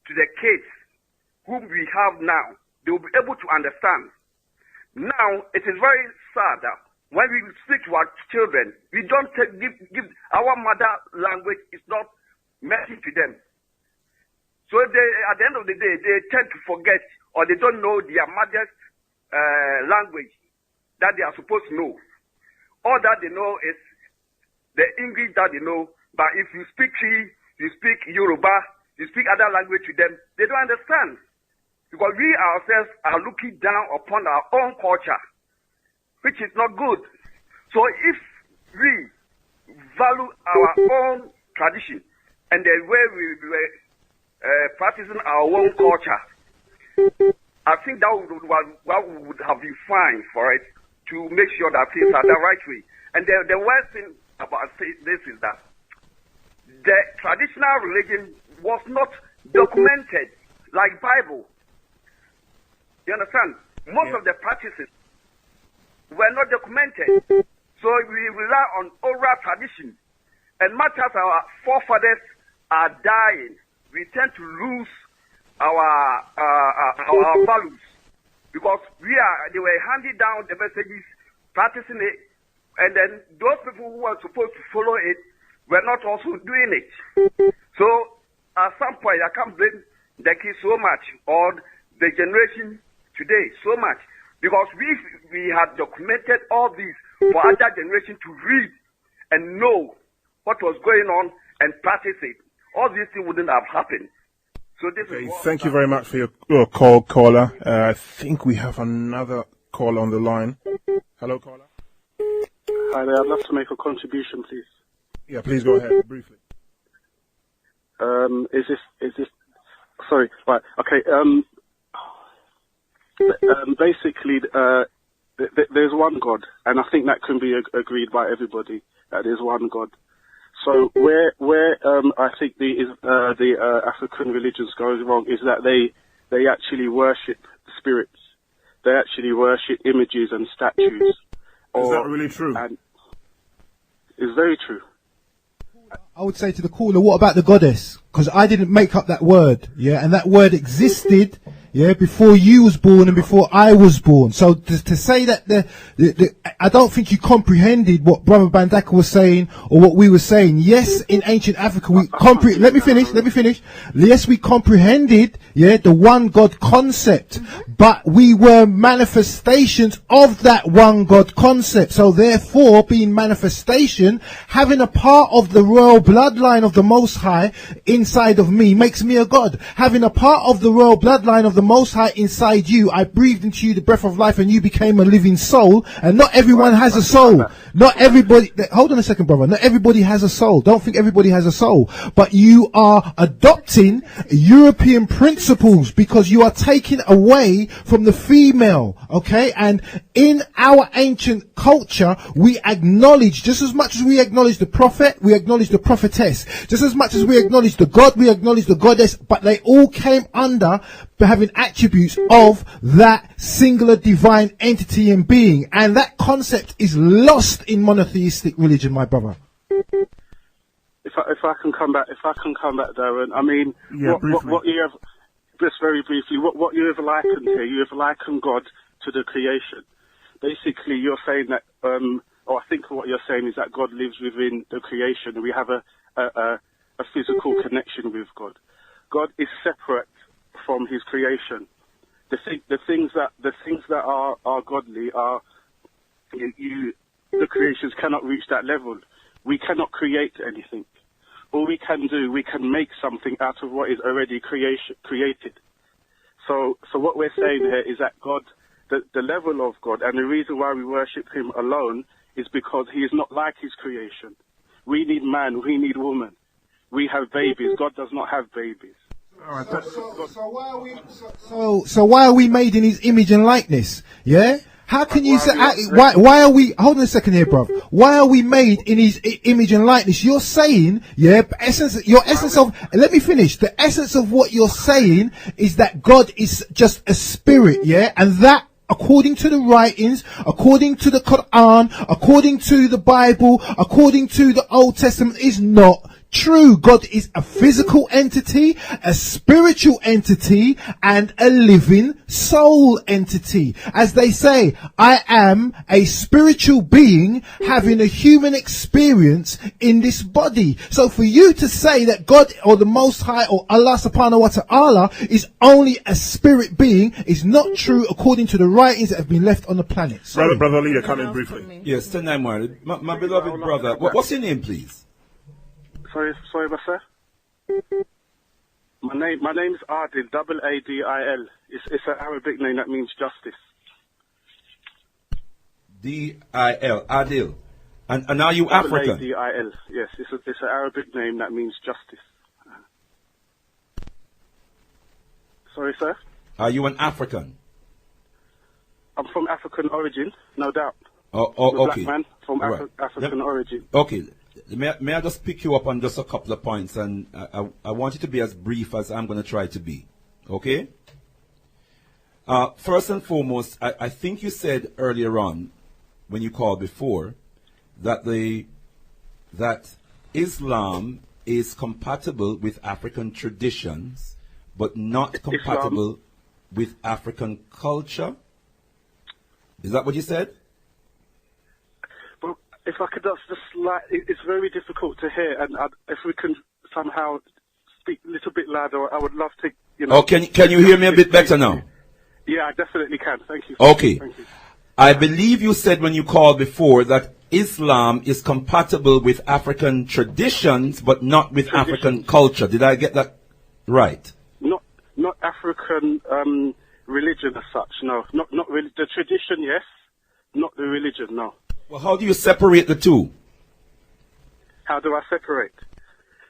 to the kids whom we have now, they will be able to understand. Now, it is very sad that when we speak to our children, we don't give our mother language is not message to them. So they, at the end of the day, they tend to forget or they don't know their mother's language that they are supposed to know. All that they know is the English that they know, but if you speak Twi, you speak Yoruba, you speak other language to them, they don't understand. Because we ourselves are looking down upon our own culture, which is not good. So if we value our own tradition and the way we were practicing our own culture, I think that would have been fine for it to make sure that things are the right way. And the worst thing about this is that the traditional religion was not documented like Bible. You understand? Most of the practices were not documented. So we rely on oral tradition. And much as our forefathers are dying, we tend to lose our values. Because they were handing down the messages, practicing it, and then those people who were supposed to follow it were not also doing it. So at some point, I can't blame the kids so much, or the generation today so much, because we had documented all these for other generation to read and know what was going on and practice it, all these things wouldn't have happened. So this is thank you very much for your call, caller. I think we have another caller on the line. Hello, caller. Hi there. I'd love to make a contribution, please. Yeah, please go ahead briefly. Is this? Sorry. Right. Okay. Basically, there's one God, and I think that can be agreed by everybody that there's one God. So where I think the African religions goes wrong is that they actually worship spirits. They actually worship images and statues. Is that really true? And it's very true. I would say to the caller, what about the goddess? Because I didn't make up that word, yeah, and that word existed, yeah, before you was born and before I was born. So to say that I don't think you comprehended what Brother Mbandaka was saying or what we were saying. Yes, in ancient Africa, let me finish. Yes, we comprehended, yeah, the one God concept, but we were manifestations of that one God concept. So therefore, being manifestation, having a part of the royal bloodline of the Most High inside of me makes me a God. Having a part of the royal bloodline of the Most High inside you, I breathed into you the breath of life and you became a living soul. And not everyone has a soul. Not everybody, hold on a second, brother. Not everybody has a soul. Don't think everybody has a soul. But you are adopting European principles because you are taking away from the female, okay? And in our ancient culture, we acknowledge, just as much as we acknowledge the prophet, we acknowledge the prophetess. Just as much as we acknowledge the God, we acknowledge the goddess, but they all came under having attributes of that singular divine entity and being. And that concept is lost in monotheistic religion, my brother. If I can come back, Darren, I mean, yeah, what you have, just very briefly, what you have likened here, you have likened God to the creation. Basically, you're saying that, or I think what you're saying is that God lives within the creation, and we have a physical connection with God. God is separate from His creation. The things that are godly are the creations cannot reach that level. We cannot create anything. All we can do, we can make something out of what is already created. So what we're saying here is that God, the level of God, and the reason why we worship Him alone is because He is not like His creation. We need man, we need woman. We have babies. God does not have babies. So why are we made in His image and likeness? Yeah? How can you say, why are we, hold on a second here, bruv. Why are we made in His image and likeness? You're saying, yeah, let me finish. The essence of what you're saying is that God is just a spirit, yeah? And that according to the writings, according to the Quran, according to the Bible, according to the Old Testament is not true. God is a physical entity, a spiritual entity, and a living soul entity. As they say, I am a spiritual being having a human experience in this body. So for you to say that God or the Most High or Allah subhanahu wa ta'ala is only a spirit being is not true according to the writings that have been left on the planet. Brother leader, come in briefly. Yes, 10-9, my beloved brother. What's your name, please? Sorry, sir. My name's Adil, Adil. It's an Arabic name that means justice. D-I-L, Adil. And are you African? Adil, yes. It's an Arabic name that means justice. Sorry, sir? Are you an African? I'm from African origin, no doubt. Oh, okay. Black man from Right. African origin. Okay. May I just pick you up on just a couple of points, and I want you to be as brief as I'm going to try to be. Okay? First and foremost, I think you said earlier on, when you called before, that Islam is compatible with African traditions, but not compatible with African culture. Is that what you said? Well, if I could just it's very difficult to hear, and if we can somehow speak a little bit louder, I would love to, Oh, can you hear me a bit better now? Yeah, I definitely can. Thank you. Okay. Thank you. I believe you said when you called before that Islam is compatible with African traditions, but not with African culture. Did I get that right? Not African religion as such. No, not really. The tradition, yes. Not the religion, no. Well, how do you separate the two? How do I separate?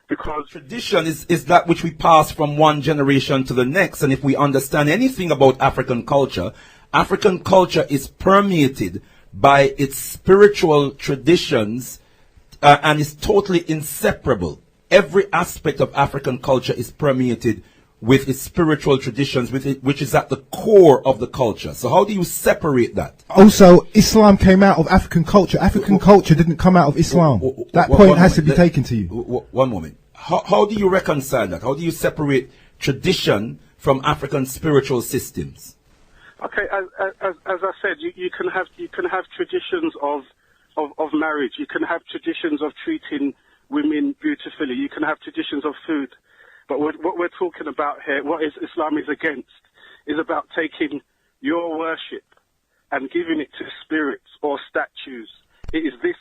Because tradition is that which we pass from one generation to the next, and if we understand anything about African culture is permeated by its spiritual traditions and is totally inseparable. Every aspect of African culture is permeated with its spiritual traditions, which is at the core of the culture. So how do you separate that? Also, Islam came out of African culture. African culture didn't come out of Islam. That point has to be taken to you. One moment. How do you reconcile that? How do you separate tradition from African spiritual systems? Okay, as I said, you can have traditions of marriage. You can have traditions of treating women beautifully. You can have traditions of food. But what we're talking about here, what Islam is against, is about taking your worship and giving it to spirits or statues. It is this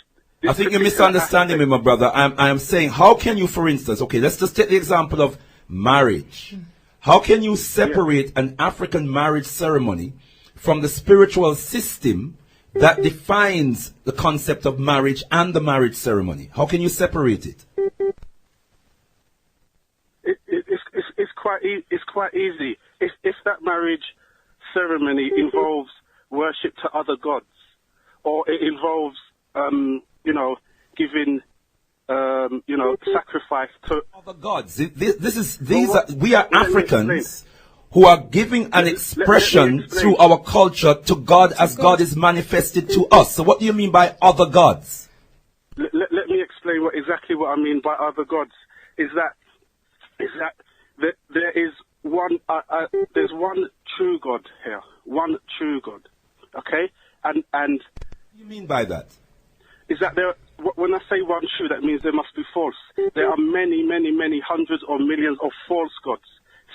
I think you're misunderstanding me, my brother. I am saying, how can you, for instance, okay, let's just take the example of marriage. How can you separate an African marriage ceremony from the spiritual system that defines the concept of marriage and the marriage ceremony? How can you separate it? It's quite easy. If that marriage ceremony involves worship to other gods, or it involves giving sacrifice to other gods. We are Africans who are giving an expression through our culture to God as God is manifested to us. So what do you mean by other gods? Let me explain exactly what I mean by other gods. Is that there is one there's one true God here, one true God. Okay, and what do you mean by that? Is that when I say one true, that means there must be false. There are many, many, many hundreds or millions of false gods.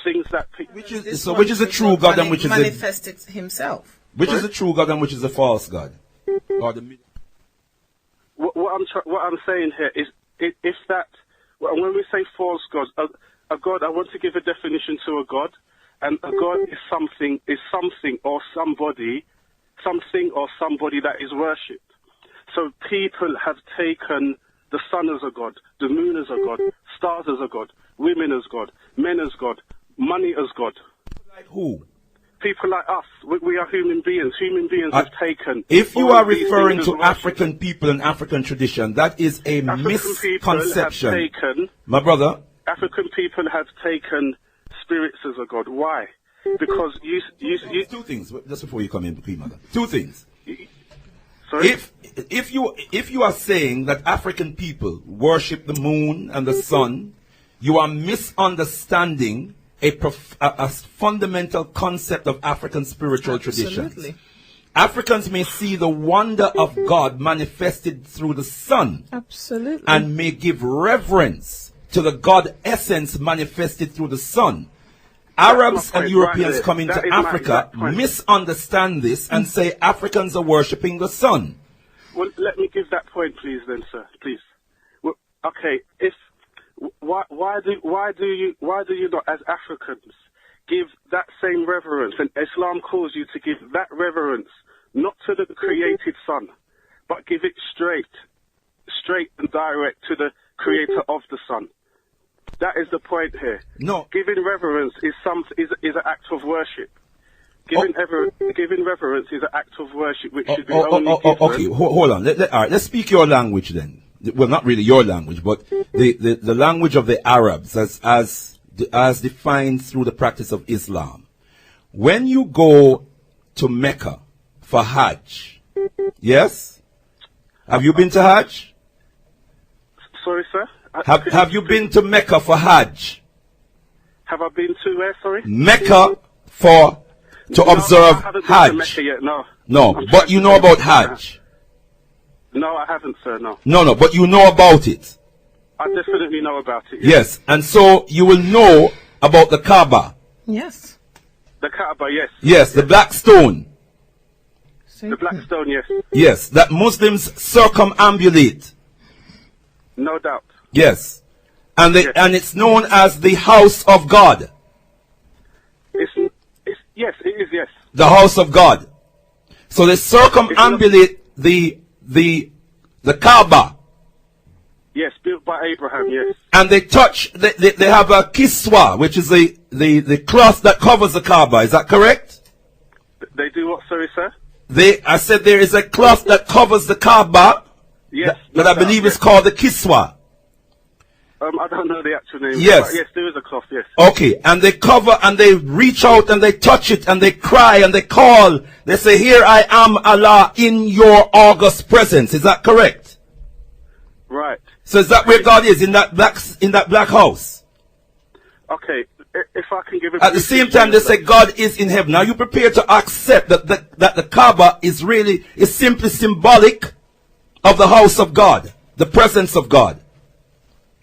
Things that which is a true God and which is manifested himself. Which is a true God and which is a false God? Or the what I'm saying here is if that when we say false gods, a God, I want to give a definition to a God, and a God is something or somebody that is worshipped. So people have taken the sun as a god, the moon as a god, stars as a god, women as god, men as god, money as god. Like who? People like us. We are human beings. Human beings have taken. If you are referring to African people and African tradition, that is a misconception. My brother. African people have taken spirits as a god. Why? because you two things just before you come in, Queen Mother. Two things. Sorry? If you are saying that African people worship the moon and the sun, you are misunderstanding a fundamental concept of African spiritual traditions. Africans may see the wonder of God manifested through the sun. Absolutely. And may give reverence to the God essence manifested through the sun. Arabs and Europeans coming to Africa misunderstand this and say Africans are worshipping the sun. Well, let me give that point, please, then, sir. Please. Well, okay. Why do you not, as Africans, give that same reverence? And Islam calls you to give that reverence not to the created sun, but give it straight and direct to the creator of the sun. That is the point here. No, giving reverence is an act of worship. Giving reverence is an act of worship, which should be only given. Okay, hold on. All right, let's speak your language then. Well, not really your language, but the language of the Arabs as defined through the practice of Islam. When you go to Mecca for Hajj, yes? Have you been to Hajj? Sorry, sir? Have you been to Mecca for Hajj? Have I been to where, sorry? Mecca to observe I haven't Hajj. been to Mecca yet, no. No, but you know about Hajj. No, I haven't, sir, no. No, but you know about it. I definitely know about it. Yes, and so you will know about the Kaaba. Yes. The Kaaba, yes. Yes, the black stone. The black stone, yes. Yes, that Muslims circumambulate. No doubt. Yes. And it's known as the house of God. Yes, it is, yes. The house of God. So they circumambulate the Kaaba. Yes, built by Abraham, yes. And they have a kiswa, which is the cloth that covers the Kaaba. Is that correct? They do what, sorry, sir? I said there is a cloth that covers the Kaaba. Yes. That I believe is called the kiswa. I don't know the actual name. Yes. But yes, there is a cloth, yes. Okay, and they cover and they reach out and they touch it and they cry and they call. They say, "Here I am, Allah, in your august presence." Is that correct? Right. So is that where God is, in that black house? Okay, if I can give it. At the same time, they say God is in heaven. Now you prepare to accept that the Kaaba is simply symbolic of the house of God, the presence of God.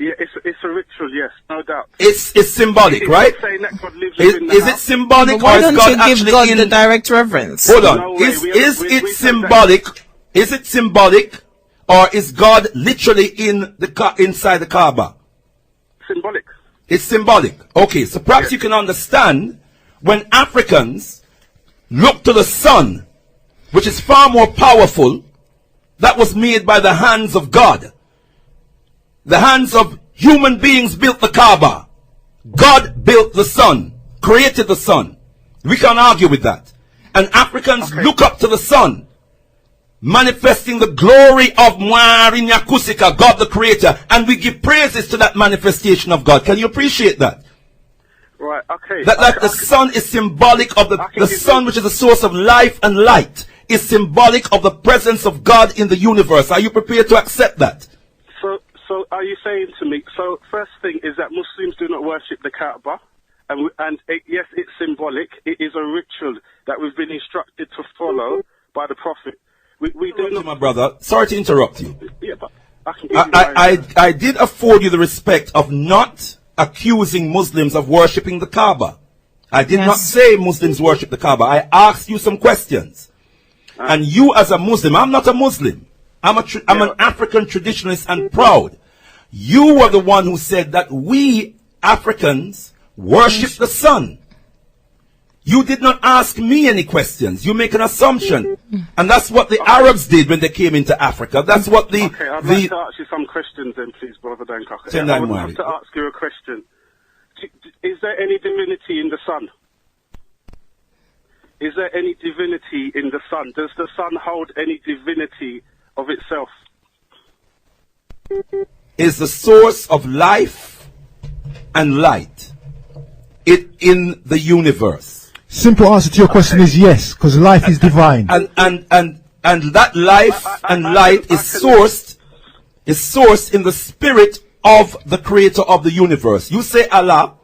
Yeah, it's a ritual, yes, no doubt. It's symbolic, right? Saying that God lives Is it symbolic, why or is don't God you give actually God in the direct reverence? Hold on. No way. Is it symbolic? Is it symbolic, or is God literally inside the Kaaba? Symbolic. It's symbolic. Okay, so perhaps you can understand when Africans look to the sun, which is far more powerful, that was made by the hands of God. The hands of human beings built the Kaaba. God built the sun, created the sun. We can't argue with that. And Africans look up to the sun, manifesting the glory of Mwari Nyakusika, God the creator, and we give praises to that manifestation of God. Can you appreciate that? Right, okay. That the sun is symbolic of the sun, which is the source of life and light, is symbolic of the presence of God in the universe. Are you prepared to accept that? So are you saying to me, so first thing is that Muslims do not worship the Kaaba, yes, it's symbolic, it is a ritual that we've been instructed to follow by the Prophet. We do not... My brother, sorry to interrupt you. Yeah, but I can give you I did afford you the respect of not accusing Muslims of worshipping the Kaaba. I did not say Muslims worship the Kaaba. I asked you some questions. And you as a Muslim, I'm not a Muslim. I'm an African traditionalist and proud. You were the one who said that we Africans worship the sun. You did not ask me any questions. You make an assumption. And that's what the Arabs did when they came into Africa. That's what the... Okay, I'd like to ask you some questions then, please, Bro.Ldr.Mbandaka. I would like to ask you a question. Is there any divinity in the sun? Is there any divinity in the sun? Does the sun hold any divinity of itself? Is the source of life and light in the universe. Simple answer to your question is yes, because life is divine. And that life and light is sourced in the spirit of the creator of the universe. You say Allah.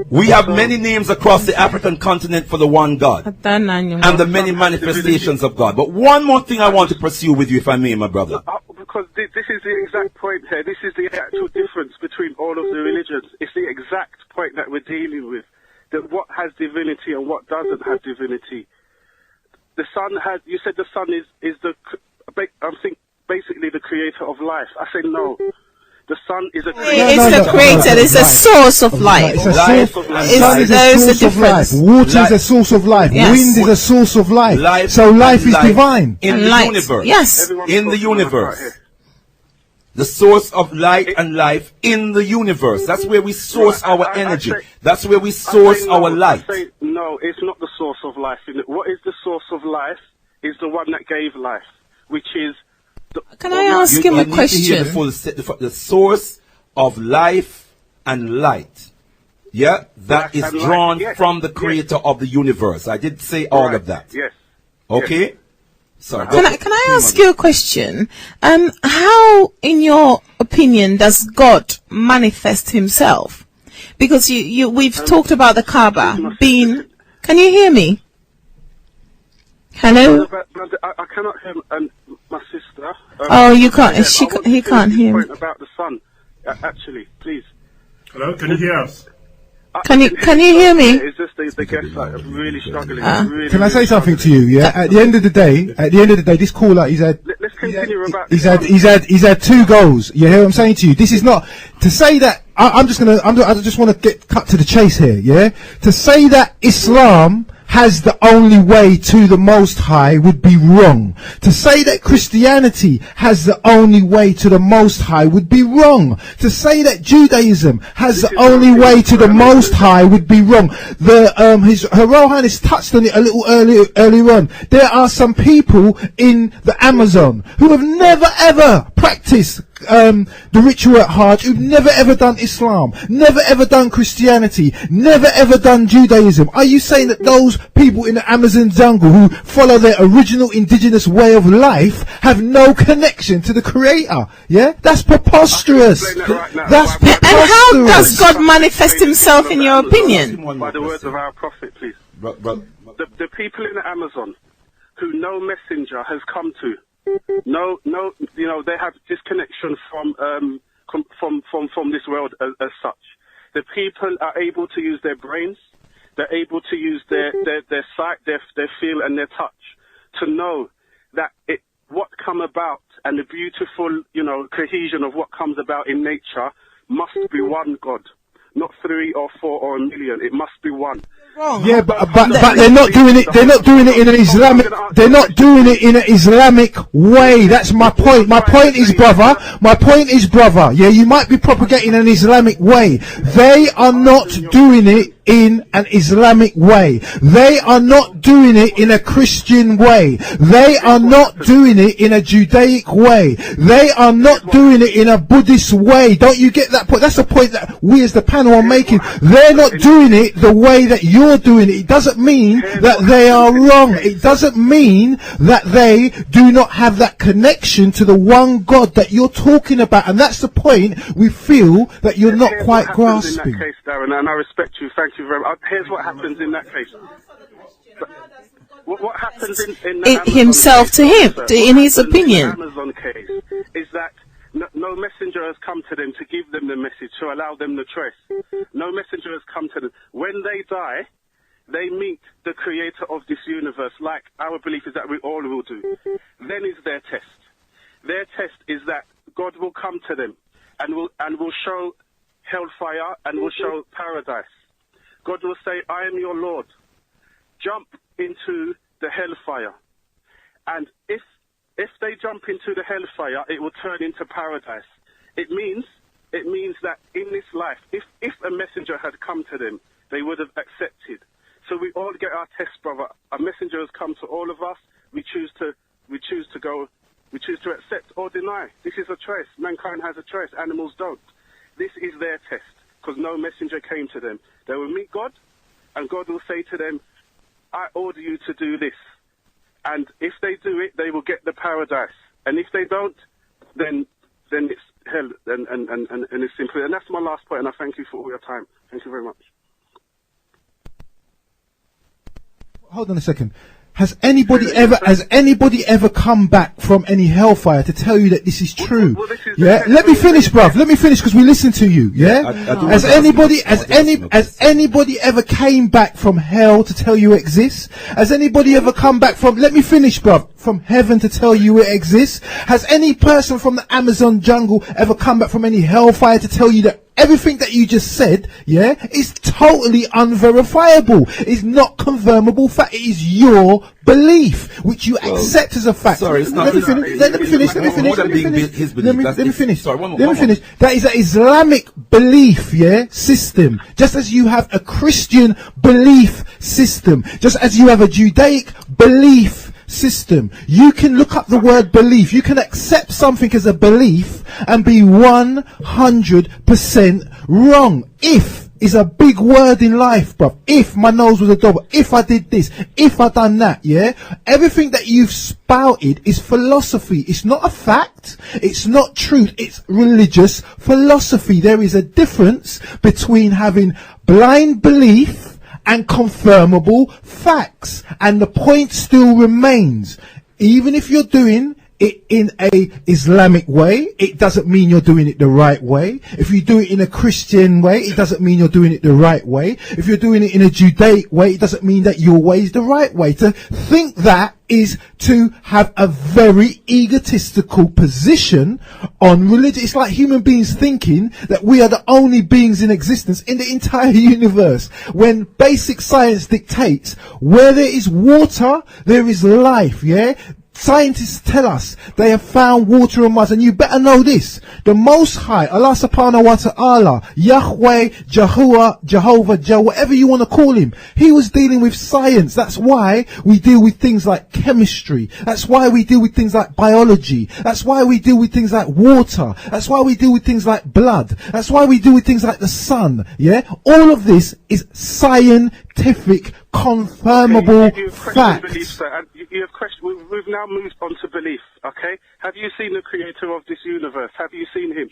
We have many names across the African continent for the one God and the many manifestations of God. But one more thing I want to pursue with you, if I may, my brother. Because this is the exact point here. This is the actual difference between all of the religions. It's the exact point that we're dealing with. That what has divinity and what doesn't have divinity. The sun has, you said the sun is basically the creator of life. I say no. The sun is a creator. It's the creator. It's a source of life. It's a source of life. Sun is a source of life. Water is a source of life. Yes. Wind is a source of life. So life is divine. In the universe. Yes. In the universe. The source of light and life in the universe. That's where we source our energy. That's where we source our light. No, it's not the source of life. What is the source of life is the one that gave life, which is... Can I ask him a question? The source of life and light. Yeah, that is drawn from the creator of the universe. I did say all of that. Yes. Okay? Sorry. Can I ask you a question? How, in your opinion, does God manifest himself? Because we've talked about the Kaaba being... Can you hear me? Hello? I cannot hear my sister. Oh, you can't. He can't hear me. About the sun, actually, please. Hello, can you hear us? Can you hear me? It's just the guests that are really struggling. Can I say something to you? Yeah. At the end of the day, this caller, he's had 2 goals. You hear what I'm saying to you? This is not to say that. I just want to get cut to the chase here. Yeah. To say that Islam has the only way to the Most High would be wrong. To say that Christianity has the only way to the Most High would be wrong. To say that Judaism has the only way to the Most High would be wrong. Her Royal Highness touched on it a little earlier on. There are some people in the Amazon who have never ever practiced the ritual at Hajj, who've never ever done Islam, never ever done Christianity, never ever done Judaism. Are you saying that those people in the Amazon jungle who follow their original indigenous way of life have no connection to the Creator? Yeah, that's preposterous. That's preposterous. And how does God manifest himself in your opinion? By the words of our prophet, please. The people in the Amazon who no messenger has come to, they have disconnection from this world as such. The people are able to use their brains. They're able to use their sight, their feel, and their touch to know that what come about and the beautiful, cohesion of what comes about in nature must be one God, not 3 or 4 or a million. It must be one. Yeah, but they're not doing it. They're not doing it in an Islamic. They're not doing it in an Islamic way. That's my point. My point is, brother. Yeah, you might be propagating an Islamic way. They are not doing it in an Islamic way. They are not doing it in a Christian way. They are not doing it in a Judaic way. They are not doing it in a Buddhist way. Don't you get that point? That's the point that we as the panel are making. They're not doing it the way that you're doing it. It doesn't mean that they are wrong. It doesn't mean that they do not have that connection to the one God that you're talking about. And that's the point we feel that you're not quite grasping. In that case, Darren, and I respect you. Thank you very much. Here's what happens in that case. What happens in the himself to him, in his opinion. The Amazon case is that no messenger has come to them to give them the message, to allow them the choice. No messenger has come to them. When they die, they meet the creator of this universe, like our belief is that we all will do. Then is their test. Their test is that God will come to them and will show hellfire and will show paradise. God will say, I am your Lord. Jump into the hellfire. And if they jump into the hellfire, it will turn into paradise. It means that in this life, if a messenger had come to them, they would have accepted. So we all get our test, brother. A messenger has come to all of us. We choose to accept or deny. This is a choice. Mankind has a choice. Animals don't. This is their test, because no messenger came to them. They will meet God, and God will say to them, I order you to do this. And if they do it, they will get the paradise. And if they don't, then it's hell, and it's simple. And that's my last point, and I thank you for all your time. Thank you very much. Hold on a second. Has anybody ever come back from any hellfire to tell you that this is true? Well, this is yeah. Let me finish, bruv. Let me finish because we listen to you. Yeah. Has anybody ever came back from hell to tell you it exists? Has anybody ever come back from? Let me finish, bruv. From heaven to tell you it exists? Has any person from the Amazon jungle ever come back from any hellfire to tell you that everything that you just said, yeah, is totally unverifiable? It's not confirmable fact. It is your belief, which you accept as a fact. Sorry, it's not. Let me finish. Let me finish. Let me finish. Sorry, let me finish. That is an Islamic belief, yeah, system. Just as you have a Christian belief system, just as you have a Judaic belief system. You can look up the word belief. You can accept something as a belief and be 100% wrong. If is a big word in life, bruv. If my nose was a double, if I did this, if I done that, yeah? Everything that you've spouted is philosophy. It's not a fact. It's not truth. It's religious philosophy. There is a difference between having blind belief and confirmable facts. And the point still remains. Even if you're doing it in a Islamic way, it doesn't mean you're doing it the right way. If you do it in a Christian way, it doesn't mean you're doing it the right way. If you're doing it in a Judaic way, it doesn't mean that your way is the right way. To think that is to have a very egotistical position on religion. It's like human beings thinking that we are the only beings in existence in the entire universe, when basic science dictates where there is water, there is life, yeah? Scientists tell us they have found water on Mars, and you better know this. The Most High, Allah subhanahu wa ta'ala, Yahweh, Jehovah, whatever you want to call him, he was dealing with science. That's why we deal with things like chemistry. That's why we deal with things like biology. That's why we deal with things like water. That's why we deal with things like blood. That's why we deal with things like the sun. Yeah? All of this is scientific, confirmable facts. We've now moved on to belief, okay? Have you seen the creator of this universe? Have you seen him?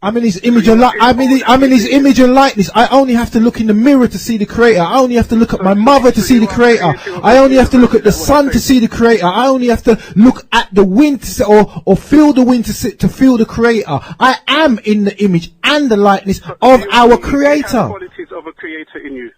I'm in his image and I'm in his image and likeness. I only have to look in the mirror to see the creator. I only have to look at my mother to see the creator. I only have to look at the sun to see the creator. I only have to look at the wind to or feel the wind to feel the creator. I am in the image and the likeness of our creator. Qualities of a creator in you.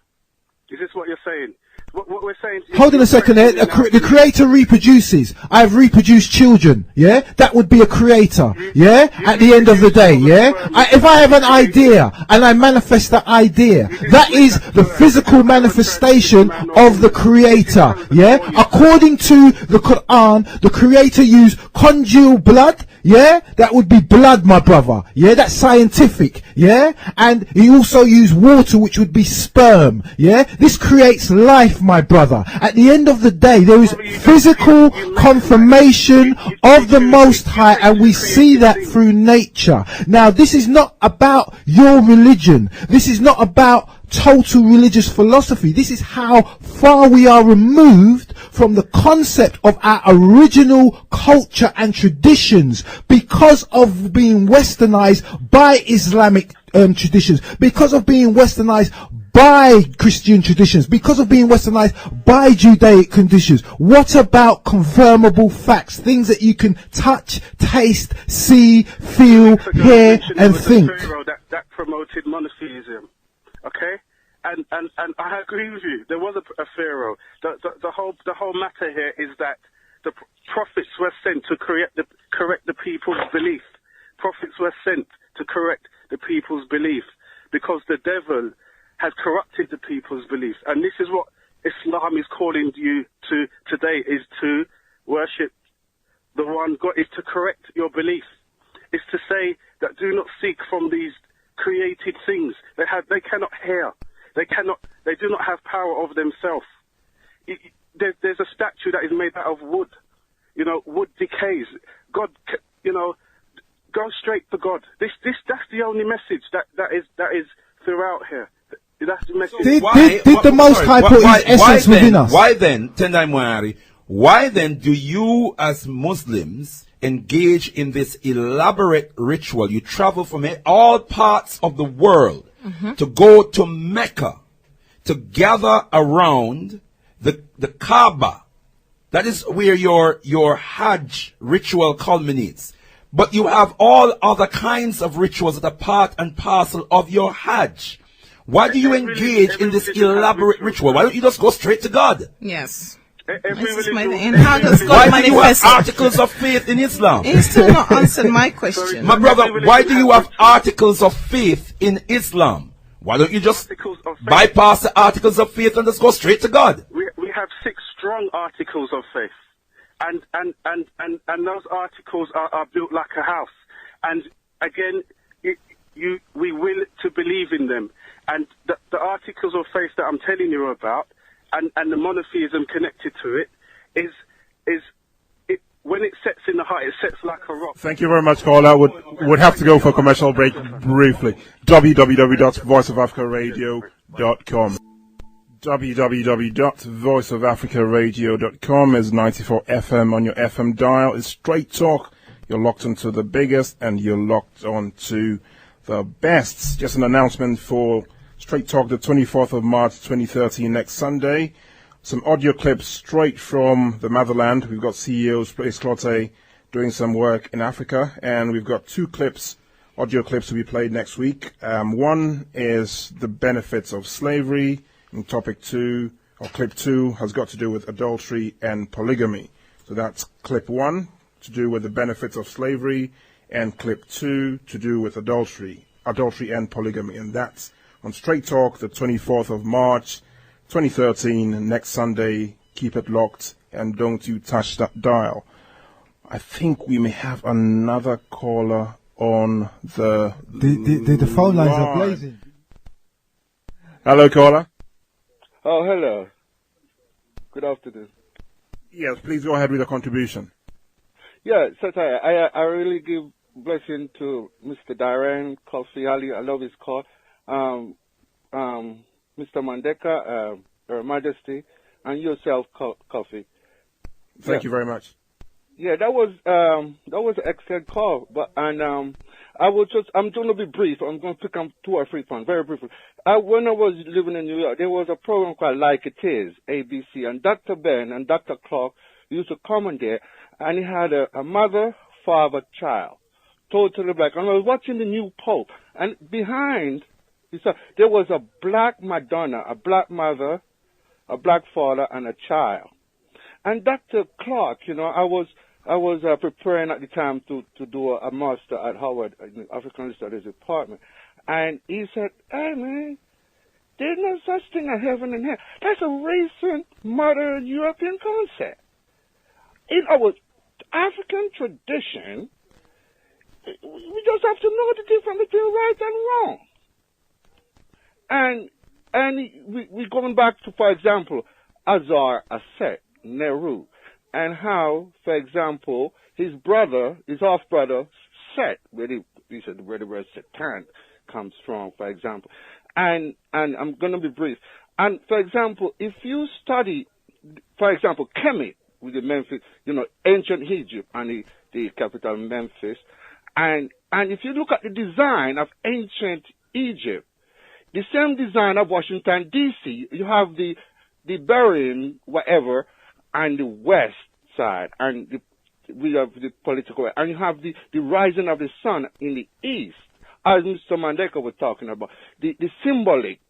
Is this what you're saying? What we're saying. Hold on a second there. The creator reproduces. I've reproduced children. Yeah, that would be a creator. Yeah, at the end of the day. Yeah, if I have an idea and I manifest that idea, that is the physical manifestation of the creator. Yeah, according to the Quran, the creator used conjugal blood. Yeah, that would be blood, my brother. Yeah, that's scientific. Yeah, and he also used water, which would be sperm. Yeah, this creates life, my brother. At the end of the day, there is physical confirmation of the Most High, and we see that through nature. Now, this is not about your religion. This is not about total religious philosophy. This is how far we are removed from the concept of our original culture and traditions because of being westernized by Islamic traditions, because of being westernized by Christian traditions, because of being westernized by Judaic conditions. What about confirmable facts, things that you can touch, taste, see, feel, hear, and think? That promoted monotheism. Okay, and I agree with you. There was a pharaoh. The whole matter here is that the prophets were sent to correct the people's belief. Prophets were sent to correct the people's belief because the devil has corrupted the people's beliefs, and this is what Islam is calling you to today: is to worship the one God. Is to correct your belief. Is to say that do not seek from these created things. They cannot hear. They do not have power over themselves. There's a statue that is made out of wood. You know, wood decays. God, you know, go straight to God. That's the only message that is throughout here. That's the message. Did the Most High put His essence within us? Why then, Tendai Moari, why then do you as Muslims engage in this elaborate ritual? You travel from all parts of the world to go to Mecca to gather around the Kaaba. That is where your Hajj ritual culminates. But you have all other kinds of rituals that are part and parcel of your Hajj. Why do you engage in this elaborate ritual? Why don't you just go straight to God? Yes. And how does God Why do you have manifest? articles of faith in Islam? He's still not answered my question. My brother, why do you have articles of faith in Islam? Why don't you just bypass the articles of faith and just go straight to God? We have 6 strong articles of faith, and those articles are built like a house. And again, we will to believe in them. And the articles of faith that I'm telling you about, and the monotheism connected to it, is when it sets in the heart, it sets like a rock. Thank you very much, caller. Would have to go for a commercial break briefly. www.voiceofafricaradio.com. www.voiceofafricaradio.com is 94 FM on your FM dial. It's straight talk. You're locked onto the biggest and you're locked onto the best. Just an announcement for Straight Talk, the 24th of March 2013, next Sunday. Some audio clips straight from the motherland. We've got CEO Space Clotte doing some work in Africa, and we've got 2 audio clips to be played next week. One is the benefits of slavery, and topic 2, or clip 2, has got to do with adultery and polygamy. So that's clip 1, to do with the benefits of slavery, and clip 2, to do with adultery and polygamy. And that's on Straight Talk, the 24th of March, 2013, next Sunday. Keep it locked and don't you touch that dial. I think we may have another caller on the phone lines are blazing. Hello, caller. Oh, hello. Good afternoon. Yes, please go ahead with your contribution. Yeah, I really give blessing to Mr. Darren, Kofi Ali. I love his call. Mr. Mbandaka, Her Majesty, and yourself, Kofi. Thank you very much. Yeah, that was an excellent call. I'm going to be brief. I'm going to pick up 2 or 3 points, very briefly. When I was living in New York, there was a program called Like It Is, ABC, and Dr. Ben and Dr. Clark used to come in there, and he had a mother, father, child, totally black. And I was watching the new Pope, and behind, there was a black Madonna, a black mother, a black father, and a child. And Dr. Clark, I was preparing at the time to do a master at Howard in the African Studies department, and he said, "Hey man, there's no such thing as heaven and hell. That's a recent modern European concept. In our African tradition, we just have to know the difference between right and wrong." And we going back to, for example, Azar Aset, Nehru, and how, for example, his half-brother, Set, where the word Satan comes from, for example. And I'm going to be brief. And, for example, if you study, for example, Kemet, with the Memphis, ancient Egypt and the capital Memphis, and if you look at the design of ancient Egypt, the same design of Washington, D.C., you have the burying, whatever, and the west side, and we have the political, and you have the rising of the sun in the east, as Mr. Mbandaka was talking about, the symbolic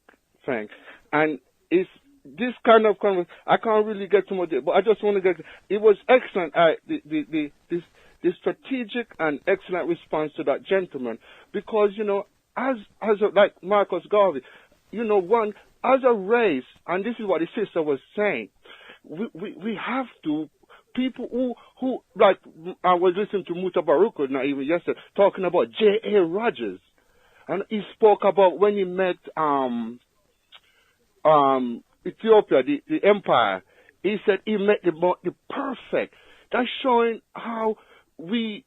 thing. And it's this kind of conversation, I can't really get too much, but I just want to get, it was excellent, the strategic and excellent response to that gentleman, because, as like Marcus Garvey, as a race, and this is what the sister was saying, we have to, people who like, I was listening to Muta Baruko, not even yesterday, talking about J.A. Rogers, and he spoke about when he met Ethiopia, the empire. He said he met the perfect. That's showing how we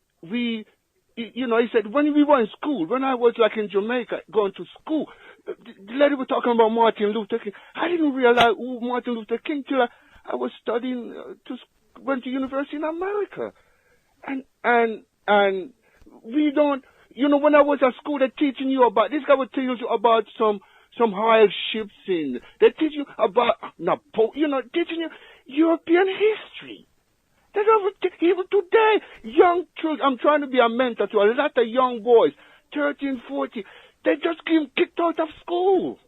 you know, he said, when we were in school, when I was like in Jamaica going to school, the lady was talking about Martin Luther King. I didn't realize who Martin Luther King till I was studying, went to university in America. And we don't, you know, when I was at school, they're teaching you about, this guy would tell you about some hardships in, they teach you about, you know, teaching you European history. That's even today, young children, I'm trying to be a mentor to a lot of young boys, 13, 14, they just get kicked out of school.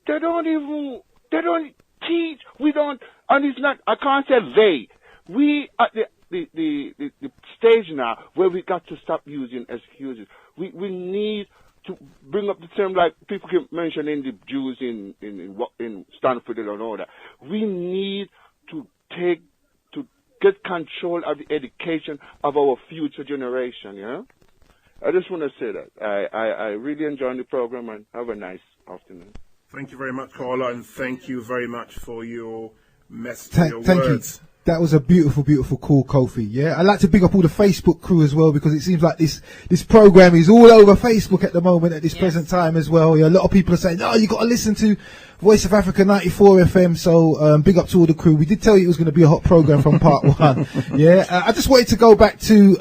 They don't teach, and it's not, I can't say they. We at the stage now where we got to stop using excuses. We need to bring up the term like people keep mentioning the Jews in Stanford and all that. We need to get control of the education of our future generation, yeah? I just want to say that. I really enjoy the program and have a nice afternoon. Thank you very much, caller, and thank you very much for your message, your thank words. You. That was a beautiful, beautiful call, Kofi. Yeah, I'd like to big up all the Facebook crew as well, because it seems like this program is all over Facebook at the moment at this present time as well. Yeah, a lot of people are saying, "Oh, you got to listen to Voice of Africa 94 FM." So big up to all the crew. We did tell you it was going to be a hot program from part one. Yeah, I just wanted to go back to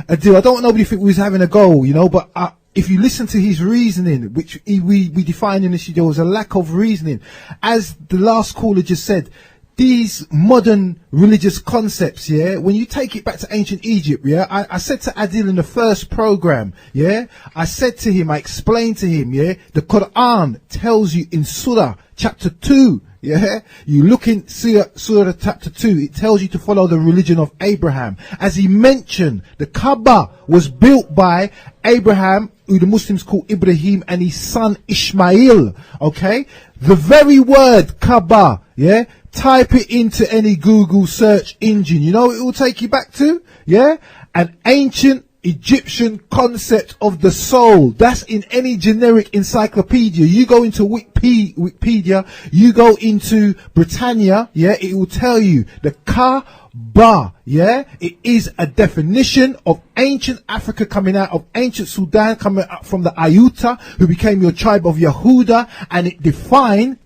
a deal. I don't want nobody to think we was having a go, you know, but if you listen to his reasoning, which we define in this, there was a lack of reasoning. As the last caller just said, these modern religious concepts, yeah, when you take it back to ancient Egypt, yeah, I said to Adil in the first program, yeah, I said to him, I explained to him, yeah, the Quran tells you in Surah chapter 2, yeah, you look in Surah chapter 2, it tells you to follow the religion of Abraham. As he mentioned, the Kaaba was built by Abraham, who the Muslims call Ibrahim, and his son Ishmael, okay? The very word Kaaba, yeah, type it into any Google search engine. You know what it will take you back to? Yeah? An ancient Egyptian concept of the soul. That's in any generic encyclopedia. You go into Wikipedia, you go into Britannia, yeah, it will tell you the Kaaba, yeah, it is a definition of ancient Africa coming out of ancient Sudan, coming up from the Ayuta, who became your tribe of Yehuda, and it defined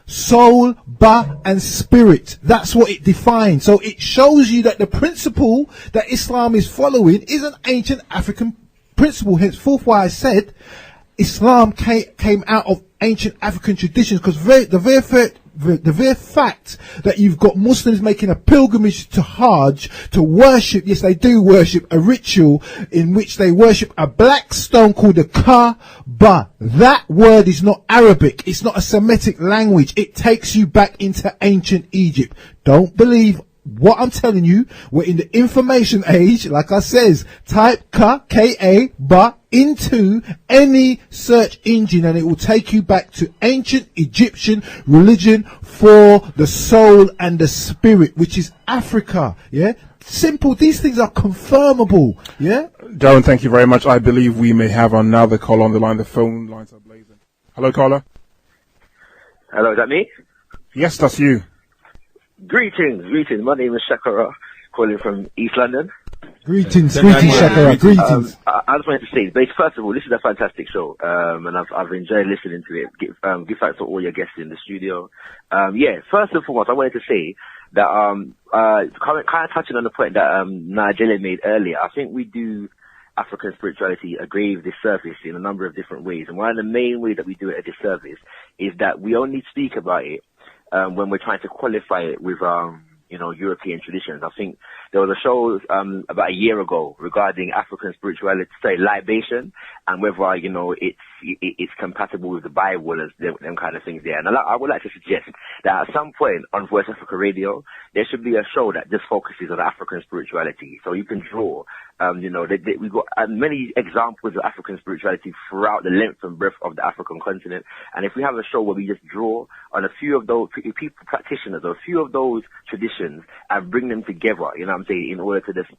soul, ba, and spirit. That's what it defines. So it shows you that the principle that Islam is following is an ancient African principle. Henceforth, why I said Islam came out of ancient African traditions, because the very fact that you've got Muslims making a pilgrimage to Hajj to worship, yes, they do worship a ritual in which they worship a black stone called the Kaaba. That word is not Arabic. It's not a Semitic language. It takes you back into ancient Egypt. Don't believe what I'm telling you. We're in the information age. Like I says, type K-A-Ba into any search engine and it will take you back to ancient Egyptian religion for the soul and the spirit, which is Africa. Yeah, simple. These things are confirmable. Yeah, Darren, thank you very much. I believe we may have another call on the line. The phone lines are blazing. Hello, caller. Hello, is that me? Yes, that's you. Greetings. My name is Shakara, calling from East London. Greetings, Shakara. Greetings. I just wanted to say, first of all, this is a fantastic show, and I've enjoyed listening to it. Give thanks to all your guests in the studio. First and foremost, I wanted to say that kind of touching on the point that Nigella made earlier. I think we do African spirituality a grave disservice in a number of different ways, and one of the main ways that we do it a disservice is that we only speak about it when we're trying to qualify it with European traditions. I think there was a show about a year ago regarding African spirituality, libation, and whether it's compatible with the Bible and them kind of things there. And I would like to suggest that at some point on Voice Africa Radio there should be a show that just focuses on African spirituality, so you can draw. We've got many examples of African spirituality throughout the length and breadth of the African continent. And if we have a show where we just draw on a few of those people, practitioners, or a few of those traditions and bring them together, you know what I'm saying, in order to just,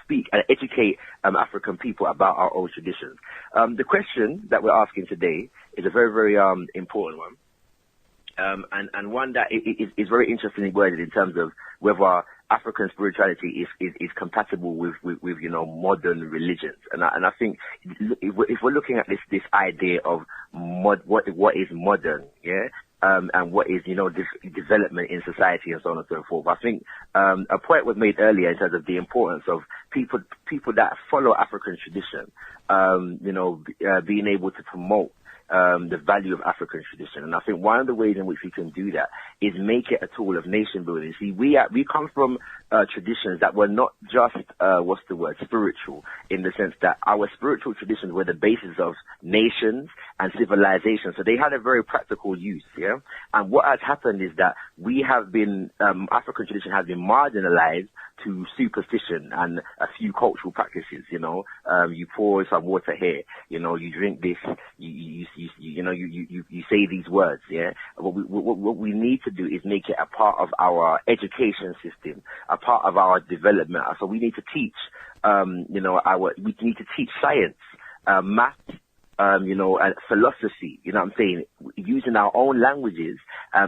speak and educate African people about our own traditions. The question that we're asking today is a very, very important one. And one that is very interestingly worded in terms of whether African spirituality is compatible with you know, modern religions, and I think if we're looking at this idea of what is modern, yeah, and what is, you know, development in society and so on and so forth. I think a point was made earlier in terms of the importance of people that follow African tradition, you know, being able to promote the value of African tradition. And I think one of the ways in which we can do that is make it a tool of nation building. See, we come from traditions that were not just, spiritual, in the sense that our spiritual traditions were the basis of nations and civilization. So they had a very practical use, yeah? And what has happened is that we have been, African tradition has been marginalized to superstition and a few cultural practices, you know. You pour some water here, you know, you drink this, you say these words, yeah. What we need to do is make it a part of our education system, a part of our development. So we need to teach, we need to teach science, math, you know, and philosophy, you know what I'm saying, using our own languages,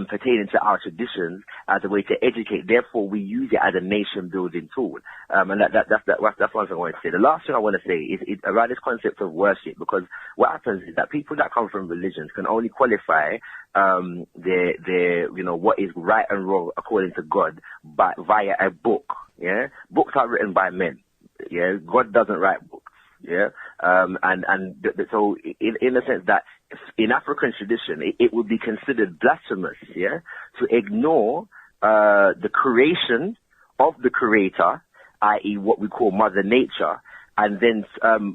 pertaining to our traditions as a way to educate. Therefore, we use it as a nation building tool. And that's one thing I want to say. The last thing I want to say is around this concept of worship, because what happens is that people that come from religions can only qualify, their, you know, what is right and wrong according to God, but via a book, yeah? Books are written by men, yeah? God doesn't write books. Yeah, so in a sense that in African tradition, it would be considered blasphemous, yeah, to ignore the creation of the creator, i.e. what we call Mother Nature, and then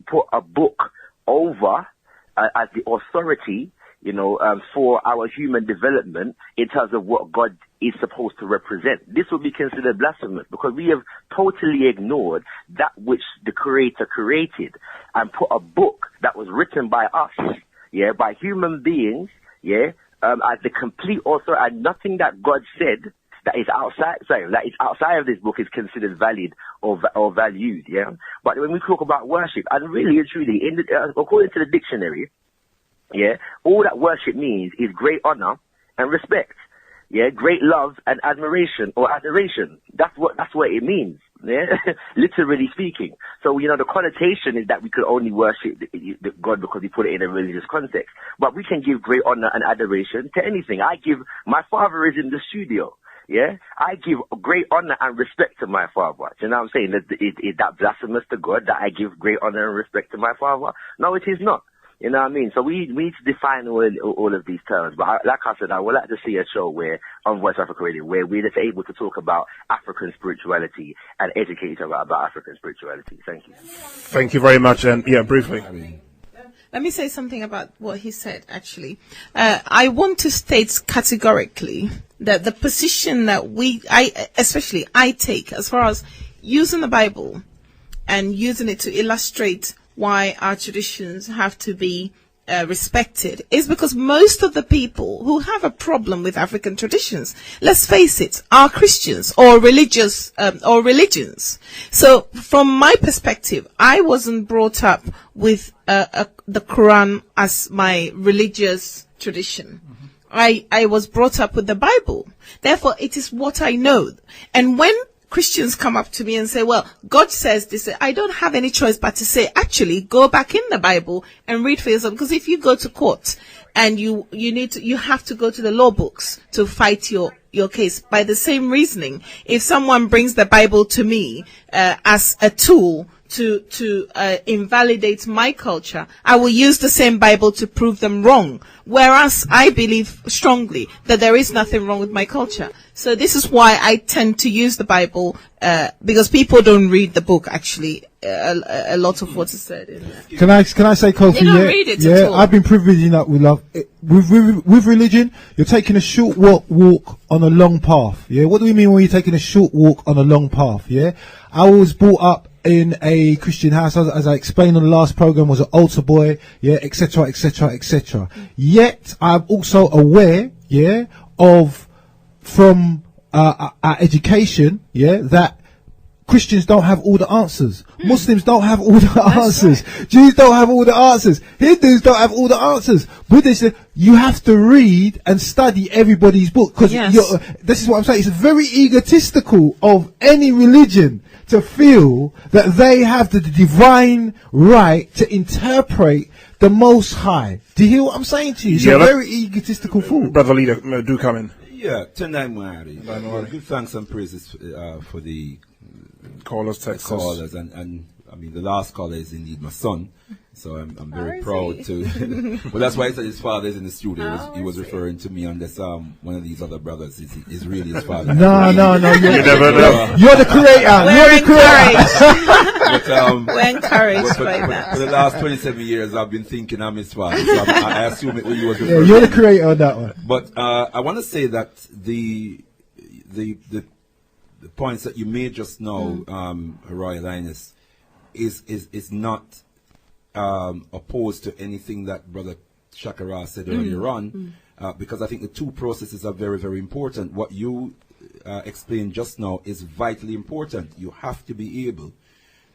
put a book over as the authority, you know, for our human development in terms of what God is supposed to represent. This would be considered blasphemous because we have totally ignored that which the Creator created and put a book that was written by us, yeah, by human beings, yeah, as the complete author, and nothing that God said that is outside of this book is considered valid or valued, yeah. But when we talk about worship, and really and truly, according to the dictionary, yeah, all that worship means is great honor and respect. Yeah, great love and admiration or adoration. That's what it means. Yeah, literally speaking. So, you know, the connotation is that we could only worship the God because we put it in a religious context. But we can give great honor and adoration to anything. My father is in the studio. Yeah, I give great honor and respect to my father. You know what I'm saying? Is that blasphemous to God that I give great honor and respect to my father? No, it is not. You know what I mean? So we need to define all of these terms. But like I said, I would like to see a show where, on Voice Africa Radio, where we're just able to talk about African spirituality and educate each other about African spirituality. Thank you. Thank you very much. And yeah, briefly. Let me say something about what he said, actually. I want to state categorically that the position that I take as far as using the Bible and using it to illustrate why our traditions have to be respected is because most of the people who have a problem with African traditions, let's face it, are Christians or religious or religions. So from my perspective, I wasn't brought up with the Quran as my religious tradition. Mm-hmm. I was brought up with the Bible. Therefore, it is what I know. And when Christians come up to me and say, well, God says this, I don't have any choice but to say, actually, go back in the Bible and read for yourself. Because if you go to court and you have to go to the law books to fight your case. By the same reasoning, if someone brings the Bible to me as a tool to invalidate my culture, I will use the same Bible to prove them wrong. Whereas I believe strongly that there is nothing wrong with my culture. So this is why I tend to use the Bible, because people don't read the book, actually, a lot of what is said in there. Can I say, Kofi? They don't read it at all. I've been privileged enough with love. With religion, you're taking a short walk on a long path. Yeah. What do we mean when you're taking a short walk on a long path? Yeah. I was brought up in a Christian house, as I explained on the last program, was an altar boy, yeah, etc., etc., etc. Yet I'm also aware, yeah, of from our education, yeah, that Christians don't have all the answers. Muslims don't have all the answers. Right. Jews don't have all the answers. Hindus don't have all the answers. Buddhists, you have to read and study everybody's book. Because this is what I'm saying. It's very egotistical of any religion to feel that they have the divine right to interpret the Most High. Do you hear what I'm saying to you? It's a very egotistical thought. Brother Leader, do come in. Yeah, good thanks and praises for the callers, text callers, and I mean the last caller is indeed my son, so I'm very proud to. Well, that's why he said his father is in the studio. He was referring to me, unless one of these other brothers is really his father. No, you never know. You're the creator. We're encouraged by that. For the last 27 years, I've been thinking I'm his father. So I assume it he was. Yeah, you're the creator on that one. But I want to say that the points that you made just now, Royal Highness, is not opposed to anything that Brother Shakara said earlier on, because I think the two processes are very, very important. What you explained just now is vitally important. You have to be able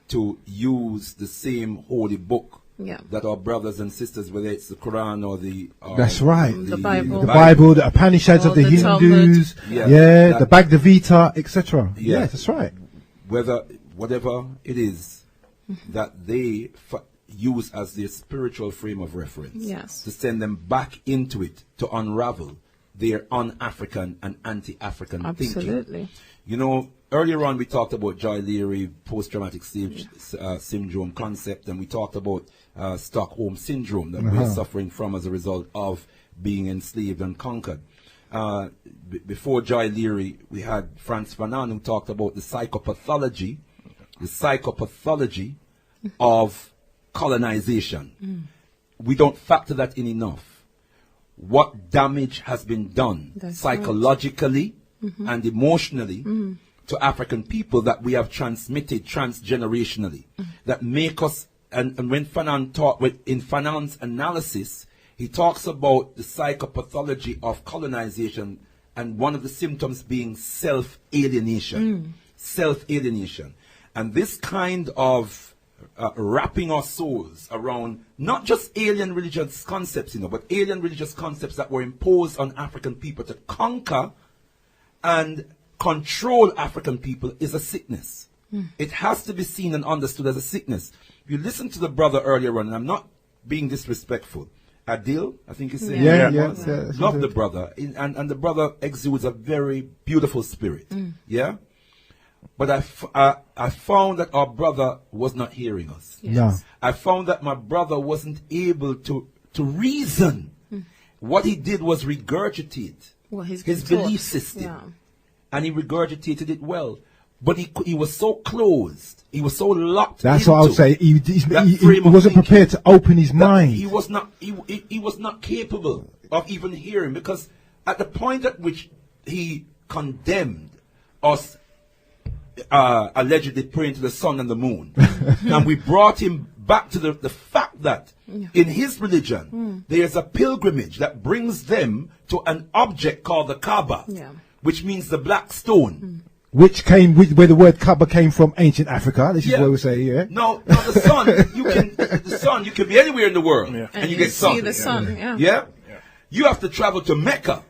to use the same holy book that our brothers and sisters, whether it's the Quran or the that's right, the Bible, the Upanishads of the Hindus, the Bhagavad Gita, etc. Yeah, that's right. Whatever it is that they use as their spiritual frame of reference, to send them back into it to unravel their un-African and anti-African thinking. Absolutely. You know, earlier on we talked about Joy Leary post-traumatic syndrome concept, and we talked about Stockholm syndrome that we're suffering from as a result of being enslaved and conquered. Before Joy Leary, we had Frantz Fanon, who talked about the psychopathology of colonization. We don't factor that in enough. What damage has been done psychologically and emotionally to African people that we have transmitted transgenerationally, that make us, and when Fanon taught in Fanon's analysis, he talks about the psychopathology of colonization, and one of the symptoms being self-alienation. Self-alienation. And this kind of wrapping our souls around not just alien religious concepts, but alien religious concepts that were imposed on African people to conquer and control African people is a sickness. It has to be seen and understood as a sickness. You listen to the brother earlier on, and I'm not being disrespectful. Adil, I think you said. Love the brother, and the brother exudes a very beautiful spirit. But I found that our brother was not hearing us. I found that my brother wasn't able to reason. What he did was regurgitate his belief system. And he regurgitated it well. But he was so closed. He was so locked. That's what I would say. He wasn't prepared to open his mind. He was not capable of even hearing, because at the point at which he condemned us allegedly praying to the sun and the moon, and we brought him back to the fact that in his religion there's a pilgrimage that brings them to an object called the Kaaba, which means the black stone. Where the word Kaaba came from, ancient Africa. This is what we say, No, the sun. You can be anywhere in the world, and you get sun. See the sun. You have to travel to Mecca,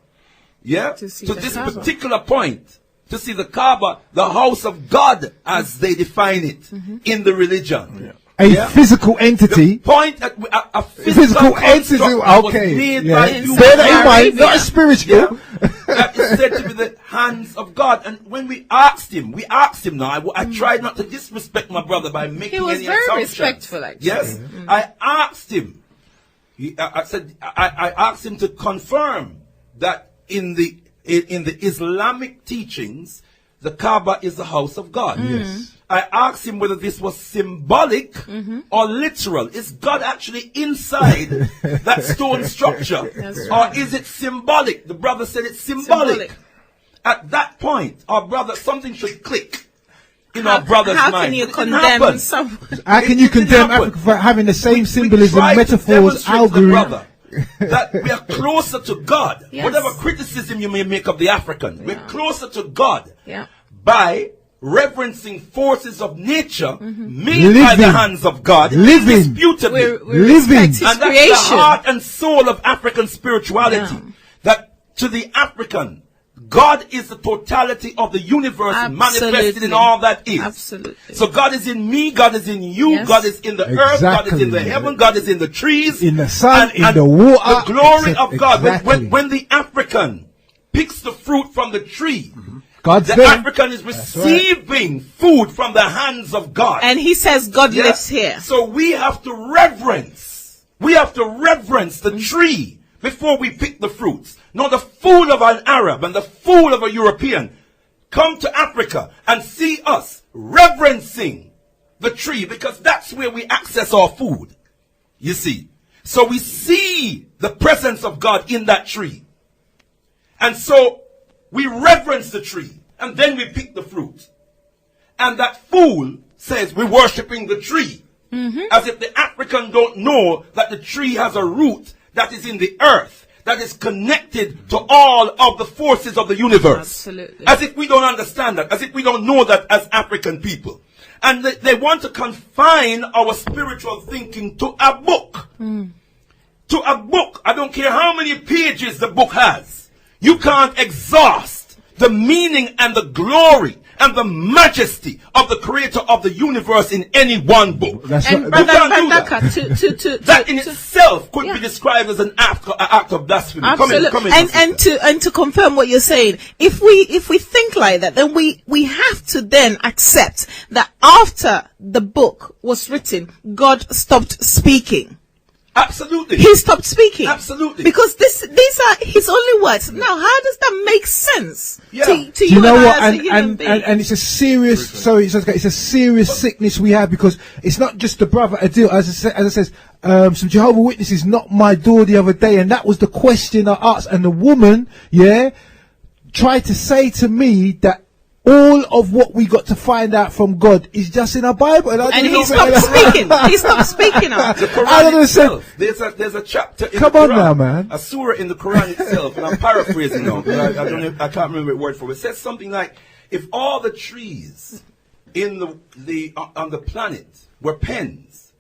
to this particular point, to see the Kaaba, the house of God, as they define it in the religion. A physical entity. The point at a physical entity. Okay. Bear that in mind, not a spiritual. That is said to be the hands of God. And when we asked him now, I tried not to disrespect my brother by making any assumptions. He was very respectful, actually. Yes. I asked him. I asked him to confirm that in the Islamic teachings, the Kaaba is the house of God. I asked him whether this was symbolic or literal. Is God actually inside that stone structure? Or is it symbolic? The brother said it's symbolic. At that point, our brother, something should click in our brother's mind. How can you condemn someone? How can you condemn Africa for having the same symbolism, metaphors, algorithm? That we are closer to God. Whatever criticism you may make of the African, we're closer to God by reverencing forces of nature made by the hands of God, indisputably. Living. And that's the heart and soul of African spirituality. That to the African, God is the totality of the universe manifested in all that is. Absolutely. So God is in me, God is in you, God is in the earth, God is in the heaven, God is in the trees, in the sun, and in the water. The glory of God. When the African picks the fruit from the tree, the African is receiving food from the hands of God. And he says God lives here. So we have to reverence. We have to reverence the tree before we pick the fruits. Now the fool of an Arab and the fool of a European come to Africa and see us reverencing the tree, because that's where we access our food. You see. So we see the presence of God in that tree. And so we reverence the tree, and then we pick the fruit. And that fool says we're worshipping the tree. As if the African don't know that the tree has a root that is in the earth, that is connected to all of the forces of the universe. Absolutely. As if we don't understand that, as if we don't know that as African people. And they want to confine our spiritual thinking to a book. To a book. I don't care how many pages the book has. You can't exhaust the meaning and the glory and the majesty of the creator of the universe in any one book. And Brother Mbandaka, that in itself could be described as an act of blasphemy. Absolutely. And to confirm what you're saying, if we think like that, then we have to then accept that after the book was written, God stopped speaking. Absolutely. He stopped speaking. Absolutely. Because these are his only words. Now, how does that make sense to you? You know what? And it's a serious, it's a serious sickness we have, because it's not just the brother Adil, as I says, some Jehovah's Witnesses knocked my door the other day, and that was the question I asked, and the woman, tried to say to me that all of what we got to find out from God is just in our Bible. And he stopped speaking. He stopped speaking. The Quran itself, there's a chapter in the Quran. Come on now, man. A surah in the Quran itself, and I'm paraphrasing now. I can't remember it word for it. It says something like, if all the trees in on the planet were pens,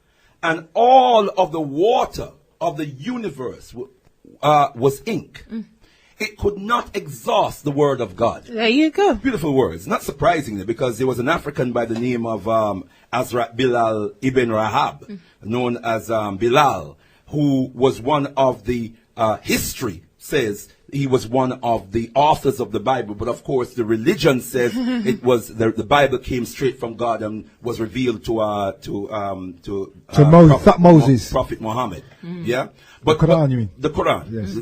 and all of the water of the universe was ink, it could not exhaust the word of God. There you go. Beautiful words. Not surprisingly, because there was an African by the name of Bilal ibn Rahab, known as Bilal, who was one of the, history says he was one of the authors of the Bible. But of course, the religion says it was the Bible came straight from God and was revealed to Moses, Prophet Muhammad. Yeah. But the Quran, you mean? The Quran. Yes.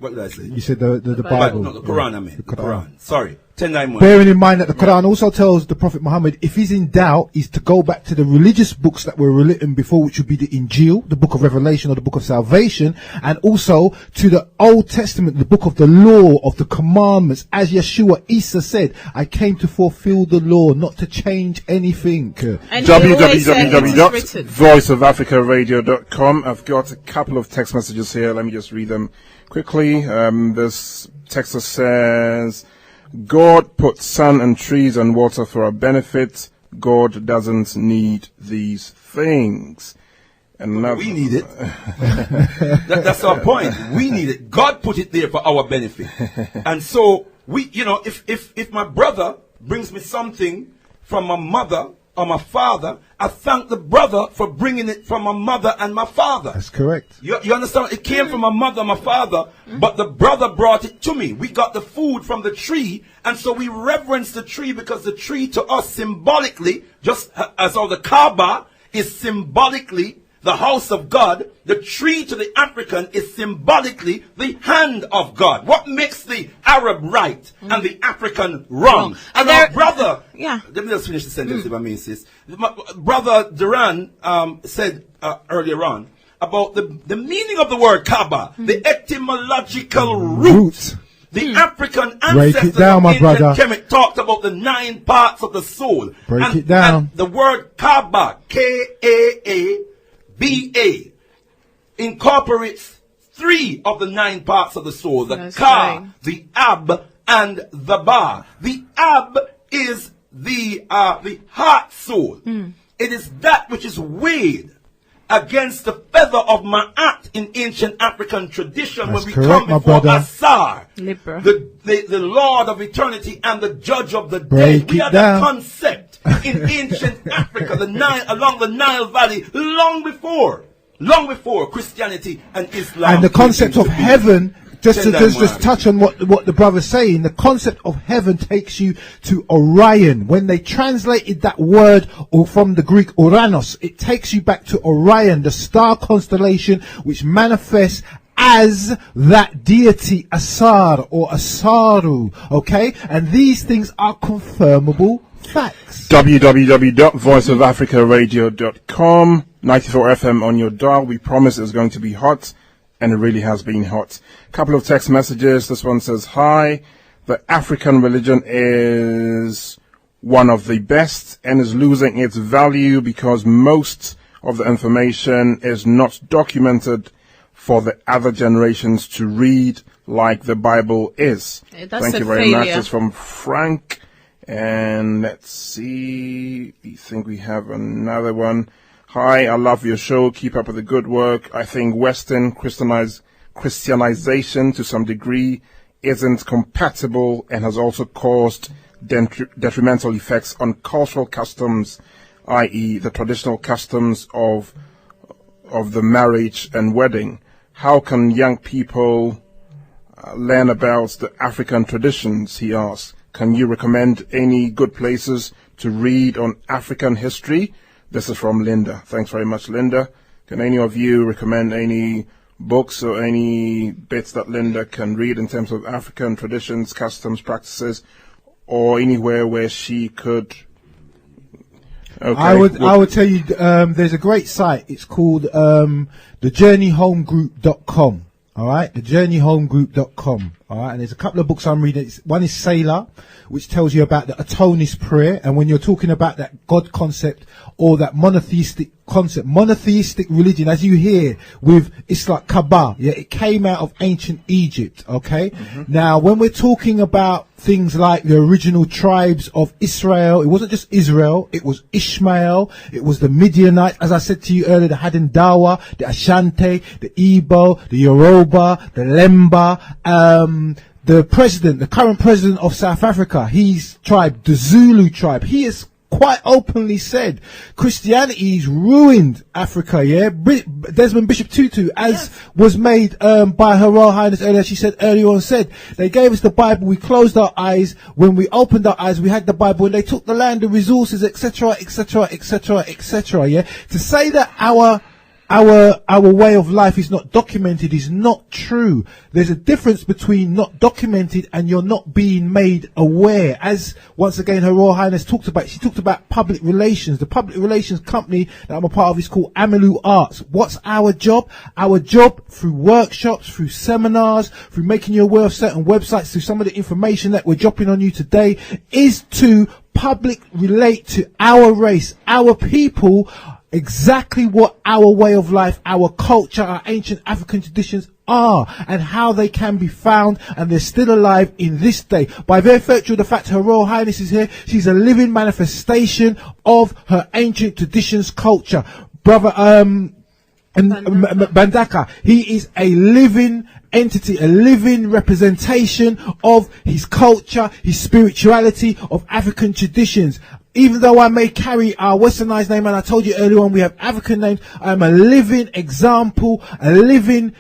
What did I say? You said the Bible. No, the Quran, I meant. The Quran. Sorry. 10:9. Bearing in mind that the Quran also tells the Prophet Muhammad, if he's in doubt, is to go back to the religious books that were written before, which would be the Injil, the book of Revelation, or the book of Salvation, and also to the Old Testament, the book of the law, of the commandments. As Yeshua Isa said, I came to fulfill the law, not to change anything. www.voiceofafricaradio.com. I've got a couple of text messages here. Let me just read them quickly. This texter says, God put sun and trees and water for our benefit. God doesn't need these things. And we need it. That's our point. We need it. God put it there for our benefit. And so if my brother brings me something from my mother or my father, I thank the brother for bringing it from my mother and my father. That's correct. You understand? It came from my mother and my father, but the brother brought it to me. We got the food from the tree, and so we reverence the tree, because the tree to us symbolically, just as how the Kaaba is symbolically the house of God, the tree to the African is symbolically the hand of God. What makes the Arab right and the African wrong? And our brother, let me just finish the sentence if I may, sis. My brother Darren said earlier on about the meaning of the word Kaaba, the etymological root. The African ancestors of ancient Kemet talked about the 9 parts of the soul. Break it down. And the word Kaaba, K-A-A, B-A, incorporates 3 of the 9 parts of the soul, the Ka, the Ab, and the Ba. The Ab is the heart soul. It is that which is weighed against the feather of Ma'at in ancient African tradition. That's when we correct, come before Asar, Libra. the Lord of eternity and the Judge of the Break dead. We it had down. a concept in ancient Africa, the Nile, along the Nile Valley, long before Christianity and Islam. And the came concept into of being. heaven, just to Send them just word. touch on what the brother's saying, the concept of heaven takes you to Orion. When they translated that word or from the Greek Uranus, it takes you back to Orion, the star constellation which manifests as that deity Asar or Asaru, okay? And these things are confirmable facts. www.voiceofafricaradio.com, 94 FM on your dial. We promise it's going to be hot, and it really has been hot. Couple of text messages. This one says, hi, the African religion is one of the best and is losing its value because most of the information is not documented for the other generations to read like the Bible is. That's Thank a you very much. failure. It's from Frank. And let's see. I think we have another one. Hi, I love your show. Keep up with the good work. I think Western Christianization to some degree isn't compatible and has also caused detrimental effects on cultural customs, i.e. the traditional customs of the marriage and wedding. How can young people learn about the African traditions, he asks. Can you recommend any good places to read on African history? This is from Linda. Thanks very much, Linda. Can any of you recommend any books or any bits that Linda can read in terms of African traditions, customs, practices, or anywhere where she could? Okay. I would tell you, there's a great site. It's called thejourneyhomegroup.com. All right, thejourneyhomegroup.com. All right, and there's a couple of books I'm reading. One is Sailor, which tells you about the atonist prayer. And when you're talking about that God concept or that monotheistic concept, monotheistic religion, as you hear with, it's like Kaaba. Yeah, it came out of ancient Egypt. Okay. Now, when we're talking about things like the original tribes of Israel, it wasn't just Israel, it was Ishmael, it was the Midianites, as I said to you earlier, the Hadendawa, the Ashanti, the Igbo, the Yoruba, the Lemba, the current president of South Africa, his tribe, the Zulu tribe, he has quite openly said Christianity's ruined Africa, yeah? Desmond Bishop Tutu, as was made by Her Royal Highness earlier, she said earlier on, said they gave us the Bible, we closed our eyes, when we opened our eyes we had the Bible, and they took the land, the resources, etc, etc, etc, etc, yeah? To say that our way of life is not documented is not true. There's a difference between not documented and you're not being made aware. As once again Her Royal Highness talked about, she talked about public relations. The public relations company that I'm a part of is called Amelu Arts. What's our job? Our job, through workshops, through seminars, through making you aware of certain websites, through some of the information that we're dropping on you today, is to public relate to our race, our people, exactly what our way of life, our culture, our ancient African traditions are, and how they can be found, and they're still alive in this day. By very virtue of the fact Her Royal Highness is here, she's a living manifestation of her ancient traditions, culture. Brother Mbandaka, he is a living entity, a living representation of his culture, his spirituality, of African traditions. Even though I may carry our westernized name, and I told you earlier on we have African names, I am a living example, a living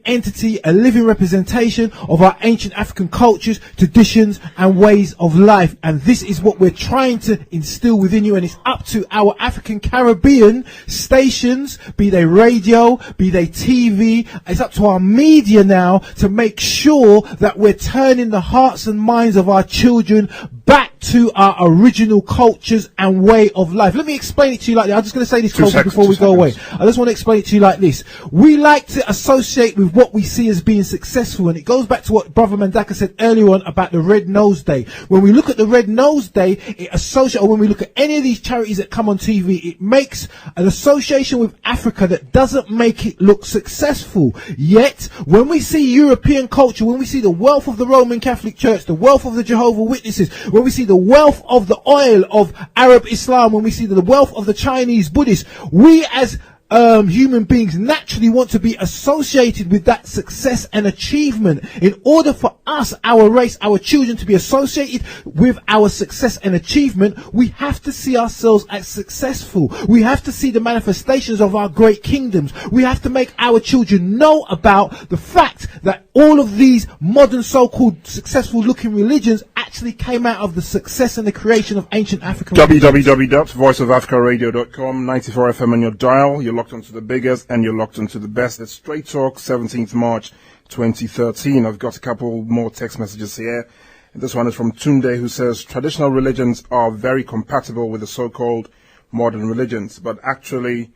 entity, a living representation of our ancient African cultures, traditions, and ways of life. And this is what we're trying to instill within you, and it's up to our African Caribbean stations, be they radio, be they TV, it's up to our media now to make sure that we're turning the hearts and minds of our children back to our original cultures and way of life. Let me explain it to you like this. I'm just going to say this before we go away. I just want to explain it to you like this. We like to associate with what we see as being successful, and it goes back to what Brother Mbandaka said earlier on about the Red Nose Day. When we look at the Red Nose Day, it associates, or when we look at any of these charities that come on TV, it makes an association with Africa that doesn't make it look successful. Yet, when we see European culture, when we see the wealth of the Roman Catholic Church, the wealth of the Jehovah's Witnesses, when we see the wealth of the oil of Arab Islam, when we see the wealth of the Chinese Buddhists, we as human beings naturally want to be associated with that success and achievement. In order for us, our race, our children to be associated with our success and achievement, we have to see ourselves as successful. We have to see the manifestations of our great kingdoms. We have to make our children know about the fact that all of these modern so-called successful looking religions actually came out of the success and the creation of ancient African www.voiceofafricaradio.com, 94 FM on your dial. You're locked onto the biggest and you're locked onto the best. It's Straight Talk, 17th March 2013. I've got a couple more text messages here. This one is from Tunde, who says traditional religions are very compatible with the so-called modern religions, but actually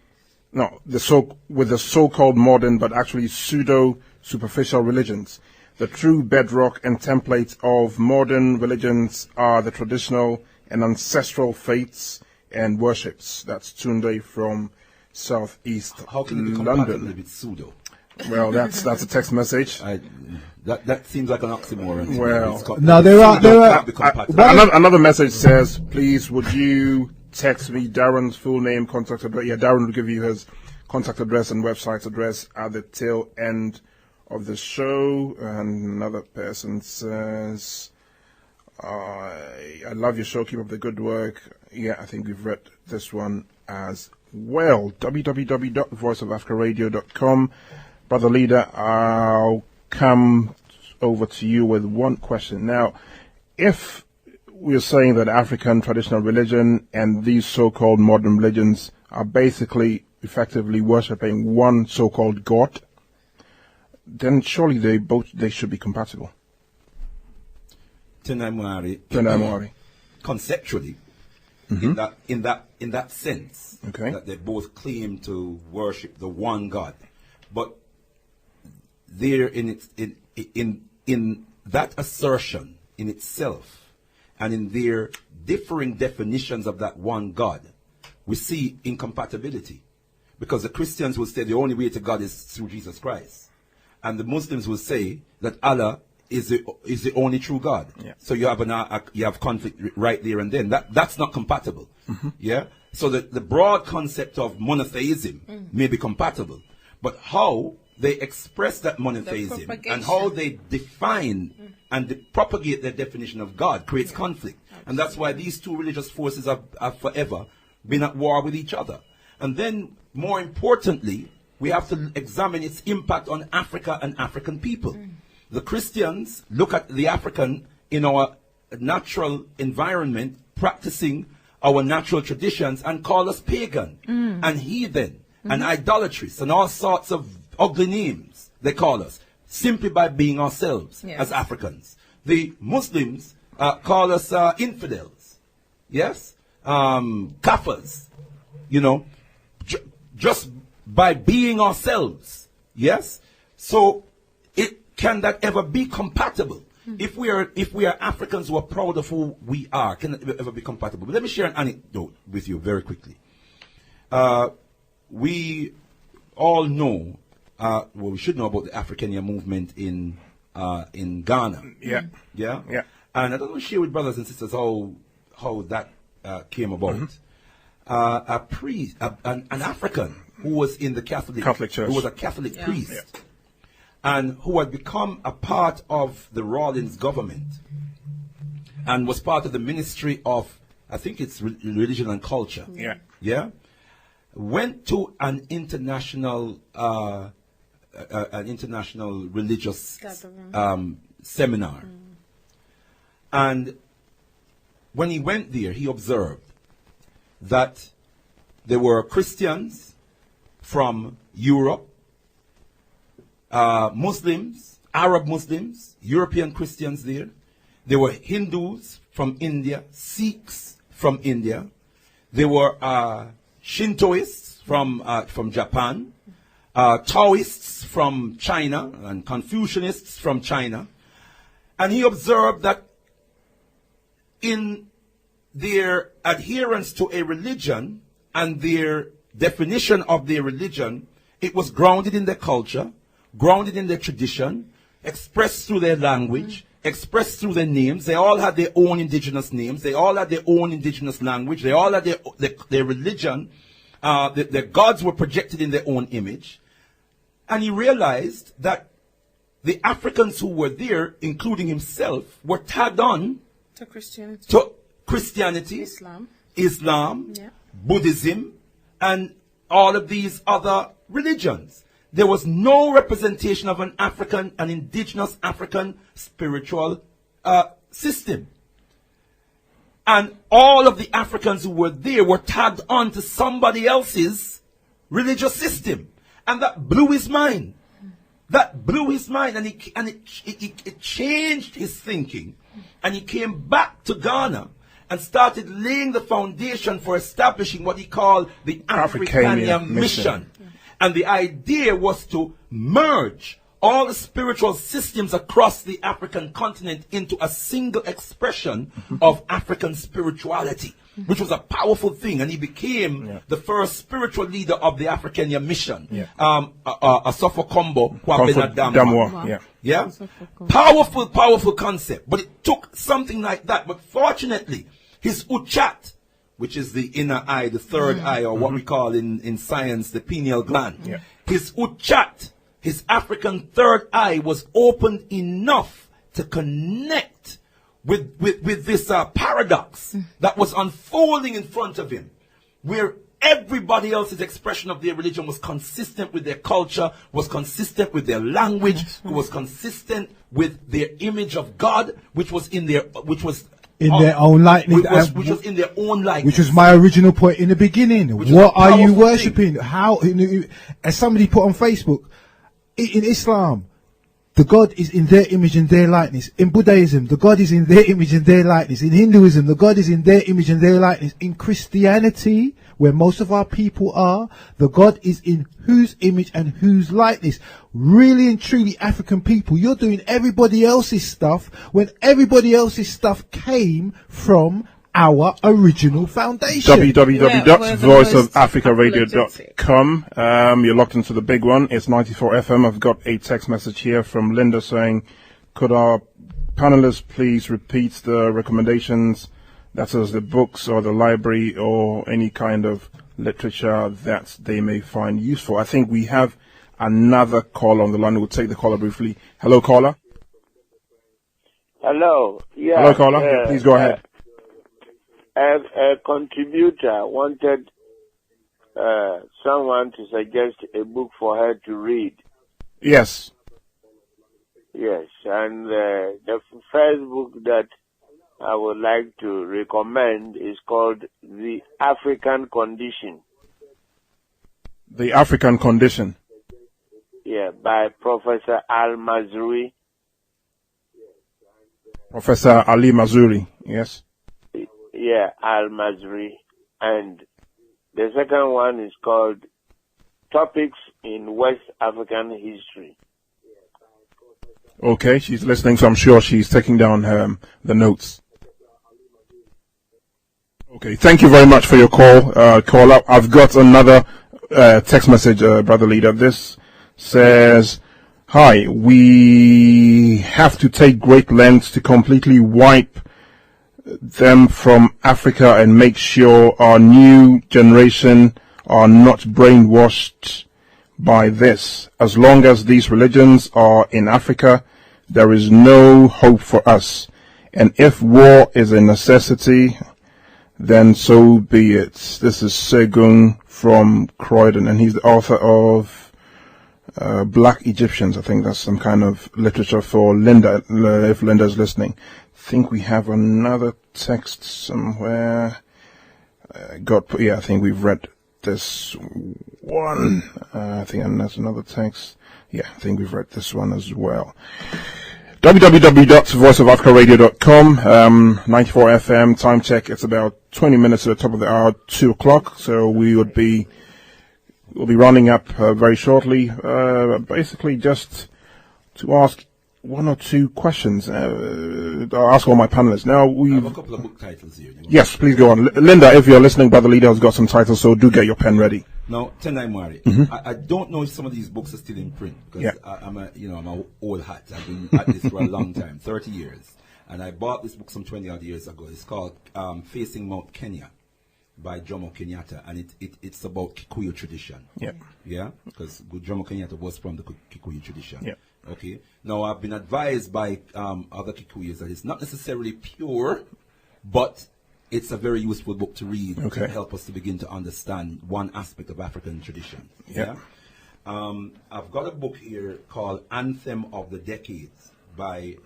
with the so-called modern but actually pseudo superficial religions. The true bedrock and template of modern religions are the traditional and ancestral faiths and worships. That's Tunde from Southeast How can it be compatible London. with pseudo? Well, that's a text message. That seems like an oxymoron. Well, no, there are another message says, please would you text me Darren's full name, contact address. Yeah, Darren will give you his contact address and website address at the tail end of the show. And another person says, I love your show, keep up the good work. Yeah, I think we've read this one as well. www.voiceofafricaradio.com. Brother Leader, I'll come over to you with one question. Now, if we're saying that African traditional religion and these so-called modern religions are basically effectively worshipping one so-called God, then surely they should be compatible. Conceptually, in that sense, that they both claim to worship the one God, but there in that assertion in itself, and in their differing definitions of that one God, we see incompatibility, because the Christians will say the only way to God is through Jesus Christ, and the Muslims will say that Allah is the only true God. Yeah. So you have conflict right there and then. That's not compatible. Yeah. So the broad concept of monotheism may be compatible, but how they express that monotheism and how they define and propagate their definition of God creates conflict. Absolutely. And that's why these two religious forces have forever been at war with each other. And then, more importantly, we have to examine its impact on Africa and African people. The Christians look at the African in our natural environment, practicing our natural traditions, and call us pagan and heathen and idolatrous and all sorts of ugly names they call us, simply by being ourselves as Africans. The Muslims call us infidels, yes, kafirs, just by being ourselves, yes. So can that ever be compatible? If we are Africans who are proud of who we are, can it ever be compatible? But let me share an anecdote with you very quickly. We all know, we should know about the African movement in Ghana. Yeah. And I don't want to share with brothers and sisters how that came about. A priest, an African who was in the Catholic Church, who was a Catholic priest, and who had become a part of the Rawlins government and was part of the Ministry of, I think it's Religion and Culture. Went to an international religious seminar. And when he went there, he observed that there were Christians from Europe, Muslims, Arab Muslims, European Christians there. There were Hindus from India, Sikhs from India. There were Shintoists from Japan, Taoists from China, and Confucianists from China. And he observed that in their adherence to a religion and their definition of their religion, it was grounded in their culture, grounded in their tradition, expressed through their language, expressed through their names. They all had their own indigenous names. They all had their own indigenous language. They all had their religion. Their gods were projected in their own image. And he realized that the Africans who were there, including himself, were tagged on to Christianity, Islam, Buddhism, and all of these other religions. There was no representation of an indigenous African spiritual system. And all of the Africans who were there were tagged on to somebody else's religious system. And that blew his mind. That blew his mind, and it changed his thinking. And he came back to Ghana and started laying the foundation for establishing what he called the Afrikan Mission. And the idea was to merge all the spiritual systems across the African continent into a single expression of African spirituality, which was a powerful thing. And he became the first spiritual leader of the Afrikan Mission, a Sofokombo, Powerful concept. But it took something like that. But fortunately, his Uchat, which is the inner eye, the third eye, or what we call in science, the pineal gland. His Uchat, his African third eye, was opened enough to connect with this paradox that was unfolding in front of him, where everybody else's expression of their religion was consistent with their culture, was consistent with their language, was consistent with their image of God, which was in their own likeness, which was in their own likeness. Which was my original point in the beginning. What are you worshipping? How, as somebody put on Facebook, in Islam, the God is in their image and their likeness. In Buddhism, the God is in their image and their likeness. In Hinduism, the God is in their image and their likeness. In Christianity, where most of our people are, the God is in whose image and whose likeness. Really and truly African people, you're doing everybody else's stuff when everybody else's stuff came from our original foundation. www.voiceofafricaradio.com. You're locked into the big one. It's 94 FM. I've got a text message here from Linda saying, could our panelists please repeat the recommendations, that is the books or the library or any kind of literature that they may find useful? I think we have another caller on the line. We'll take the caller briefly. Hello, caller. Hello. Yeah. Hello, caller. Please go ahead. A contributor wanted someone to suggest a book for her to read. Yes. Yes, and the first book that I would like to recommend is called The African Condition. The African Condition. Yeah, by Professor Al-Mazrui. Professor Ali Mazrui, yes. Yeah, Al-Mazrui. And the second one is called Topics in West African History. Okay, she's listening, so I'm sure she's taking down the notes. Okay, thank you very much for your call, caller. I've got another text message, Brother Leader. This says, hi, we have to take great lengths to completely wipe them from Africa and make sure our new generation are not brainwashed by this. As long as these religions are in Africa, there is no hope for us. And if war is a necessity, then so be it. This is Segun from Croydon, and he's the author of Black Egyptians. I think that's some kind of literature for Linda, if Linda's listening. I think we have another text somewhere. I think we've read this one. I think that's another text. Yeah, I think we've read this one as well. www.voiceofafricaradio.com, 94 FM, time check. It's about 20 minutes to the top of the hour, 2 o'clock. So we'll be rounding up very shortly. Basically, just to ask one or two questions. I'll ask all my panelists. Now I have a couple of book titles here. Yes, please go on. Linda, if you're listening, Brother Leader has got some titles, so do get your pen ready. Now, Tendai Mari, I don't know if some of these books are still in print because I'm an old hat. I've been at this for a long time, 30 years. And I bought this book some 20 odd years ago. It's called Facing Mount Kenya by Jomo Kenyatta, and it's about Kikuyu tradition. Yeah, because Jomo Kenyatta was from the Kikuyu tradition. Okay. Now I've been advised by other Kikuyus that it's not necessarily pure, but it's a very useful book to read to help us to begin to understand one aspect of African tradition. I've got a book here called Anthem of the Decades by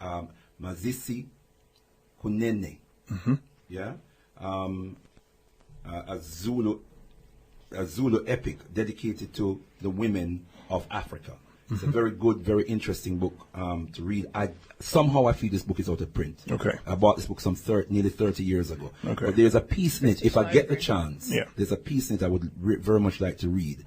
Mazisi Kunene. A Zulu epic dedicated to the women of Africa. It's a very good, very interesting book to read. Somehow I feel this book is out of print. I bought this book nearly 30 years ago. But there's a piece in it, if I get the chance, there's a piece in it I would very much like to read.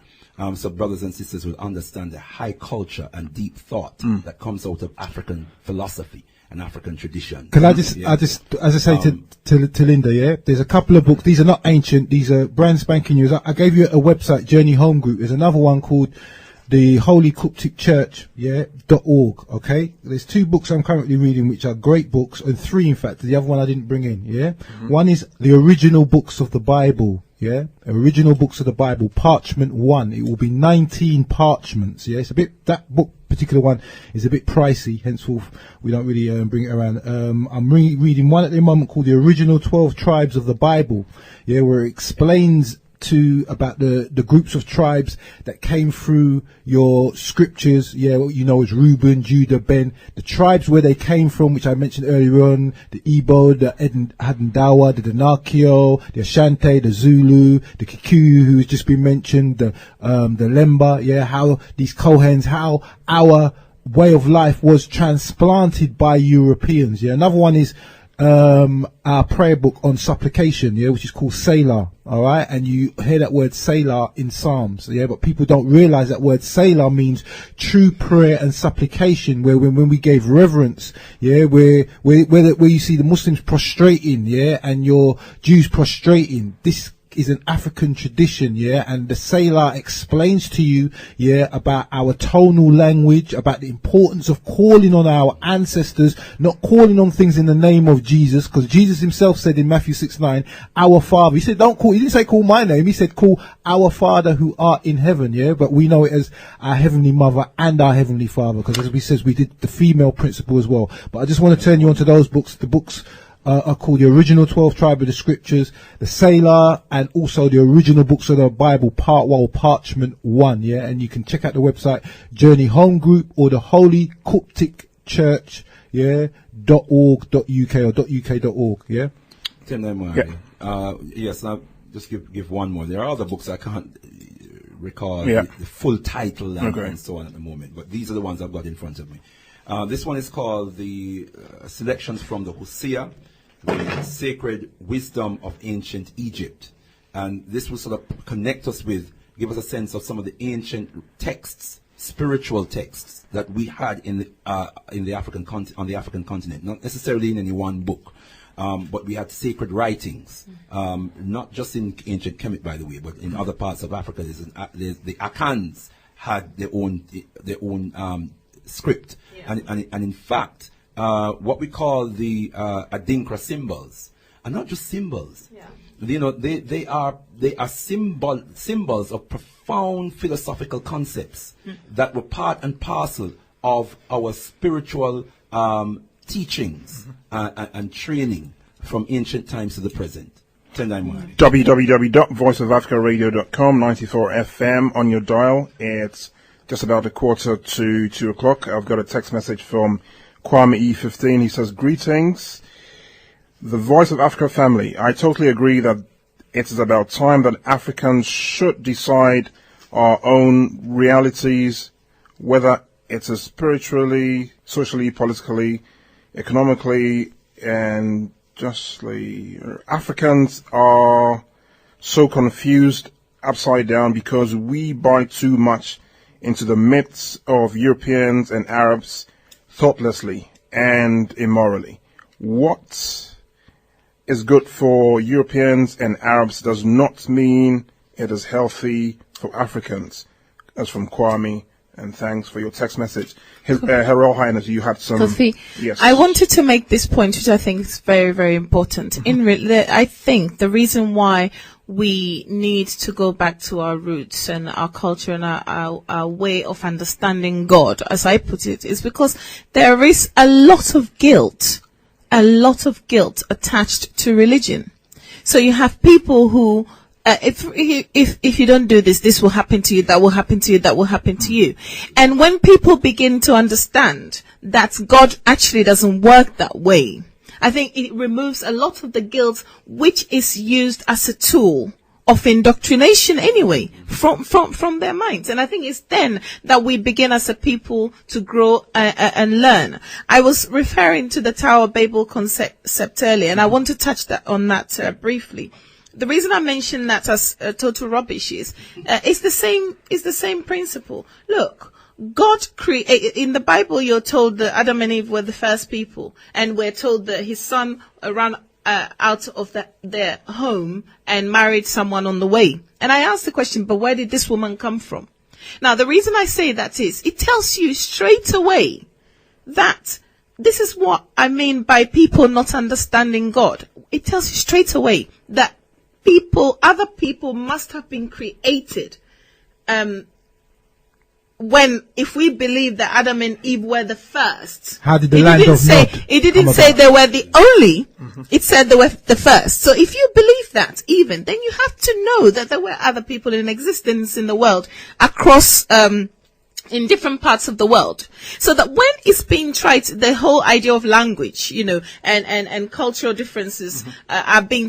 So brothers and sisters will understand the high culture and deep thought that comes out of African philosophy and African tradition. Can I just, as I say to Linda, there's a couple of books. These are not ancient. These are brand spanking new. I gave you a website, Journey Home Group. There's another one called the Holy Coptic Church, .org. Okay, there's 2 books I'm currently reading, which are great books, and 3 in fact. The other one I didn't bring in. One is the original books of the Bible. Original books of the Bible, Parchment 1. It will be 19 parchments. It's a bit, that book, particular one, is a bit pricey, henceforth we don't really bring it around. I'm reading one at the moment called the Original 12 Tribes of the Bible, where it explains about the groups of tribes that came through your scriptures, what you know as Reuben, Judah, Ben, the tribes where they came from, which I mentioned earlier on, the Igbo, the Hadendawa, the Danakio, the Ashanti, the Zulu, the Kikuyu, who's just been mentioned, the Lemba, how these Kohens, how our way of life was transplanted by Europeans. Another one is our prayer book on supplication, which is called Selah, all right? And you hear that word Selah in Psalms, but people don't realize that word Selah means true prayer and supplication, where when we gave reverence, where you see the Muslims prostrating, and your Jews prostrating. This is an African tradition, and the Selah explains to you, about our tonal language, about the importance of calling on our ancestors, not calling on things in the name of Jesus, because Jesus himself said in Matthew 6:9, our Father. He said, he didn't say call my name, he said call our Father who art in heaven, but we know it as our Heavenly Mother and our Heavenly Father, because as we says, we did the female principle as well. But I just want to turn you on to those books. The books are called the Original 12 Tribe of the Scriptures, the Selah, and also the original books of the Bible, Part 1, Parchment 1, and you can check out the website, Journey Home Group, or the Holy Coptic Church, .org.uk or .uk.org, Yes, I'll just give one more. There are other books I can't recall the full title and so on at the moment, but these are the ones I've got in front of me. This one is called the Selections from the Hosea, the Sacred Wisdom of Ancient Egypt. And this will sort of connect us give us a sense of some of the ancient texts, spiritual texts that we had on the African continent. Not necessarily in any one book, but we had sacred writings, not just in ancient Kemet, by the way, but in other parts of Africa. The Akans had their own script, and in fact, what we call the Adinkra symbols are not just symbols. They are symbols of profound philosophical concepts that were part and parcel of our spiritual teachings and training from ancient times to the present. www.voiceofafricaradio.com, 94 FM on your dial. It's just about 1:45. I've got a text message from Kwame E15. He says, greetings, the Voice of Africa family. I totally agree that it is about time that Africans should decide our own realities, whether it is spiritually, socially, politically, economically, and justly. Africans are so confused upside down because we buy too much into the myths of Europeans and Arabs thoughtlessly and immorally. What is good for Europeans and Arabs does not mean it is healthy for Africans. That's from Kwame, and thanks for your text message. Her Royal Highness, you had some... Kofi, yes. I wanted to make this point, which I think is very, very important. I think the reason why we need to go back to our roots and our culture and our way of understanding God, as I put it, is because there is a lot of guilt attached to religion. So you have people who, if you don't do this, this will happen to you, that will happen to you, that will happen to you. And when people begin to understand that God actually doesn't work that way, I think it removes a lot of the guilt which is used as a tool of indoctrination anyway from their minds. And I think it's then that we begin as a people to grow and learn. I was referring to the Tower of Babel concept earlier, and I want to touch on that briefly. The reason I mention that as total rubbish is it's the same principle. Look, God created, in the Bible you're told that Adam and Eve were the first people, and we're told that his son ran out of their home and married someone on the way. And I asked the question, but where did this woman come from? Now, the reason I say that is, it tells you straight away that this is what I mean by people not understanding God. It tells you straight away that other people must have been created, if we believe that Adam and Eve were the first. How did the land of Nod? It didn't say they were the only. It said they were the first. So if you believe that, then you have to know that there were other people in existence in the world across, in different parts of the world. So that when it's being tried, the whole idea of language, and cultural differences are being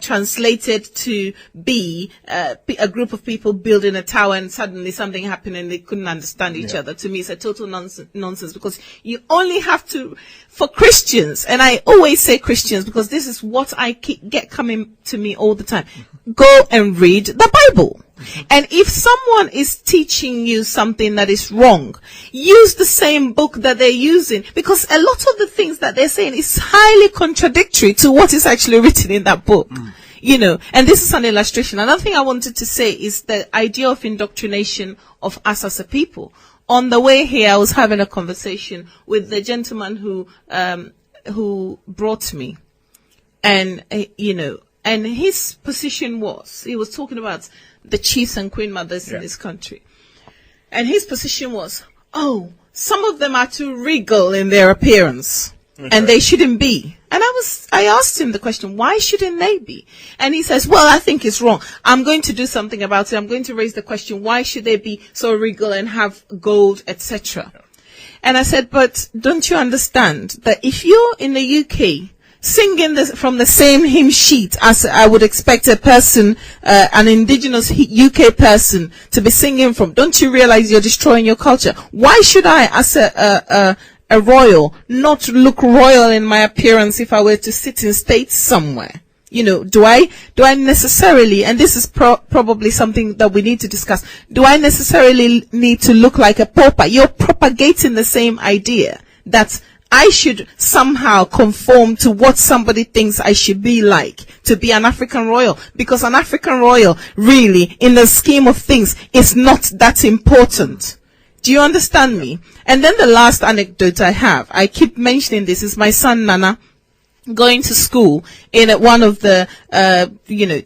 translated to be a group of people building a tower, and suddenly something happened and they couldn't understand each other. To me, it's a total nonsense, because you only have to, for Christians, and I always say Christians because this is what I get coming to me all the time, go and read the Bible. And if someone is teaching you something that is wrong, use the same book that they're using, because a lot of the things that they're saying is highly contradictory to what is actually written in that book. And this is an illustration. Another thing I wanted to say is the idea of indoctrination of us as a people. On the way here, I was having a conversation with the gentleman who brought me, and and his position was, he was talking about the chiefs and queen mothers in this country. And his position was, some of them are too regal in their appearance, and they shouldn't be. And I asked him the question, why shouldn't they be? And he says, well, I think it's wrong. I'm going to do something about it. I'm going to raise the question, why should they be so regal and have gold, etc.? And I said, but don't you understand that if you're in the UK singing from the same hymn sheet as I would expect a person, an indigenous UK person to be singing from, don't you realize you're destroying your culture? Why should I, as a royal, not look royal in my appearance if I were to sit in state somewhere? Do I necessarily, and this is probably something that we need to discuss, do I necessarily need to look like a pauper? You're propagating the same idea that I should somehow conform to what somebody thinks I should be like to be an African royal, because an African royal really, in the scheme of things, is not that important. Do you understand me? And then the last anecdote I have, I keep mentioning this, is my son Nana going to school in one of the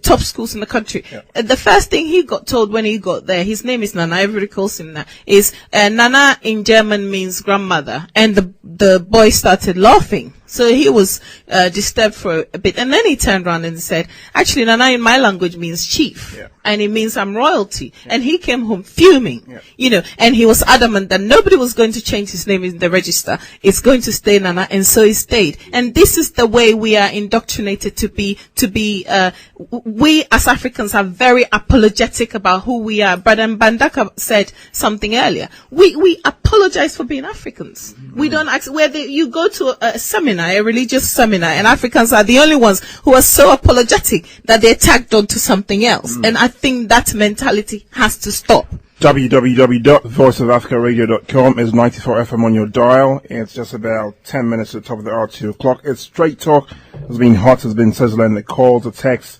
top schools in the country. The first thing he got told when he got there, his name is Nana, everybody calls him that, is Nana in German means grandmother, and the boy started laughing. So he was disturbed for a bit, and then he turned around and said, actually, Nana in my language means chief, and it means I'm royalty. And he came home fuming, and he was adamant that nobody was going to change his name in the register. It's going to stay Nana, and so he stayed. And this is the way we are indoctrinated to be. We as Africans are very apologetic about who we are. Bro.Ldr.Mbandaka said something earlier. We apologize for being Africans. We don't whether you go to a seminar, a religious seminar, and Africans are the only ones who are so apologetic that they're tagged onto something else. And I think that mentality has to stop. www.voiceofafricaradio.com is 94 FM on your dial. It's just about 10 minutes to the top of the hour, 2 o'clock. It's straight talk. It's been hot, it's been sizzling. The calls, the texts,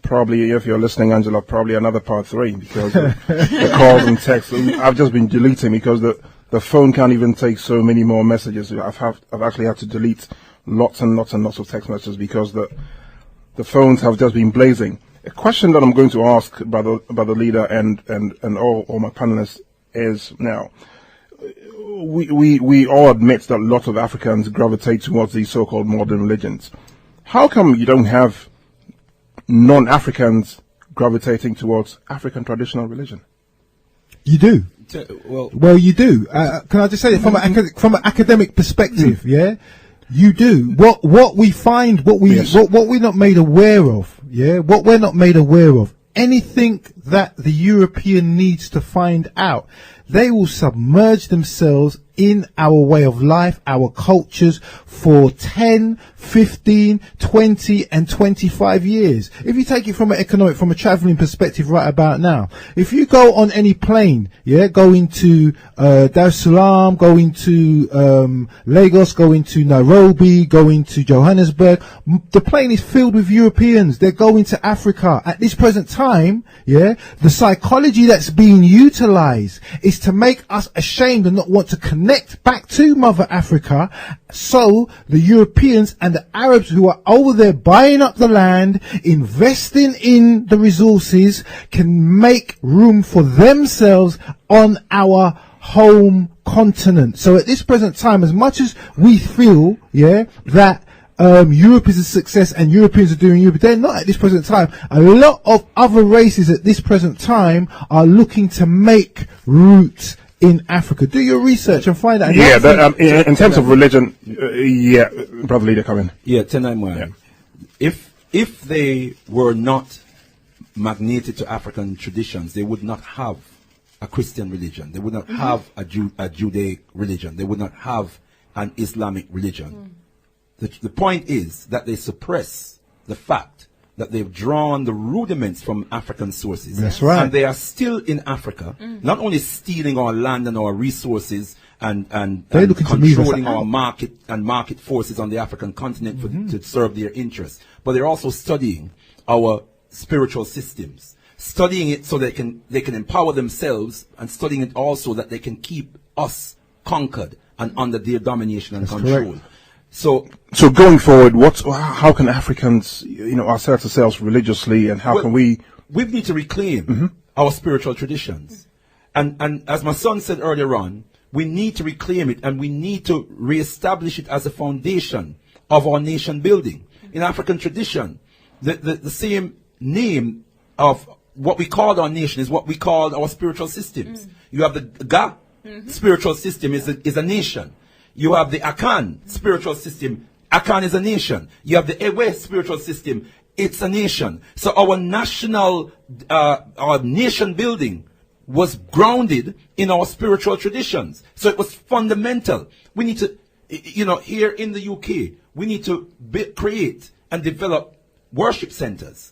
Probably, if you're listening, Angela, probably another part 3 because the calls and texts. I've just been deleting because the phone can't even take so many more messages. I've actually had to delete lots and lots and lots of text messages because the phones have just been blazing. A question that I'm going to ask about the leader and all my panelists is now. We all admit that a lot of Africans gravitate towards these so-called modern religions. How come you don't have non-Africans gravitating towards African traditional religion? You do. Well, you do. Can I just say that from an academic perspective? Yeah, you do. What we find, what we're not made aware of. Yeah, what we're not made aware of. Anything that the European needs to find out, they will submerge themselves in our way of life, our cultures for 10, 15, 20 and 25 years. If you take it from a traveling perspective right about now, if you go on any plane, going to Dar es Salaam, going to Lagos, going to Nairobi, going to Johannesburg, the plane is filled with Europeans. They're going to Africa. At this present time, the psychology that's being utilized is to make us ashamed and not want to connect back to Mother Africa, so the Europeans and the Arabs who are over there buying up the land, investing in the resources, can make room for themselves on our home continent. So at this present time, as much as we feel that Europe is a success and Europeans are doing Europe, they're not at this present time. A lot of other races at this present time are looking to make roots in Africa. Do your research and find out. In terms of religion, Brother Leader, come in. If they were not magneted to African traditions, they would not have a Christian religion. They would not have a Judaic religion. They would not have an Islamic religion. The point is that they suppress the fact that they've drawn the rudiments from African sources. That's right. And they are still in Africa, not only stealing our land and our resources and controlling our market forces on the African continent to serve their interests, but they're also studying our spiritual systems, studying it so they can empower themselves, and studying it also that they can keep us conquered and under their domination and control. Correct. So going forward, how can Africans, assert ourselves religiously, and how can we? We need to reclaim our spiritual traditions, and as my son said earlier on, we need to reclaim it, and we need to reestablish it as a foundation of our nation building. In African tradition, the same name of what we call our nation is what we call our spiritual systems. You have the Ga spiritual system is a nation. You have the Akan spiritual system. Akan is a nation. You have the Ewe spiritual system. It's a nation. So our nation building was grounded in our spiritual traditions. So it was fundamental. We need to, here in the UK, we need to create and develop worship centers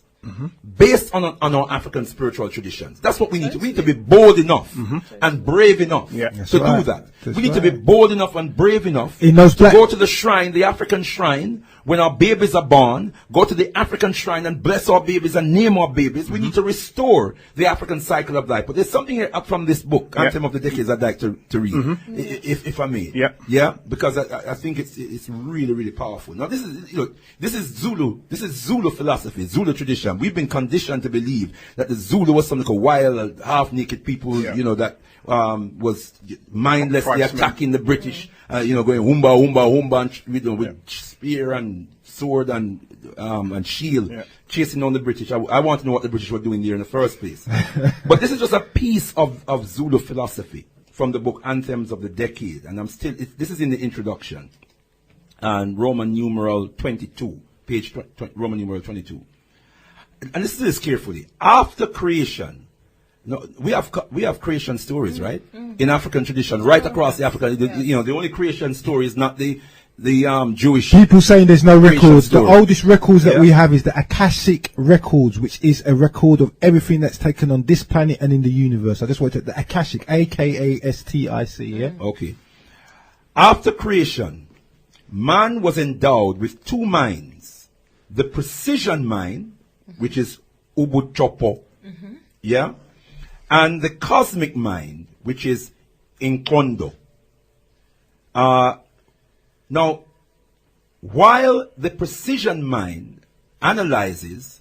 based on our African spiritual traditions. That's what we need to. We need to be bold enough and brave enough to do that. We need to be bold enough and brave enough to go to the shrine, the African shrine, when our babies are born, go to the African shrine and bless our babies and name our babies. We need to restore the African cycle of life. But there's something here up from this book, Anthem of the Decades, I'd like to read, if I may. Because I think it's really, really powerful. Now this is Zulu philosophy, Zulu tradition. We've been conditioned to believe that the Zulu was some like a wild, half-naked people, that was mindlessly attacking the British, going humba, humba, humba, with spear and sword and shield, chasing on the British. I want to know what the British were doing there in the first place. But this is just a piece of Zulu philosophy from the book Anthems of the Decade, and this is in the introduction, and Roman numeral 22, page Roman numeral 22. And listen to this carefully. After creation, we have creation stories, right? In African tradition, right across the Africa. The only creation story is not the Jewish. People saying there's no records. The oldest records that we have is the Akashic records, which is a record of everything that's taken on this planet and in the universe. I just want to the Akashic, Akastic. Yeah. Okay. After creation, man was endowed with two minds: the precision mind which is Ubuchopo. Yeah? And the cosmic mind, which is Inkondo. Now, while the precision mind analyzes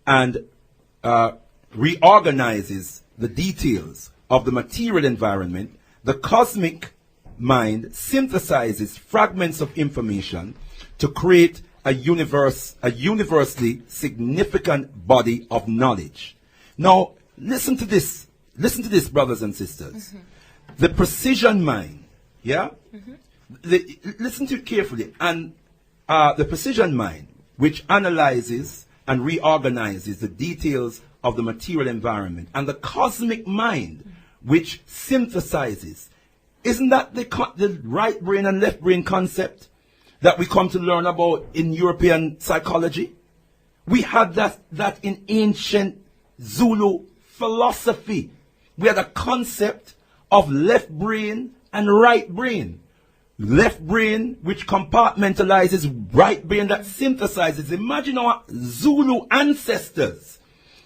and reorganizes the details of the material environment, the cosmic mind synthesizes fragments of information to create a universally significant body of knowledge. Now, listen to this, brothers and sisters. The precision mind, yeah? Listen to it carefully. And the precision mind, which analyzes and reorganizes the details of the material environment, and the cosmic mind, which synthesizes. Isn't that the right brain and left brain concept that we come to learn about in European psychology? We had that in ancient Zulu philosophy. We had a concept of left brain and right brain. Left brain, which compartmentalizes, right brain that synthesizes. Imagine our Zulu ancestors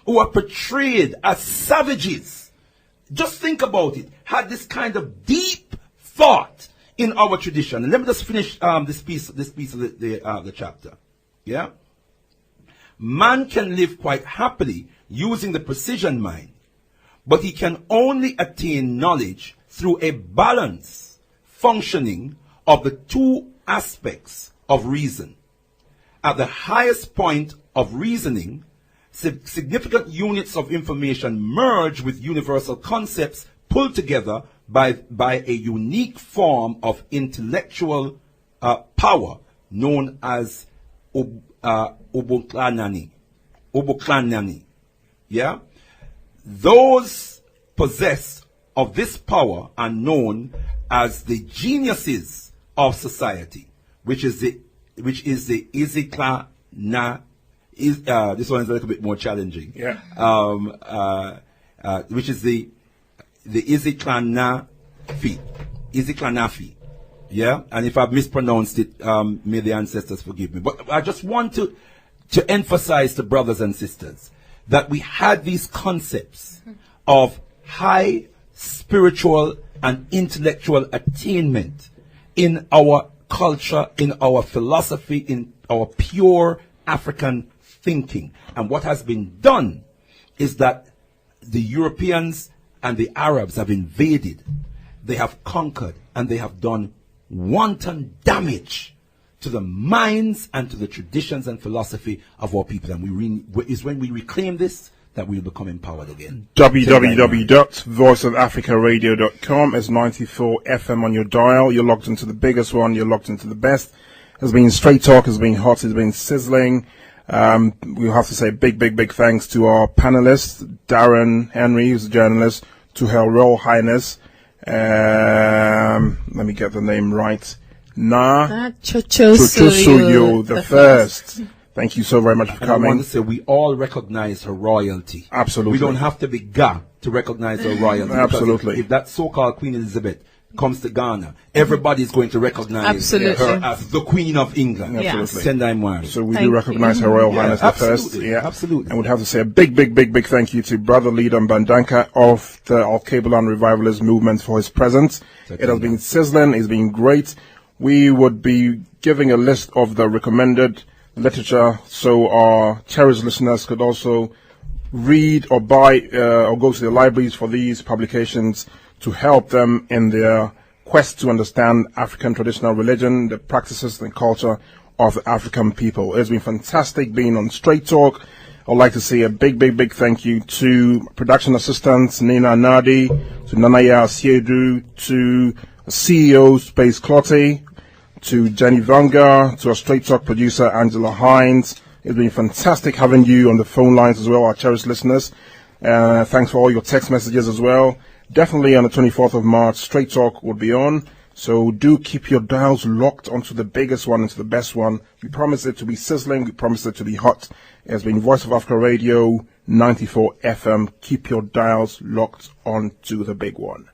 who are portrayed as savages. Just think about it. Had this kind of deep thought in our tradition. And let me just finish this piece of the chapter. Yeah? Man can live quite happily using the precision mind, but he can only attain knowledge through a balance functioning of the two aspects of reason. At the highest point of reasoning, significant units of information merge with universal concepts pulled together by a unique form of intellectual power known as Ubuklanani. Yeah? Those possessed of this power are known as the geniuses of society, which is the Iziklana. This one is a little bit more challenging. Yeah. Which is the Iziklanafi. Yeah. And if I've mispronounced it, may the ancestors forgive me. But I just want to emphasize to brothers and sisters that we had these concepts of high spiritual and intellectual attainment in our culture, in our philosophy, in our pure African thinking. And what has been done is that the Europeans and the Arabs have invaded, they have conquered, and they have done wanton damage to the minds and to the traditions and philosophy of our people. And is when we reclaim this that we will become empowered again. www.voiceofafricaradio.com is 94 FM on your dial. You're logged into the biggest one. You're logged into the best. Has been straight talk. Has been hot. Has been sizzling. We have to say big thanks to our panelists, Darren Henry, who's a journalist, to Her Royal Highness. Let me get the name right. Tsotsoo the first. Thank you so very much for coming. I want to say we all recognize her royalty. Absolutely. We don't have to be Ga to recognize her royalty. Absolutely. If that so-called Queen Elizabeth comes to Ghana, everybody's going to recognize her as the Queen of England. Absolutely. Sendai Mwari. So we do recognize Her Royal Highness the first. Yeah, absolutely. And we'd have to say a big thank you to Bro.Ldr.Mbandaka of the Alkebu-Lan Revivalist Movement for his presence. It has been sizzling. It's been great. We would be giving a list of the recommended literature so our cherished listeners could also read or buy or go to the libraries for these publications to help them in their quest to understand African traditional religion, the practices and culture of the African people. It's been fantastic being on Straight Talk. I'd like to say a big thank you to production assistants Nina Nadi, to Nanaya Siedu, to CEO Space Clotty, to Jenny Vanga, to our Straight Talk producer Angela Hines. It's been fantastic having you on the phone lines as well, our cherished listeners. Thanks for all your text messages as well. Definitely on the 24th of March, Straight Talk will be on. So do keep your dials locked onto the biggest one, into the best one. We promise it to be sizzling. We promise it to be hot. It has been Voice of Africa Radio, 94 FM. Keep your dials locked onto the big one.